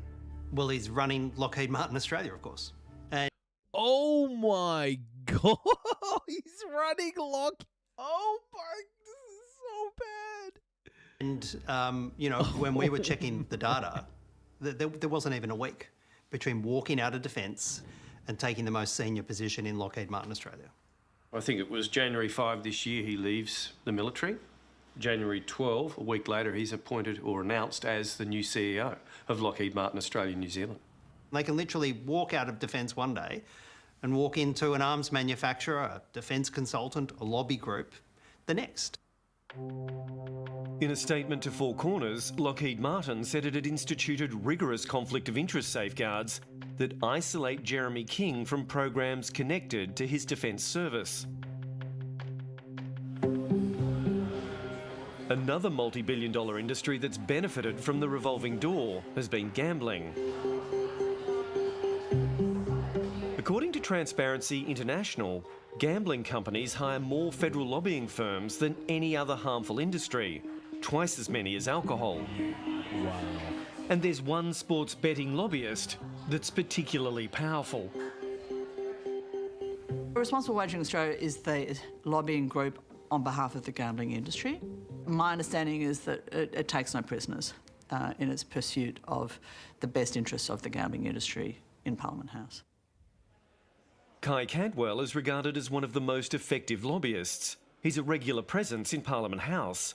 Well, he's running Lockheed Martin Australia, of course. And oh my God, he's running Oh my, this is so bad. And, when we were checking the data, there wasn't even a week between walking out of defence and taking the most senior position in Lockheed Martin Australia. I think it was January 5 this year he leaves the military. January 12, a week later, he's appointed or announced as the new CEO of Lockheed Martin Australia New Zealand. They can literally walk out of defence one day and walk into an arms manufacturer, a defence consultant, a lobby group the next. In a statement to Four Corners, Lockheed Martin said it had instituted rigorous conflict of interest safeguards that isolate Jeremy King from programs connected to his defence service. Another multi-billion-dollar industry that's benefited from the revolving door has been gambling. According to Transparency International, gambling companies hire more federal lobbying firms than any other harmful industry, twice as many as alcohol. Wow. And there's one sports betting lobbyist that's particularly powerful. Responsible Wagering Australia is the lobbying group on behalf of the gambling industry. My understanding is that it takes no prisoners in its pursuit of the best interests of the gambling industry in Parliament House. Kai Cantwell is regarded as one of the most effective lobbyists. He's a regular presence in Parliament House,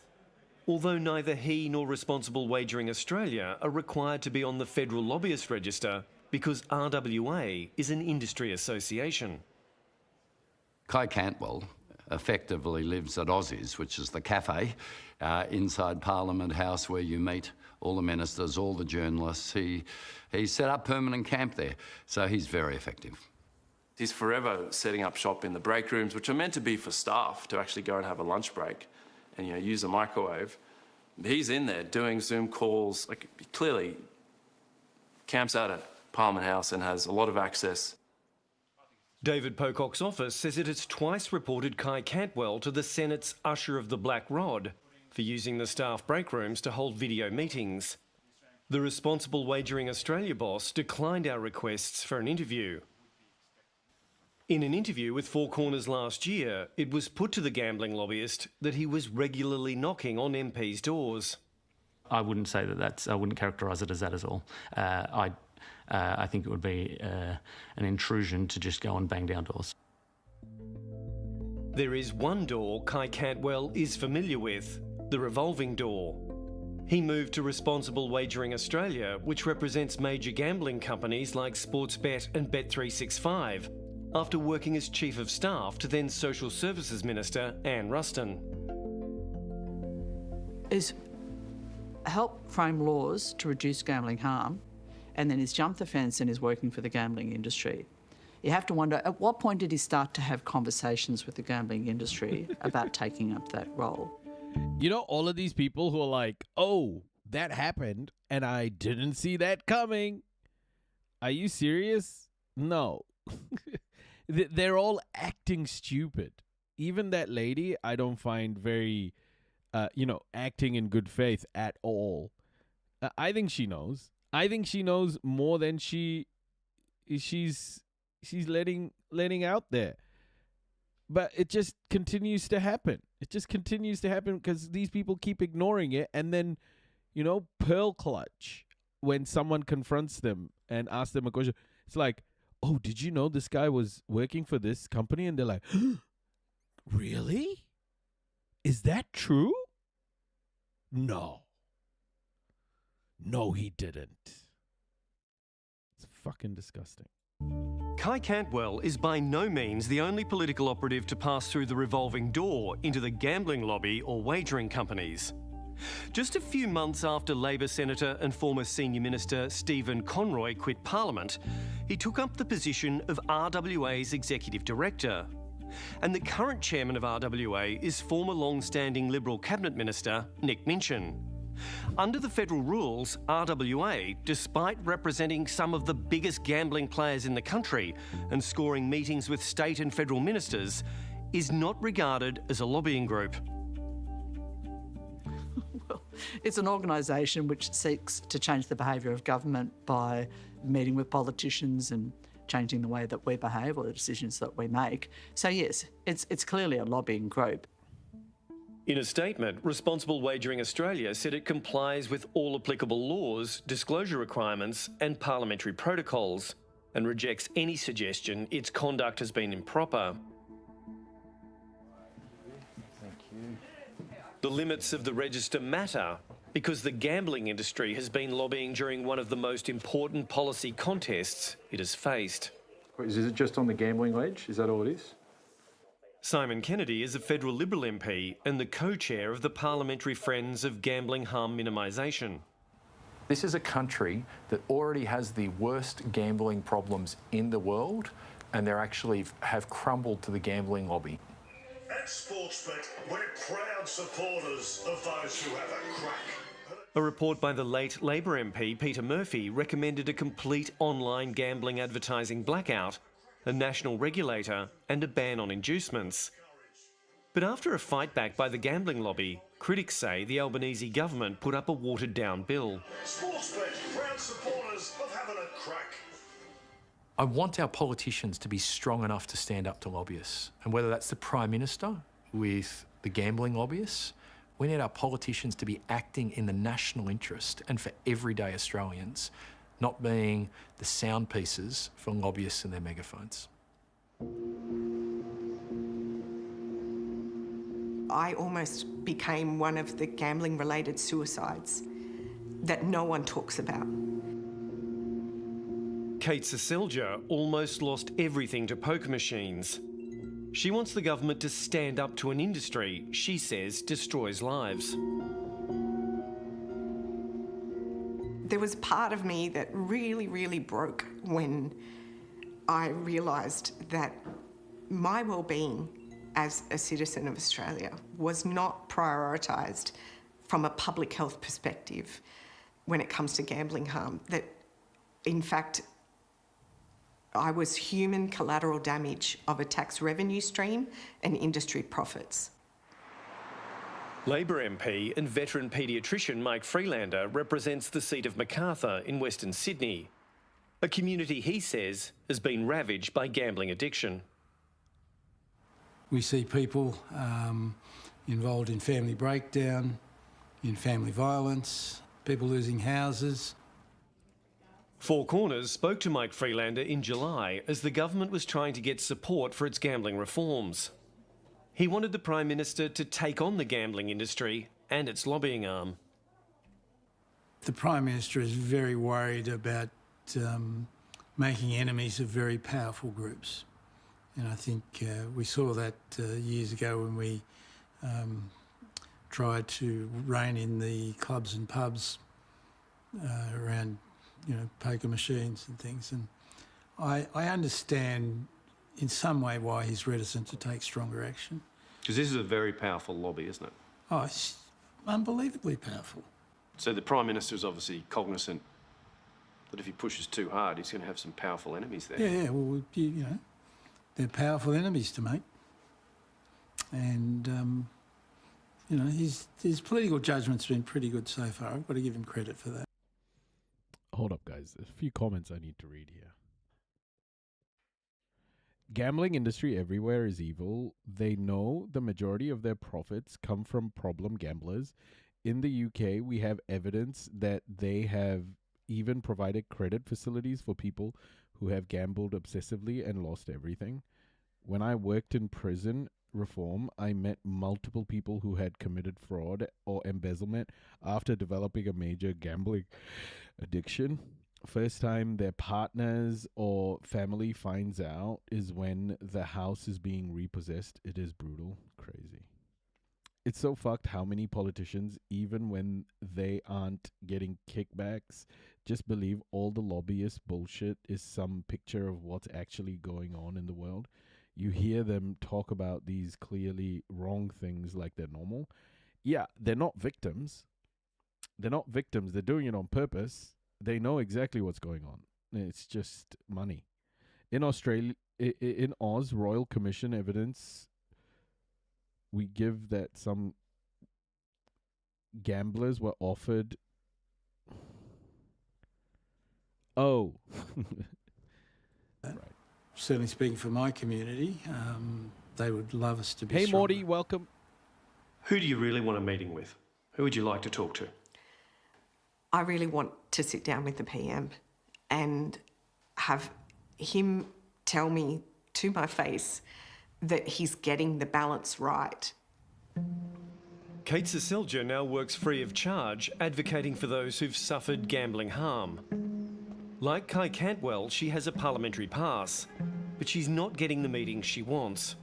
although neither he nor Responsible Wagering Australia are required to be on the Federal Lobbyist Register because RWA is an industry association. Kai Cantwell effectively lives at Aussies, which is the cafe inside Parliament House where you meet all the ministers, all the journalists. He set up permanent camp there, so he's very effective. He's forever setting up shop in the break rooms, which are meant to be for staff to actually go and have a lunch break and use a microwave. He's in there doing Zoom calls, like clearly camps out at Parliament House and has a lot of access. David Pocock's office says it has twice reported Kai Cantwell to the Senate's Usher of the Black Rod for using the staff break rooms to hold video meetings. The Responsible Wagering Australia boss declined our requests for an interview. In an interview with Four Corners last year, it was put to the gambling lobbyist that he was regularly knocking on MPs' doors. I wouldn't say I wouldn't characterise it as that at all. I think it would be an intrusion to just go and bang down doors. There is one door Kai Cantwell is familiar with, the revolving door. He moved to Responsible Wagering Australia, which represents major gambling companies like Sportsbet and Bet365, after working as Chief of Staff to then Social Services Minister Anne Ruston. Is help frame laws to reduce gambling harm, and then he's jumped the fence and is working for the gambling industry. You have to wonder, at what point did he start to have conversations with the gambling industry about taking up that role? You know, all of these people who are like, oh, that happened and I didn't see that coming. Are you serious? No. They're all acting stupid. Even that lady, I don't find very, acting in good faith at all. I think she knows. I think she knows more than she's letting out there. But it just continues to happen. It just continues to happen because these people keep ignoring it and then, pearl clutch when someone confronts them and asks them a question. It's like, oh, did you know this guy was working for this company? And they're like, really? Is that true? No. No, he didn't. It's fucking disgusting. Kai Cantwell is by no means the only political operative to pass through the revolving door into the gambling lobby or wagering companies. Just a few months after Labor Senator and former Senior Minister Stephen Conroy quit Parliament, he took up the position of RWA's Executive Director. And the current chairman of RWA is former long-standing Liberal Cabinet Minister Nick Minchin. Under the federal rules, RWA, despite representing some of the biggest gambling players in the country and scoring meetings with state and federal ministers, is not regarded as a lobbying group. Well, it's an organisation which seeks to change the behaviour of government by meeting with politicians and changing the way that we behave or the decisions that we make. So yes, it's clearly a lobbying group. In a statement, Responsible Wagering Australia said it complies with all applicable laws, disclosure requirements and parliamentary protocols, and rejects any suggestion its conduct has been improper. Thank you. The limits of the register matter because the gambling industry has been lobbying during one of the most important policy contests it has faced. Is it just on the gambling ledge? Is that all it is? Simon Kennedy is a federal Liberal MP and the co-chair of the Parliamentary Friends of Gambling Harm Minimisation. This is a country that already has the worst gambling problems in the world, and they actually have crumbled to the gambling lobby. At Sportsbet, we're proud supporters of those who have a crack. A report by the late Labor MP Peter Murphy recommended a complete online gambling advertising blackout, a national regulator and a ban on inducements. But after a fight back by the gambling lobby, critics say the Albanese government put up a watered-down bill. Sportsbet, proud supporters of having a crack. I want our politicians to be strong enough to stand up to lobbyists. And whether that's the Prime Minister with the gambling lobbyists, we need our politicians to be acting in the national interest and for everyday Australians, not being the sound pieces for lobbyists and their megaphones. I almost became one of the gambling-related suicides that no one talks about. Kate Seselja almost lost everything to poker machines. She wants the government to stand up to an industry she says destroys lives. There was part of me that really, really broke when I realised that my well-being as a citizen of Australia was not prioritised from a public health perspective when it comes to gambling harm, that In fact, I was human collateral damage of a tax revenue stream and industry profits. Labor MP and veteran paediatrician Mike Freelander represents the seat of Macarthur in Western Sydney, a community he says has been ravaged by gambling addiction. We see people involved in family breakdown, in family violence, people losing houses. Four Corners spoke to Mike Freelander in July as the government was trying to get support for its gambling reforms. He wanted the Prime Minister to take on the gambling industry and its lobbying arm. The Prime Minister is very worried about making enemies of very powerful groups. And I think we saw that years ago when we tried to rein in the clubs and pubs around, poker machines and things. And I understand in some way why he's reticent to take stronger action. Because this is a very powerful lobby, isn't it? Oh, it's unbelievably powerful. So the Prime Minister is obviously cognisant that if he pushes too hard, he's going to have some powerful enemies there. Yeah, well, they're powerful enemies to make. And, his political judgment's been pretty good so far. I've got to give him credit for that. Hold up, guys. There's a few comments I need to read here. Gambling industry everywhere is evil. They know the majority of their profits come from problem gamblers. In the UK, we have evidence that they have even provided credit facilities for people who have gambled obsessively and lost everything. When I worked in prison reform, I met multiple people who had committed fraud or embezzlement after developing a major gambling addiction. First time their partners or family finds out is when the house is being repossessed. It is brutal. Crazy. It's so fucked how many politicians, even when they aren't getting kickbacks, just believe all the lobbyist bullshit is some picture of what's actually going on in the world. You hear them talk about these clearly wrong things like they're normal. Yeah, they're not victims. They're not victims. They're doing it on purpose. They know exactly what's going on. It's just money. In Australia, in Oz, Royal Commission evidence, we give that some gamblers were offered. Oh. Right. Certainly speaking for my community, they would love us to be Hey, stronger. Morty, welcome. Who do you really want a meeting with? Who would you like to talk to? I really want to sit down with the PM and have him tell me to my face that he's getting the balance right. Kate Seselja now works free of charge, advocating for those who've suffered gambling harm. Like Kai Cantwell, she has a parliamentary pass, but she's not getting the meetings she wants.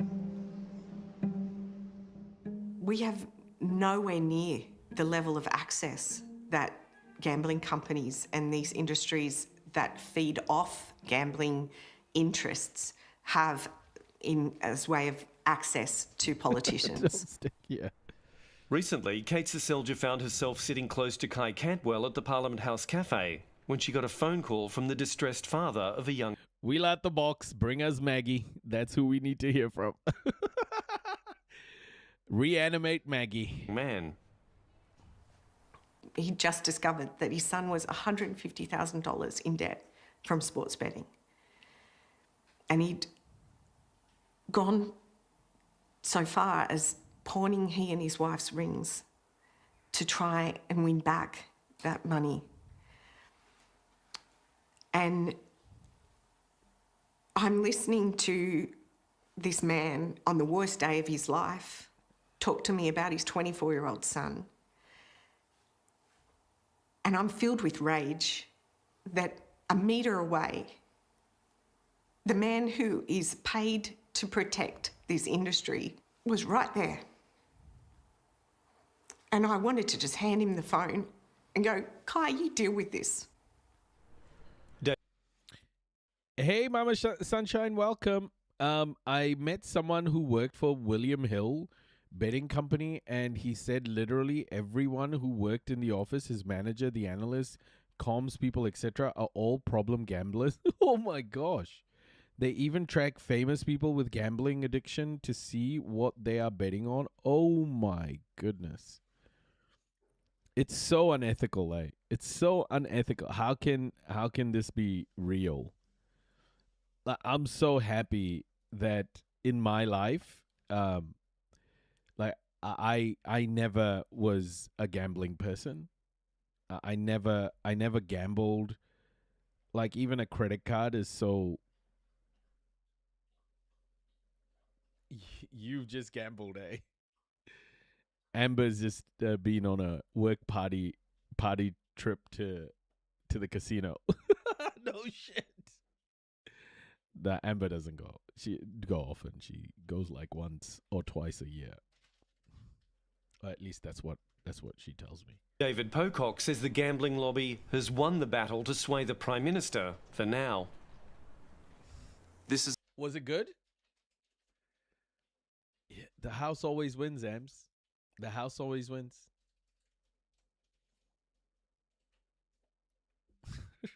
We have nowhere near the level of access that gambling companies and these industries that feed off gambling interests have as way of access to politicians. Yeah. Recently, Kate Seselja found herself sitting close to Kai Cantwell at the Parliament House Cafe when she got a phone call from the distressed father of a young... Wheel out the box, bring us Maggie. That's who we need to hear from. Reanimate Maggie. Man. He just discovered that his son was $150,000 in debt from sports betting. And he'd gone so far as pawning he and his wife's rings to try and win back that money. And I'm listening to this man on the worst day of his life talk to me about his 24-year-old son. And I'm filled with rage that a metre away, the man who is paid to protect this industry was right there. And I wanted to just hand him the phone and go, Kai, you deal with this. Hey, Mama Sunshine, welcome. I met someone who worked for William Hill betting company, and he said literally everyone who worked in the office, his manager, the analyst, comms people, etc., are all problem gamblers. Oh my gosh. They even track famous people with gambling addiction to see what they are betting on. Oh my goodness. It's so unethical, eh? It's so unethical. How can this be real? Like, I'm so happy that in my life, like I never was a gambling person. I never gambled. Like, even a credit card is so. You've just gambled, eh? Amber's just been on a work party trip to the casino. No shit. That Amber doesn't go often. She goes like once or twice a year. Or at least that's what she tells me. David Pocock says the gambling lobby has won the battle to sway the Prime Minister for now. Was it good? Yeah, the house always wins, Ams. The house always wins.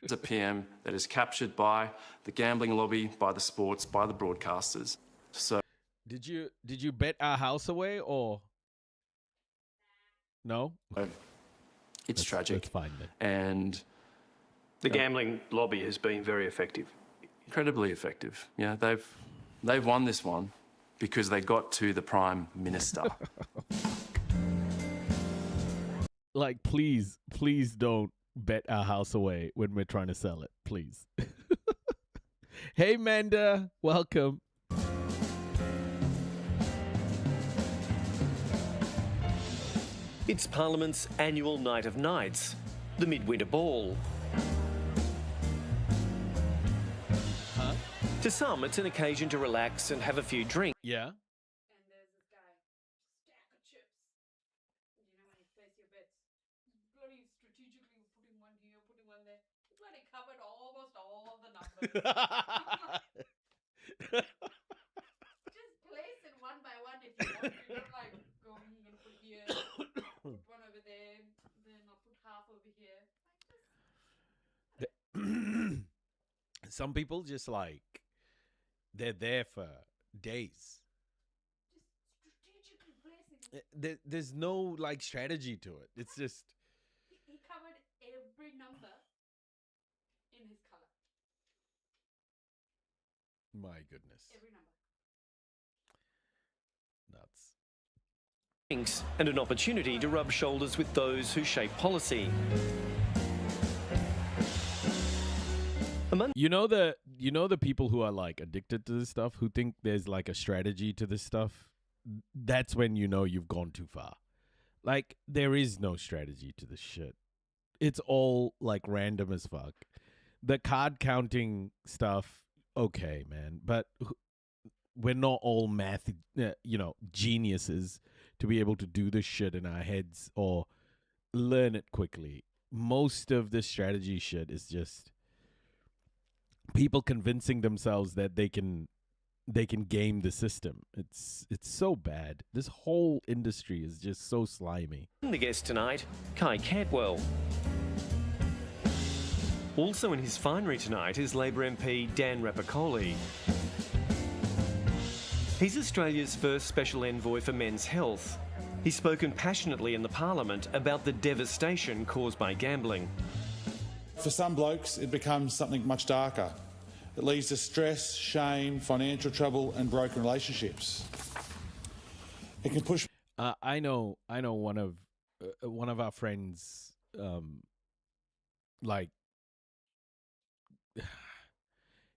It's a PM that is captured by the gambling lobby, by the sports, by the broadcasters. So, Did you bet our house away or no? it's tragic. That's fine then. And the gambling lobby has been very effective. Incredibly effective. Yeah, they've won this one because they got to the Prime Minister. Like, please don't bet our house away when we're trying to sell it, please. Hey, Manda, welcome. It's Parliament's annual Night of Nights, the Midwinter Ball. Huh? To some, it's an occasion to relax and have a few drinks. Yeah. Just place it one by one if you want. You don't like go, I'm going to put here, put one over there, then I'll put half over here. Some people just like, they're there for days. Just strategically placing it. There's no like strategy to it. It's just. He covered every number in his colour. My goodness. Every number. Nuts. Drinks and an opportunity to rub shoulders with those who shape policy. You know the people who are like addicted to this stuff, who think there's like a strategy to this stuff. That's when you know you've gone too far. Like, there is no strategy to this shit. It's all like random as fuck. The card counting stuff, okay, man, but we're not all math, geniuses to be able to do this shit in our heads or learn it quickly. Most of this strategy shit is just people convincing themselves that they can game the system. It's so bad. This whole industry is just so slimy. The guest tonight, Kai Cantwell. Also in his finery tonight is Labor MP Dan Rapopoli. He's Australia's first special envoy for men's health. He's spoken passionately in the Parliament about the devastation caused by gambling. For some blokes, it becomes something much darker. It leads to stress, shame, financial trouble and broken relationships. It can push... I know one of our friends, like,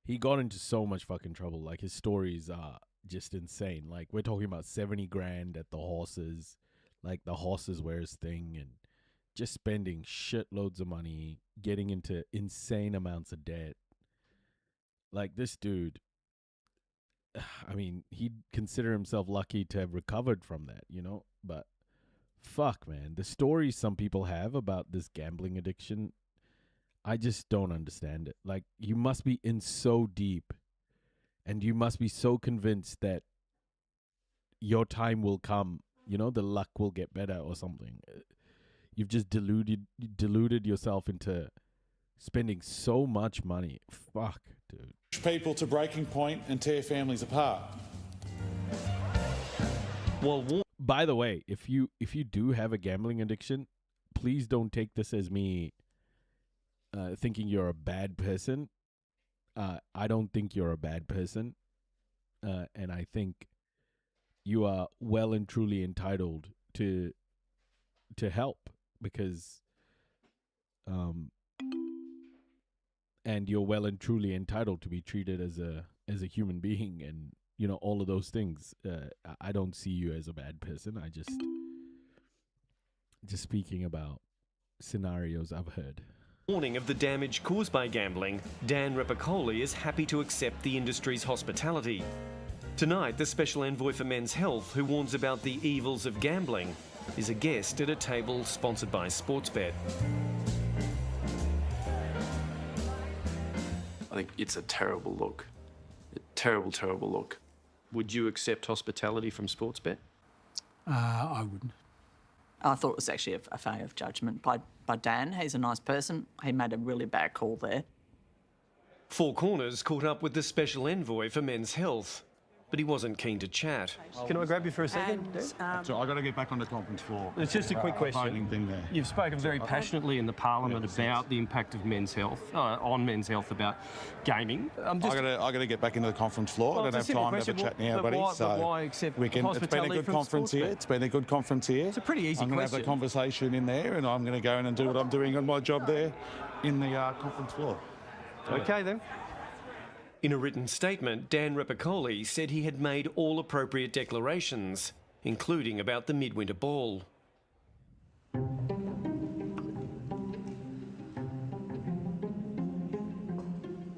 he got into so much fucking trouble. Like, his stories are just insane. Like, we're talking about 70 grand at the horses. Like, the horses were his thing, and just spending shitloads of money, getting into insane amounts of debt. Like, this dude, I mean, he'd consider himself lucky to have recovered from that, But fuck, man, the stories some people have about this gambling addiction, I just don't understand it. Like, you must be in so deep, and you must be so convinced that your time will come, the luck will get better or something. You've just deluded yourself into spending so much money. Fuck, dude. People to breaking point and tear families apart. Well, by the way, if you do have a gambling addiction, please don't take this as me thinking you're a bad person. I don't think you're a bad person, and I think you are well and truly entitled to help, because and you're well and truly entitled to be treated as a human being, and all of those things. I don't see you as a bad person. I just speaking about scenarios I've heard. Warning of the damage caused by gambling, Dan Repicoli is happy to accept the industry's hospitality. Tonight, the Special Envoy for Men's Health, who warns about the evils of gambling, is a guest at a table sponsored by Sportsbet. I think it's a terrible look. A terrible, terrible look. Would you accept hospitality from Sportsbet? I wouldn't. I thought it was actually a failure of judgment by Dan. He's a nice person. He made a really bad call there. Four Corners caught up with the Special Envoy for Men's Health, but he wasn't keen to chat. Can I grab you for a second? So I've got to get back on the conference floor. It's just a quick question. Thing there. You've spoken very passionately in the Parliament about the impact of men's health, on men's health, about gaming. I've got to get back into the conference floor. I don't have time to have a chat now, buddy. Why accept hospitality it's been a good conference here. It's been a good conference here. It's a pretty easy I'm going to have the conversation in there, and I'm going to go in and do what I'm doing on my job there in the conference floor. Okay, then. In a written statement, Dan Repicoli said he had made all appropriate declarations, including about the midwinter ball.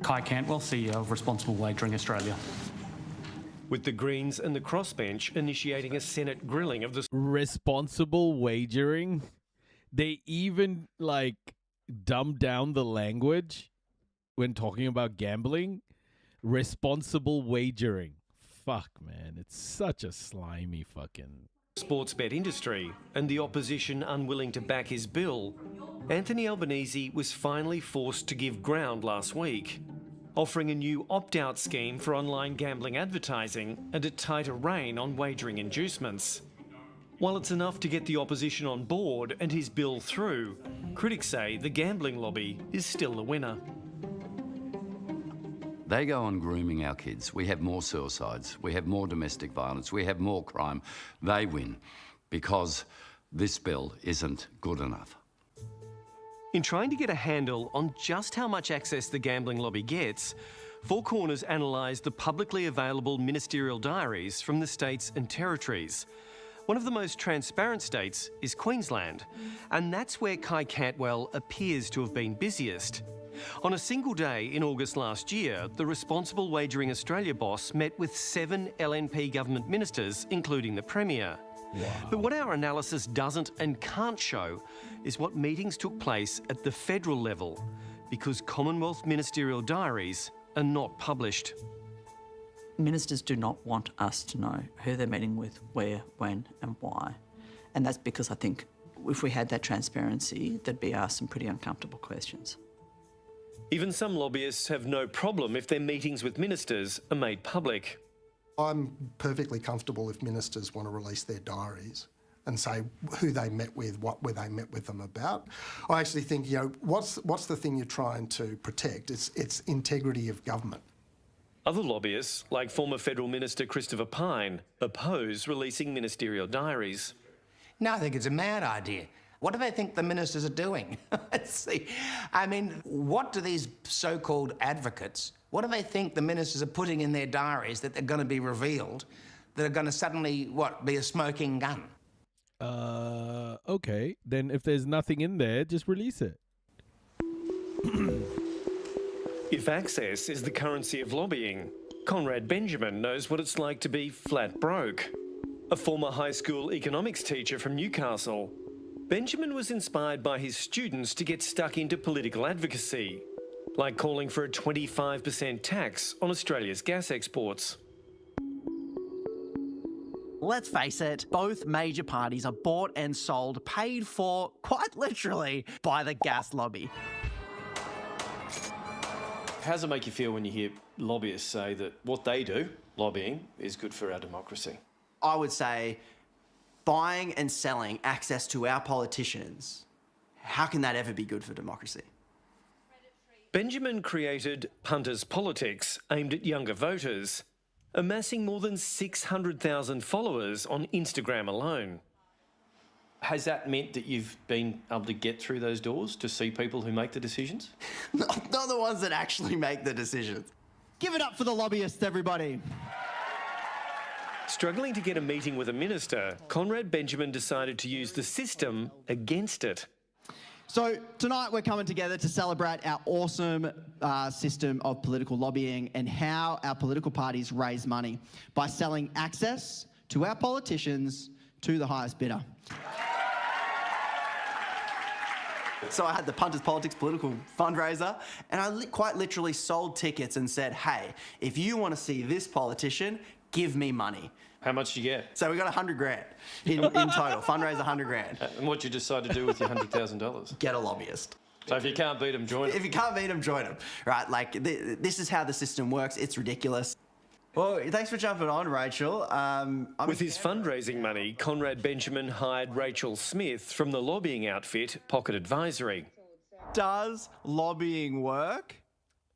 Kai Cantwell, CEO of Responsible Wagering Australia. With the Greens and the Crossbench initiating a Senate grilling of the... Responsible wagering? They even, dumb down the language when talking about gambling? Responsible wagering. Fuck, man. It's such a slimy fucking... Sportsbet industry, and the opposition unwilling to back his bill, Anthony Albanese was finally forced to give ground last week, offering a new opt-out scheme for online gambling advertising and a tighter rein on wagering inducements. While it's enough to get the opposition on board and his bill through, critics say the gambling lobby is still the winner. They go on grooming our kids. We have more suicides. We have more domestic violence. We have more crime. They win because this bill isn't good enough. In trying to get a handle on just how much access the gambling lobby gets, Four Corners analysed the publicly available ministerial diaries from the states and territories. One of the most transparent states is Queensland, and that's where Kai Cantwell appears to have been busiest. On a single day in August last year, the Responsible Wagering Australia boss met with 7 LNP government ministers, including the Premier. Wow. But what our analysis doesn't and can't show is what meetings took place at the federal level, because Commonwealth ministerial diaries are not published. Ministers do not want us to know who they're meeting with, where, when and why. And that's because I think if we had that transparency, they'd be asked some pretty uncomfortable questions. Even some lobbyists have no problem if their meetings with ministers are made public. I'm perfectly comfortable if ministers want to release their diaries and say who they met with, what were they met with them about. I actually think, what's the thing you're trying to protect? It's integrity of government. Other lobbyists, like former Federal Minister Christopher Pyne, oppose releasing ministerial diaries. No, I think it's a mad idea. What do they think the ministers are doing? Let's see. I mean, what do these so-called advocates, what do they think the ministers are putting in their diaries that they're going to be revealed, that are going to suddenly, be a smoking gun? Okay. Then if there's nothing in there, just release it. If access is the currency of lobbying, Conrad Benjamin knows what it's like to be flat broke. A former high school economics teacher from Newcastle, Benjamin was inspired by his students to get stuck into political advocacy, like calling for a 25% tax on Australia's gas exports. Let's face it, both major parties are bought and sold, paid for, quite literally, by the gas lobby. How does it make you feel when you hear lobbyists say that what they do, lobbying, is good for our democracy? I would say buying and selling access to our politicians, how can that ever be good for democracy? Benjamin created Punters Politics, aimed at younger voters, amassing more than 600,000 followers on Instagram alone. Has that meant that you've been able to get through those doors to see people who make the decisions? Not the ones that actually make the decisions. Give it up for the lobbyists, everybody. Struggling to get a meeting with a minister, Conrad Benjamin decided to use the system against it. So tonight we're coming together to celebrate our awesome system of political lobbying and how our political parties raise money by selling access to our politicians to the highest bidder. So I had the Punters Politics political fundraiser, and I quite literally sold tickets and said, hey, if you want to see this politician, give me money. How much did you get? So we got 100 grand in total, fundraise 100 grand. And what did you decide to do with your $100,000? Get a lobbyist. So if you can't beat them, join them. If you can't beat them, join them. Right, like this is how the system works. It's ridiculous. Well, thanks for jumping on, Rachel. With his fundraising money, Conrad Benjamin hired Rachel Smith from the lobbying outfit Pocket Advisory. Does lobbying work?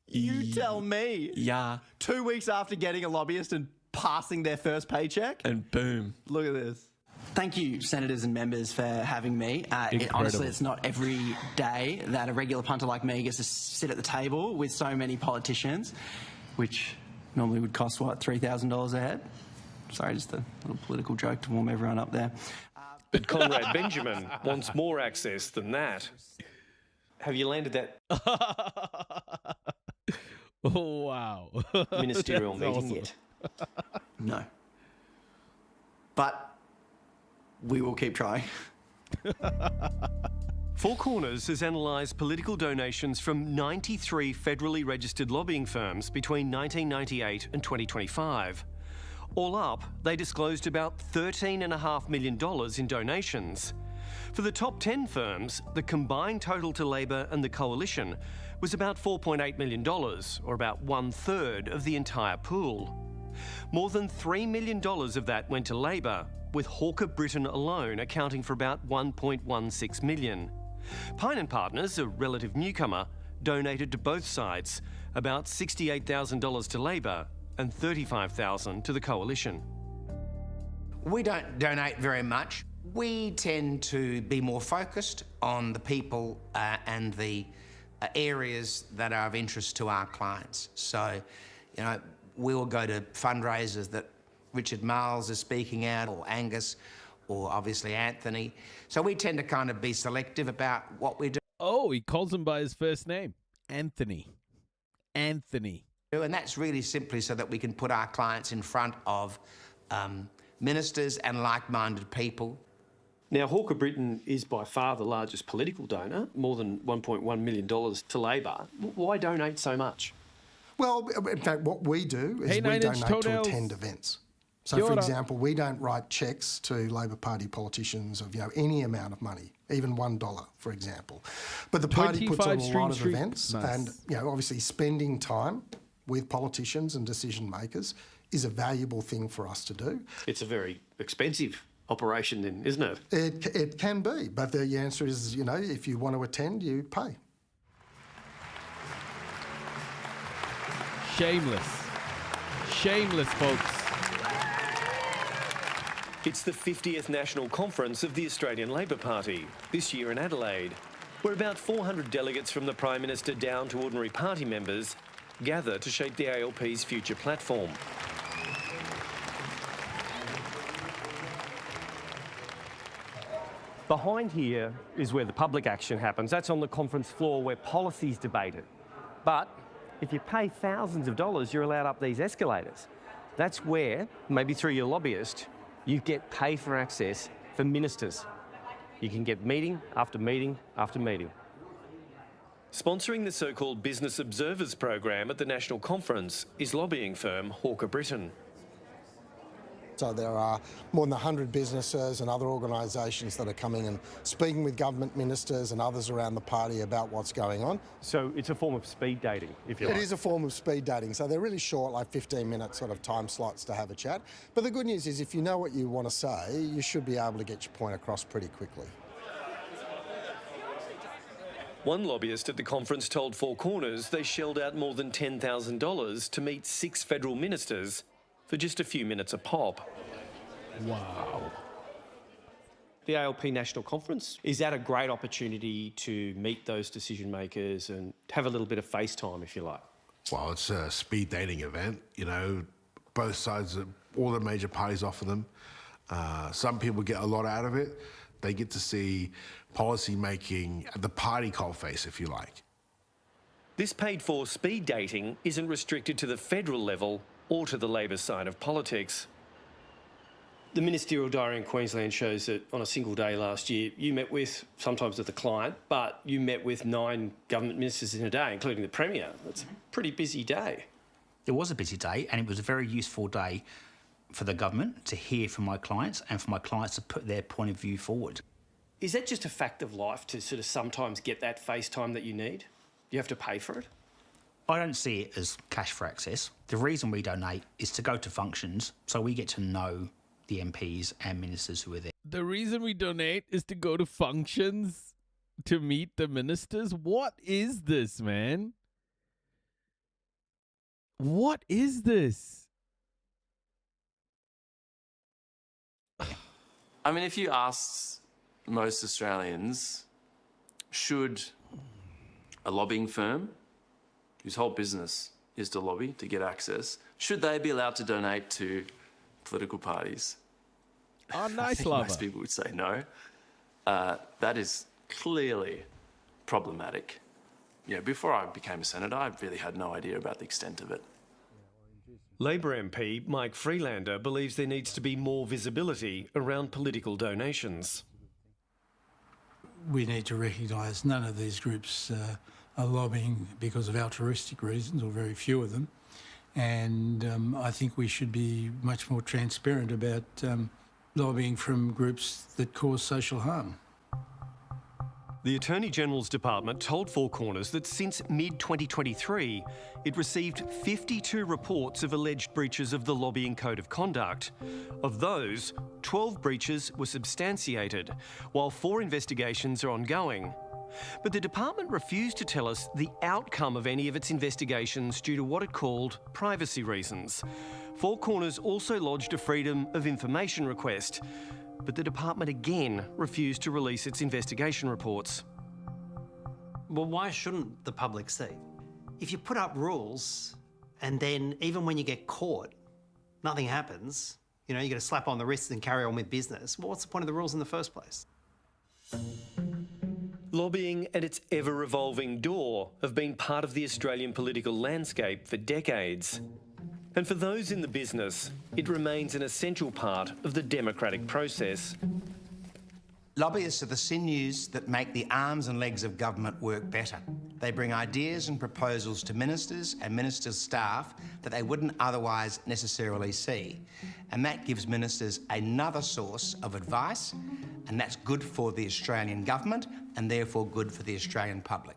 You tell me. Yeah. 2 weeks after getting a lobbyist and passing their first paycheck. And boom. Look at this. Thank you, senators and members, for having me. Honestly, it's not every day that a regular punter like me gets to sit at the table with so many politicians, which normally would cost, what, $3,000 a head? Sorry, just a little political joke to warm everyone up there. But Conrad Benjamin wants more access than that. Have you landed that Oh, wow. ministerial That's meeting awesome. yet? No. But we will keep trying. Four Corners has analysed political donations from 93 federally registered lobbying firms between 1998 and 2025. All up, they disclosed about $13.5 million in donations. For the top 10 firms, the combined total to Labor and the Coalition was about $4.8 million, or about 1/3 of the entire pool. More than $3 million of that went to Labor, with Hawker Britain alone accounting for about $1.16 million. Pine & Partners, a relative newcomer, donated to both sides, about $68,000 to Labor and $35,000 to the Coalition. We don't donate very much. We tend to be more focused on the people and the areas that are of interest to our clients. So, you know, we will go to fundraisers that Richard Miles is speaking at, or Angus, or obviously Anthony. So we tend to kind of be selective about what we do. Oh, he calls him by his first name. Anthony. Anthony. And that's really simply so that we can put our clients in front of ministers and like-minded people. Now, Hawker Britain is by far the largest political donor, more than $1.1 million to Labor. Why donate so much? Well, in fact, what we do is we donate to attend events. So, for example, we don't write cheques to Labor Party politicians of, any amount of money, even $1, for example. But the party puts on a lot of events, and obviously spending time with politicians and decision makers is a valuable thing for us to do. It's a very expensive operation then, isn't it? It can be, but the answer is, if you want to attend, you pay. Shameless. Shameless, folks. It's the 50th National Conference of the Australian Labor Party, this year in Adelaide, where about 400 delegates from the Prime Minister down to ordinary party members gather to shape the ALP's future platform. Behind here is where the public action happens. That's on the conference floor where policy's debated. But if you pay thousands of dollars, you're allowed up these escalators. That's where, maybe through your lobbyist, you get pay for access for ministers. You can get meeting after meeting after meeting. Sponsoring the so-called Business Observers program at the National Conference is lobbying firm Hawker Britain. So there are more than 100 businesses and other organisations that are coming and speaking with government ministers and others around the party about what's going on. So it's a form of speed dating, if you like. It is a form of speed dating. So they're really short, like 15-minute sort of time slots to have a chat. But the good news is if you know what you want to say, you should be able to get your point across pretty quickly. One lobbyist at the conference told Four Corners they shelled out more than $10,000 to meet 6 federal ministers for just a few minutes a pop. Wow. The ALP National Conference, is that a great opportunity to meet those decision makers and have a little bit of face time, if you like? Well, it's a speed dating event, you know, both sides, all the major parties offer them. Some people get a lot out of it. They get to see policy making at the party coalface, if you like. This paid-for speed dating isn't restricted to the federal level or to the Labor side of politics. The ministerial diary in Queensland shows that on a single day last year, you met with, sometimes with a client, but you met with 9 government ministers in a day, including the Premier. That's a pretty busy day. It was a busy day, and it was a very useful day for the government to hear from my clients and for my clients to put their point of view forward. Is that just a fact of life to sort of sometimes get that face time that you need? You have to pay for it? I don't see it as cash for access. The reason we donate is to go to functions so we get to know the MPs and ministers who are there. The reason we donate is to go to functions to meet the ministers? What is this, man? What is this? I mean, if you asked most Australians, should a lobbying firm whose whole business is to lobby to get access, should they be allowed to donate to political parties? Oh, nice, I think lover. most people would say no. That is clearly problematic. You know, before I became a senator, I really had no idea about the extent of it. Labor MP Mike Freelander believes there needs to be more visibility around political donations. We need to recognise none of these groups are lobbying because of altruistic reasons, or very few of them. And I think we should be much more transparent about lobbying from groups that cause social harm. The Attorney-General's Department told Four Corners that since mid-2023, it received 52 reports of alleged breaches of the lobbying code of conduct. Of those, 12 breaches were substantiated, while 4 investigations are ongoing. But the department refused to tell us the outcome of any of its investigations due to what it called privacy reasons. Four Corners also lodged a Freedom of Information request, but the department again refused to release its investigation reports. Well, why shouldn't the public see? If you put up rules and then even when you get caught, nothing happens, you know, you get a slap on the wrist and carry on with business, well, what's the point of the rules in the first place? Lobbying and its ever-evolving door have been part of the Australian political landscape for decades. And for those in the business, it remains an essential part of the democratic process. Lobbyists are the sinews that make the arms and legs of government work better. They bring ideas and proposals to ministers and ministers' staff that they wouldn't otherwise necessarily see. And that gives ministers another source of advice, and that's good for the Australian government and therefore good for the Australian public.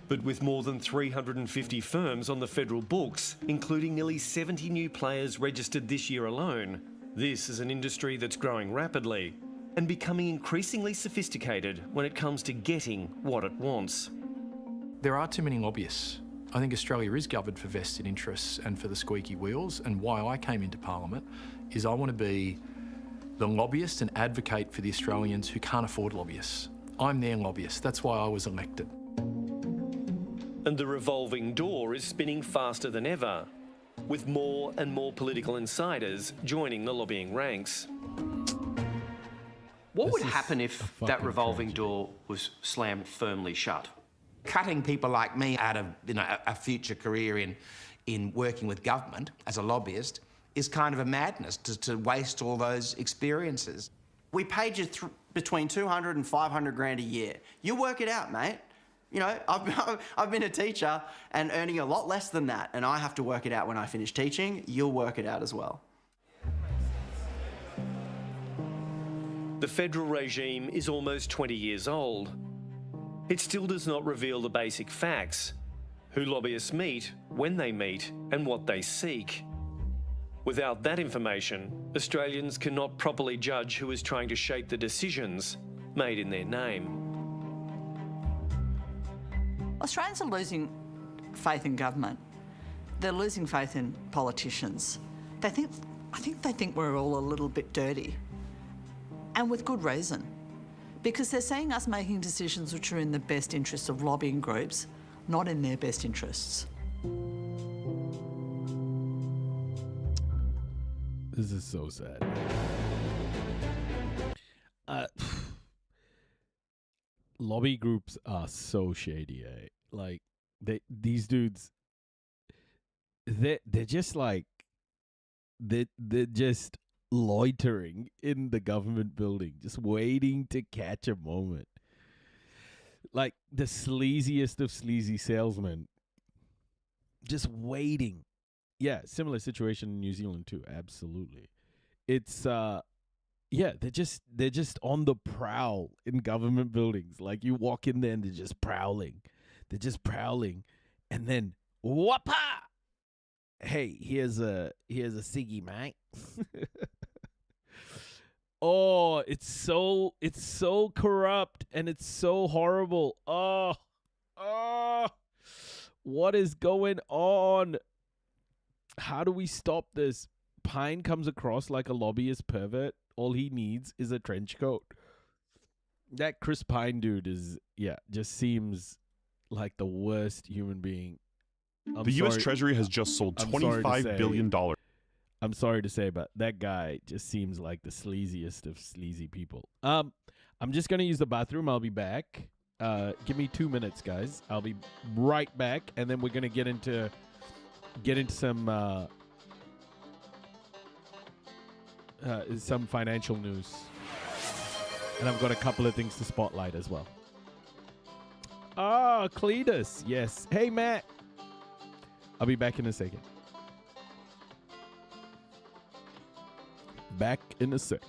But with more than 350 firms on the federal books, including nearly 70 new players registered this year alone, this is an industry that's growing rapidly and becoming increasingly sophisticated when it comes to getting what it wants. There are too many lobbyists. I think Australia is governed for vested interests and for the squeaky wheels, and why I came into Parliament is I want to be the lobbyist and advocate for the Australians who can't afford lobbyists. I'm their lobbyist. That's why I was elected. And the revolving door is spinning faster than ever, with more and more political insiders joining the lobbying ranks. What would happen if that revolving door was slammed firmly shut? Cutting people like me out of a future career in working with government as a lobbyist is kind of a madness to waste all those experiences. We paid you between 200 and 500 grand a year. You work it out, mate. You know, I've been a teacher and earning a lot less than that, and I have to work it out when I finish teaching. You'll work it out as well. The federal regime is almost 20 years old. It still does not reveal the basic facts: who lobbyists meet, when they meet, and what they seek. Without that information, Australians cannot properly judge who is trying to shape the decisions made in their name. Australians are losing faith in government. They're losing faith in politicians. I think they think we're all a little bit dirty, and with good reason, because they're seeing us making decisions which are in the best interests of lobbying groups, not in their best interests. This is so sad. Lobby groups are so shady, eh? Like these dudes, they're just like they're just loitering in the government building, just waiting to catch a moment. Like the sleaziest of sleazy salesmen, just waiting. Yeah, similar situation in New Zealand too. Absolutely, it's yeah, they're just on the prowl in government buildings. Like you walk in there and they're just prowling. They're just prowling, and then whoppa! Hey, here's a ciggy, mate. Oh, it's so corrupt and it's so horrible. Oh, what is going on? How do we stop this? Pine comes across like a lobbyist pervert. All he needs is a trench coat. That Chris Pine dude just seems like the worst human being. The U.S. Treasury has just sold $25 billion. I'm sorry to say, but that guy just seems like the sleaziest of sleazy people. I'm just going to use the bathroom. I'll be back. Give me 2 minutes, guys. I'll be right back, and then we're going to get into some financial news. And I've got a couple of things to spotlight as well. Ah, Cletus. Yes. Hey, Matt. I'll be back in a second. Back in a sec.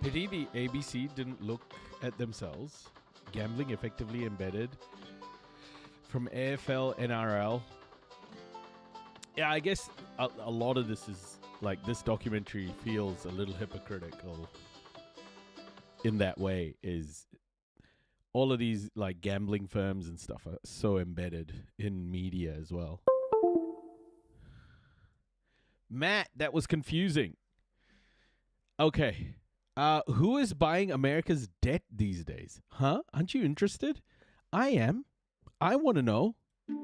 Pity the ABC didn't look at themselves. Gambling effectively embedded from AFL, NRL. Yeah, I guess a lot of this is like this documentary feels a little hypocritical in that way. Is all of these like gambling firms and stuff are so embedded in media as well. Matt, that was confusing. Okay. Who is buying America's debt these days? Huh? Aren't you interested? I am. I want to know.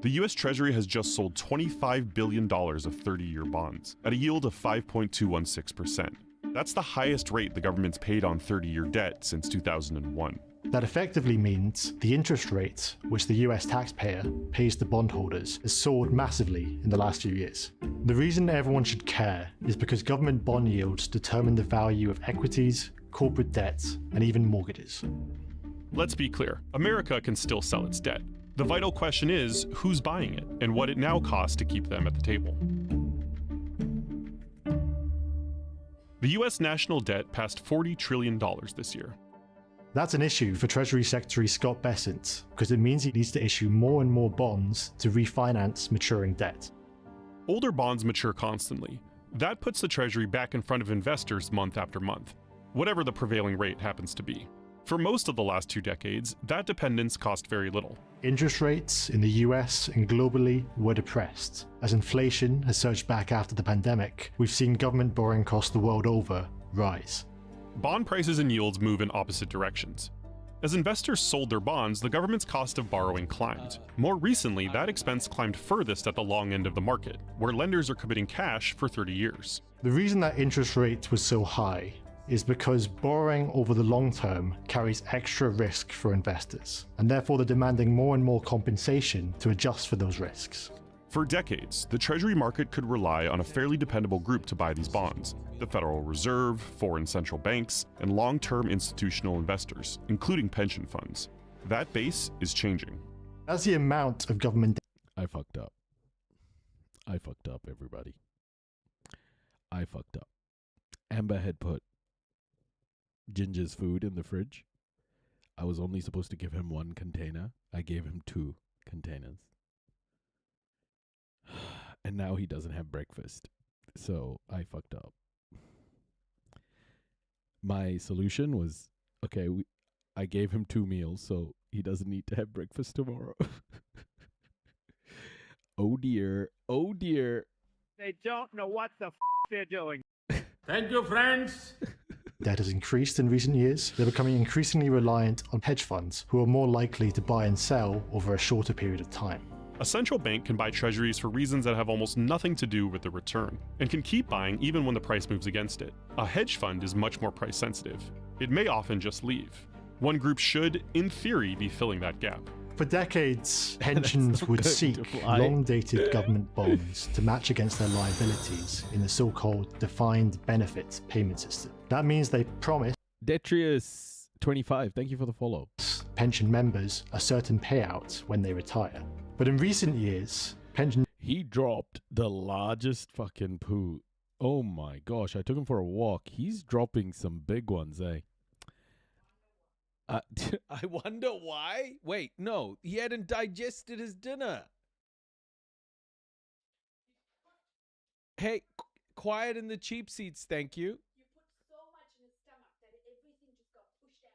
The U.S. Treasury has just sold $25 billion of 30-year bonds at a yield of 5.216%. That's the highest rate the government's paid on 30-year debt since 2001. That effectively means the interest rate which the US taxpayer pays to bondholders has soared massively in the last few years. The reason everyone should care is because government bond yields determine the value of equities, corporate debt, and even mortgages. Let's be clear, America can still sell its debt. The vital question is who's buying it and what it now costs to keep them at the table. The US national debt passed $40 trillion this year. That's an issue for Treasury Secretary Scott Bessent, because it means he needs to issue more and more bonds to refinance maturing debt. Older bonds mature constantly. That puts the Treasury back in front of investors month after month, whatever the prevailing rate happens to be. For most of the last 2 decades, that dependence cost very little. Interest rates in the US and globally were depressed. As inflation has surged back after the pandemic, we've seen government borrowing costs the world over rise. Bond prices and yields move in opposite directions. As investors sold their bonds, the government's cost of borrowing climbed. More recently, that expense climbed furthest at the long end of the market, where lenders are committing cash for 30 years. The reason that interest rate was so high is because borrowing over the long term carries extra risk for investors, and therefore they're demanding more and more compensation to adjust for those risks. For decades, the Treasury market could rely on a fairly dependable group to buy these bonds: the Federal Reserve, foreign central banks, and long-term institutional investors, including pension funds. That base is changing. As the amount of government... I fucked up. I fucked up, everybody. I fucked up. Amber had put Ginger's food in the fridge. I was only supposed to give him 1 container. I gave him 2 containers. And now he doesn't have breakfast. So I fucked up. My solution was, okay, I gave him 2 meals, so he doesn't need to have breakfast tomorrow. Oh dear. Oh dear. They don't know what the they're doing. Thank you, friends. Debt has increased in recent years. They're becoming increasingly reliant on hedge funds, who are more likely to buy and sell over a shorter period of time. A central bank can buy treasuries for reasons that have almost nothing to do with the return, and can keep buying even when the price moves against it. A hedge fund is much more price sensitive. It may often just leave. One group should, in theory, be filling that gap. For decades, pensions would seek long-dated government bonds to match against their liabilities in the so-called defined benefit payment system. That means they promise Detrius25, thank you for the follow. Pension members a certain payout when they retire. But in recent years, pension... He dropped the largest fucking poo. Oh my gosh, I took him for a walk. He's dropping some big ones, eh? I wonder why. Wait, no, he hadn't digested his dinner. Hey, quiet in the cheap seats, thank you. You put so much in his stomach that everything just got pushed out.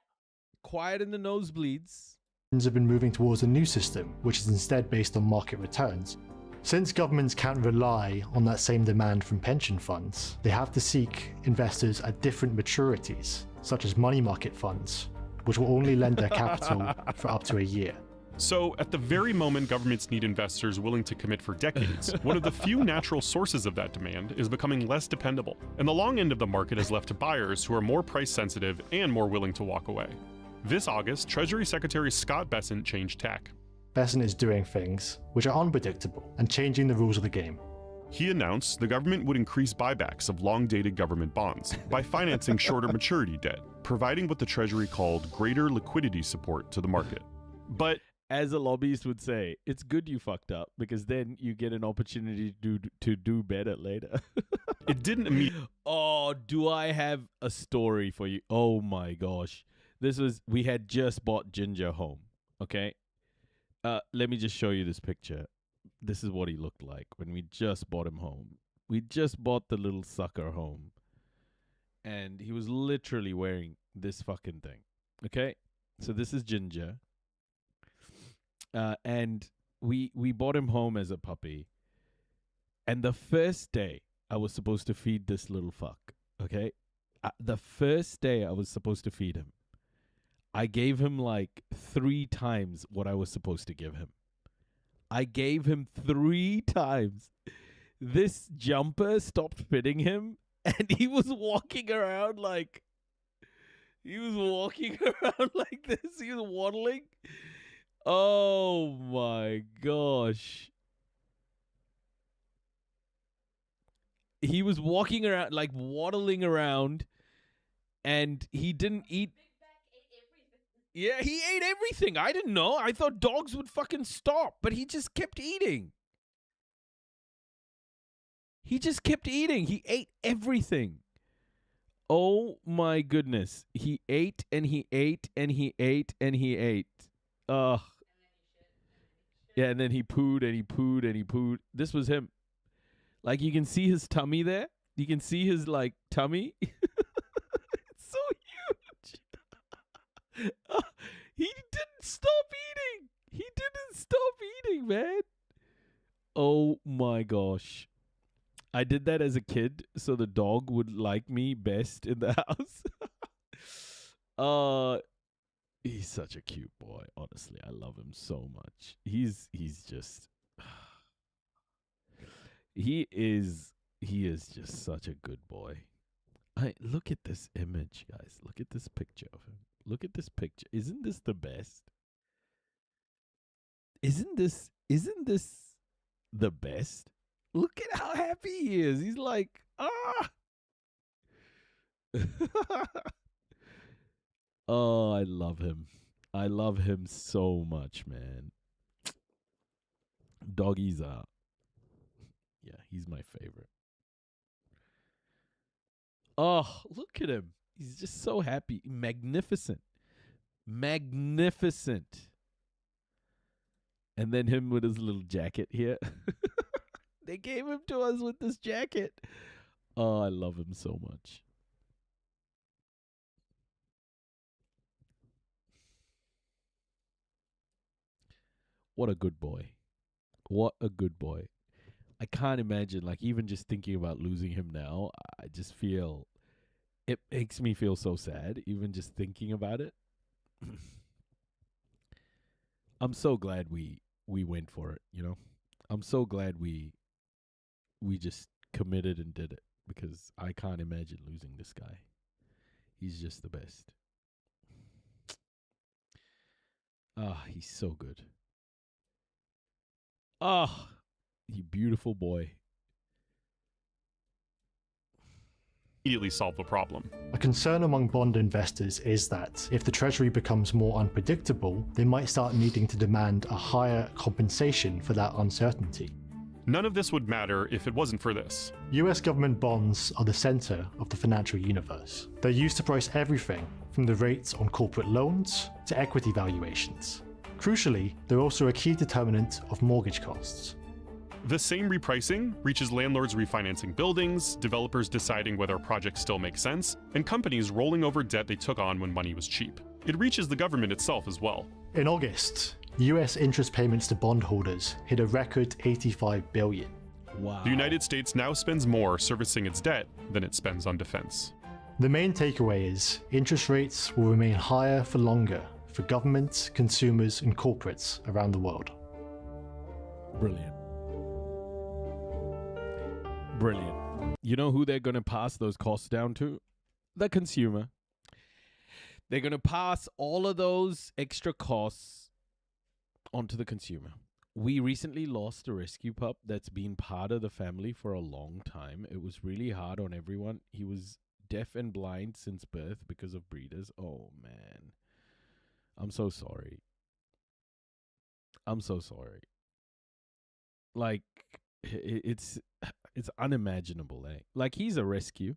Quiet in the nosebleeds. Have been moving towards a new system, which is instead based on market returns. Since governments can't rely on that same demand from pension funds, they have to seek investors at different maturities, such as money market funds, which will only lend their capital for up to a year. So, at the very moment governments need investors willing to commit for decades, one of the few natural sources of that demand is becoming less dependable, and the long end of the market is left to buyers who are more price sensitive and more willing to walk away. This August, Treasury Secretary Scott Bessent changed tack. Bessent is doing things which are unpredictable and changing the rules of the game. He announced the government would increase buybacks of long-dated government bonds by financing shorter maturity debt, providing what the Treasury called greater liquidity support to the market. But as a lobbyist would say, it's good you fucked up because then you get an opportunity to do better later. It didn't immediately... Oh, do I have a story for you? Oh my gosh. We had just bought Ginger home, okay? Let me just show you this picture. This is what he looked like when we just bought him home. We just bought the little sucker home. And he was literally wearing this fucking thing, okay? So this is Ginger. And we bought him home as a puppy. And the first day I was supposed to feed this little fuck, okay? The first day I was supposed to feed him, I gave him like 3 times what I was supposed to give him. I gave him 3 times. This jumper stopped fitting him And he was walking around like this. He was waddling. Oh my gosh. He was walking around, like waddling around, and he didn't eat. Yeah, he ate everything. I didn't know. I thought dogs would fucking stop, but he just kept eating. He just kept eating. He ate everything. Oh my goodness. He ate and he ate and he ate and he ate. Ugh. Yeah, and then he pooed and he pooed and he pooed. This was him. Like, you can see his tummy there. You can see his, like, tummy. It's so huge. He didn't stop eating. He didn't stop eating, man. Oh, my gosh. I did that as a kid so the dog would like me best in the house. He's such a cute boy. Honestly, I love him so much. He's just... He is just such a good boy. Look at this image, guys. Look at this picture of him. Look at this picture. Isn't this the best? Isn't this the best? Look at how happy he is. He's like, Oh, I love him. I love him so much, man. Doggies are. Yeah, he's my favorite. Oh, look at him. He's just so happy. Magnificent. Magnificent. And then him with his little jacket here. They gave him to us with this jacket. Oh, I love him so much. What a good boy. What a good boy. I can't imagine, like, even just thinking about losing him now, I just feel, it makes me feel so sad, even just thinking about it. I'm so glad we went for it, you know? I'm so glad we just committed and did it, because I can't imagine losing this guy. He's just the best. Ah, he's so good. Ah, you beautiful boy. Immediately solve the problem. A concern among bond investors is that if the Treasury becomes more unpredictable, they might start needing to demand a higher compensation for that uncertainty. None of this would matter if it wasn't for this. US government bonds are the center of the financial universe. They're used to price everything from the rates on corporate loans to equity valuations. Crucially, they're also a key determinant of mortgage costs. The same repricing reaches landlords refinancing buildings, developers deciding whether a project still makes sense, and companies rolling over debt they took on when money was cheap. It reaches the government itself as well. In August, US interest payments to bondholders hit a record $85 billion. Wow. The United States now spends more servicing its debt than it spends on defense. The main takeaway is interest rates will remain higher for longer for governments, consumers, and corporates around the world. Brilliant. Brilliant. You know who they're going to pass those costs down to? The consumer. They're going to pass all of those extra costs onto the consumer. We recently lost a rescue pup that's been part of the family for a long time. It was really hard on everyone. He was deaf and blind since birth because of breeders. Oh, man. I'm so sorry. I'm so sorry. Like, it's unimaginable, eh? Like, he's a rescue.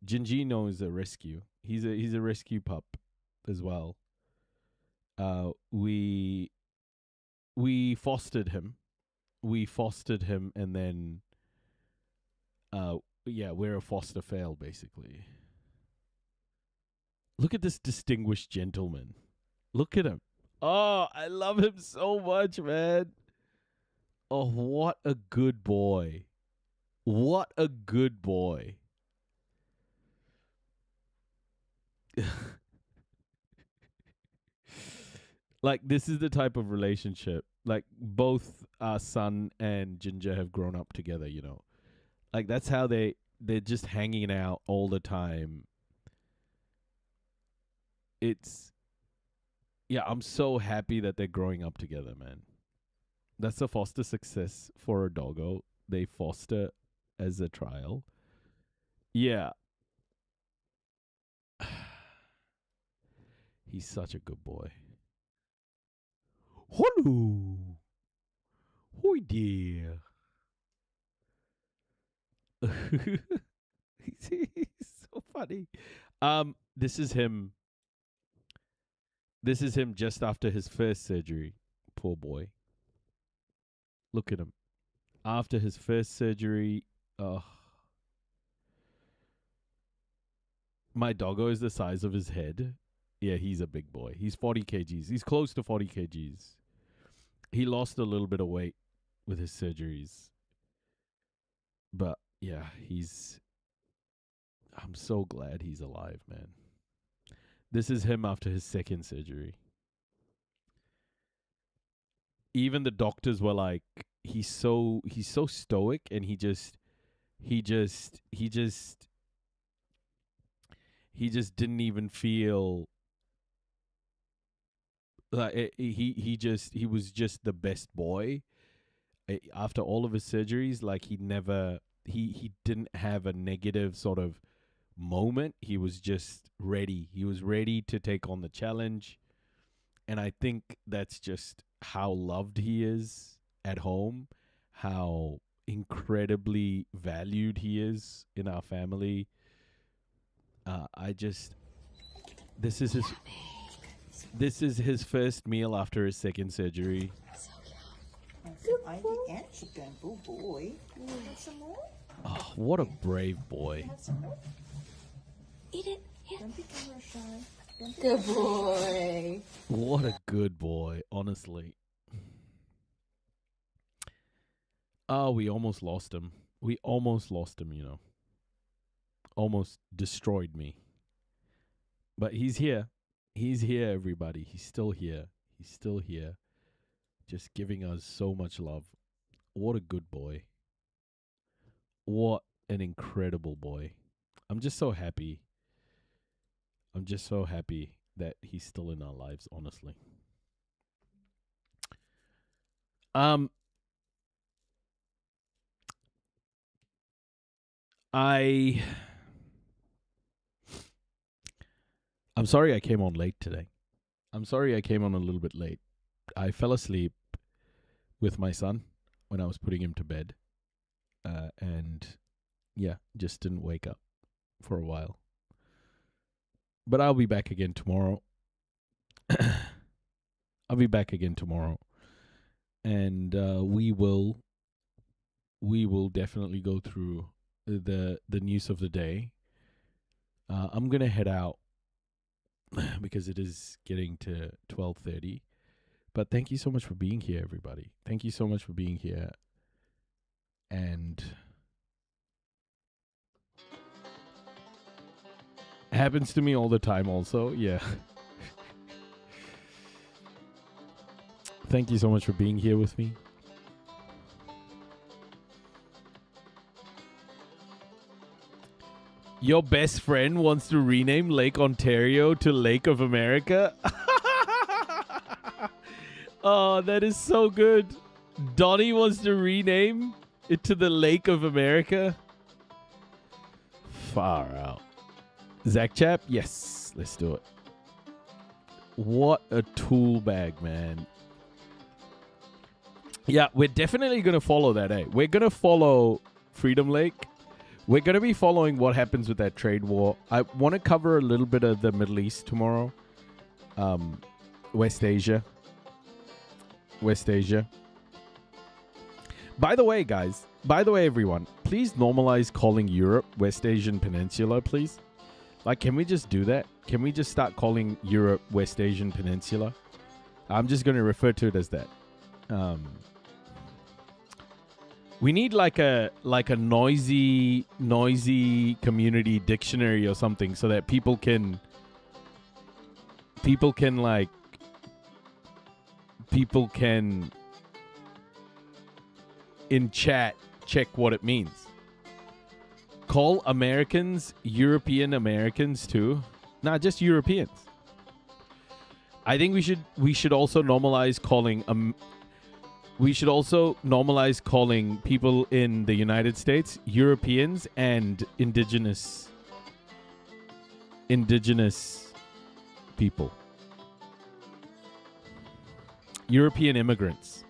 Gingino is a rescue. He's a rescue pup as well. We fostered him. And then we're a foster fail, basically. Look at this distinguished gentleman. Look at him. Oh, I love him so much, man. Oh, what a good boy. What a good boy. Like, this is the type of relationship. Like, both our son and Ginger have grown up together, you know. Like, that's how they they're just hanging out all the time. I'm so happy that they're growing up together, man. That's a foster success for a doggo. They foster as a trial. Yeah. He's such a good boy. Hello. Hoi dear. He's so funny. This is him. This is him just after his first surgery. Poor boy. Look at him. After his first surgery, my doggo is the size of his head. Yeah, he's a big boy. He's 40 kgs. He's close to 40 kgs. He lost a little bit of weight with his surgeries. But yeah, I'm so glad he's alive, man. This is him after his second surgery. Even the doctors were like, he's so stoic, and he just didn't even feel like he was just the best boy. After all of his surgeries, like he didn't have a negative sort of moment. He was just ready. He was ready to take on the challenge. And I think that's just how loved he is at home, how incredibly valued he is in our family. This is his first meal after his second surgery. Good boy. Want some more? Oh, what a brave boy. Want some more? Eat it. Here. Don't be camera shy. Good boy. What a good boy, honestly. Oh, we almost lost him. You know. Almost destroyed me. But he's here. He's here, everybody. He's still here. He's still here. Just giving us so much love. What a good boy. What an incredible boy. I'm just so happy. I'm just so happy that he's still in our lives, honestly. I'm sorry I came on late today. I'm sorry I came on a little bit late. I fell asleep with my son when I was putting him to bed. And yeah, just didn't wake up for a while. But I'll be back again tomorrow. I'll be back again tomorrow. And we will definitely go through the news of the day. I'm going to head out because it is getting to 12:30. But thank you so much for being here, everybody. Thank you so much for being here. And happens to me all the time also. Yeah. Thank you so much for being here with me. Your best friend wants to rename Lake Ontario to Lake of America. Oh, that is so good. Donnie wants to rename it to the Lake of America. Far out. Zach Chap? Yes, let's do it. What a tool bag, man. Yeah, we're definitely going to follow that, eh? We're going to follow Freedom Lake. We're going to be following what happens with that trade war. I want to cover a little bit of the Middle East tomorrow. West Asia. By the way, guys. By the way, everyone. Please normalize calling Europe West Asian Peninsula, please. Like, can we just do that? Can we just start calling Europe West Asian Peninsula? I'm just going to refer to it as that. We need like a noisy community dictionary or something so that people can in chat check what it means. call Americans European Americans too. Not just Europeans. I think we should also normalize calling we should also normalize calling people in the United States Europeans and indigenous people. European immigrants.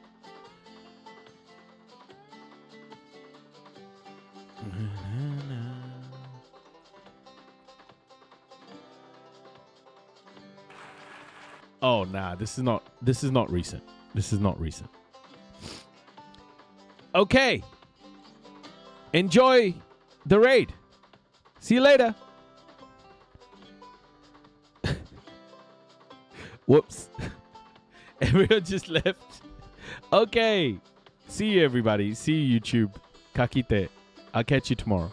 Oh, nah, this is not recent. This is not recent. Okay. Enjoy the raid. See you later. Whoops. Everyone just left. Okay. See you, everybody. See you, YouTube. Kakite. I'll catch you tomorrow.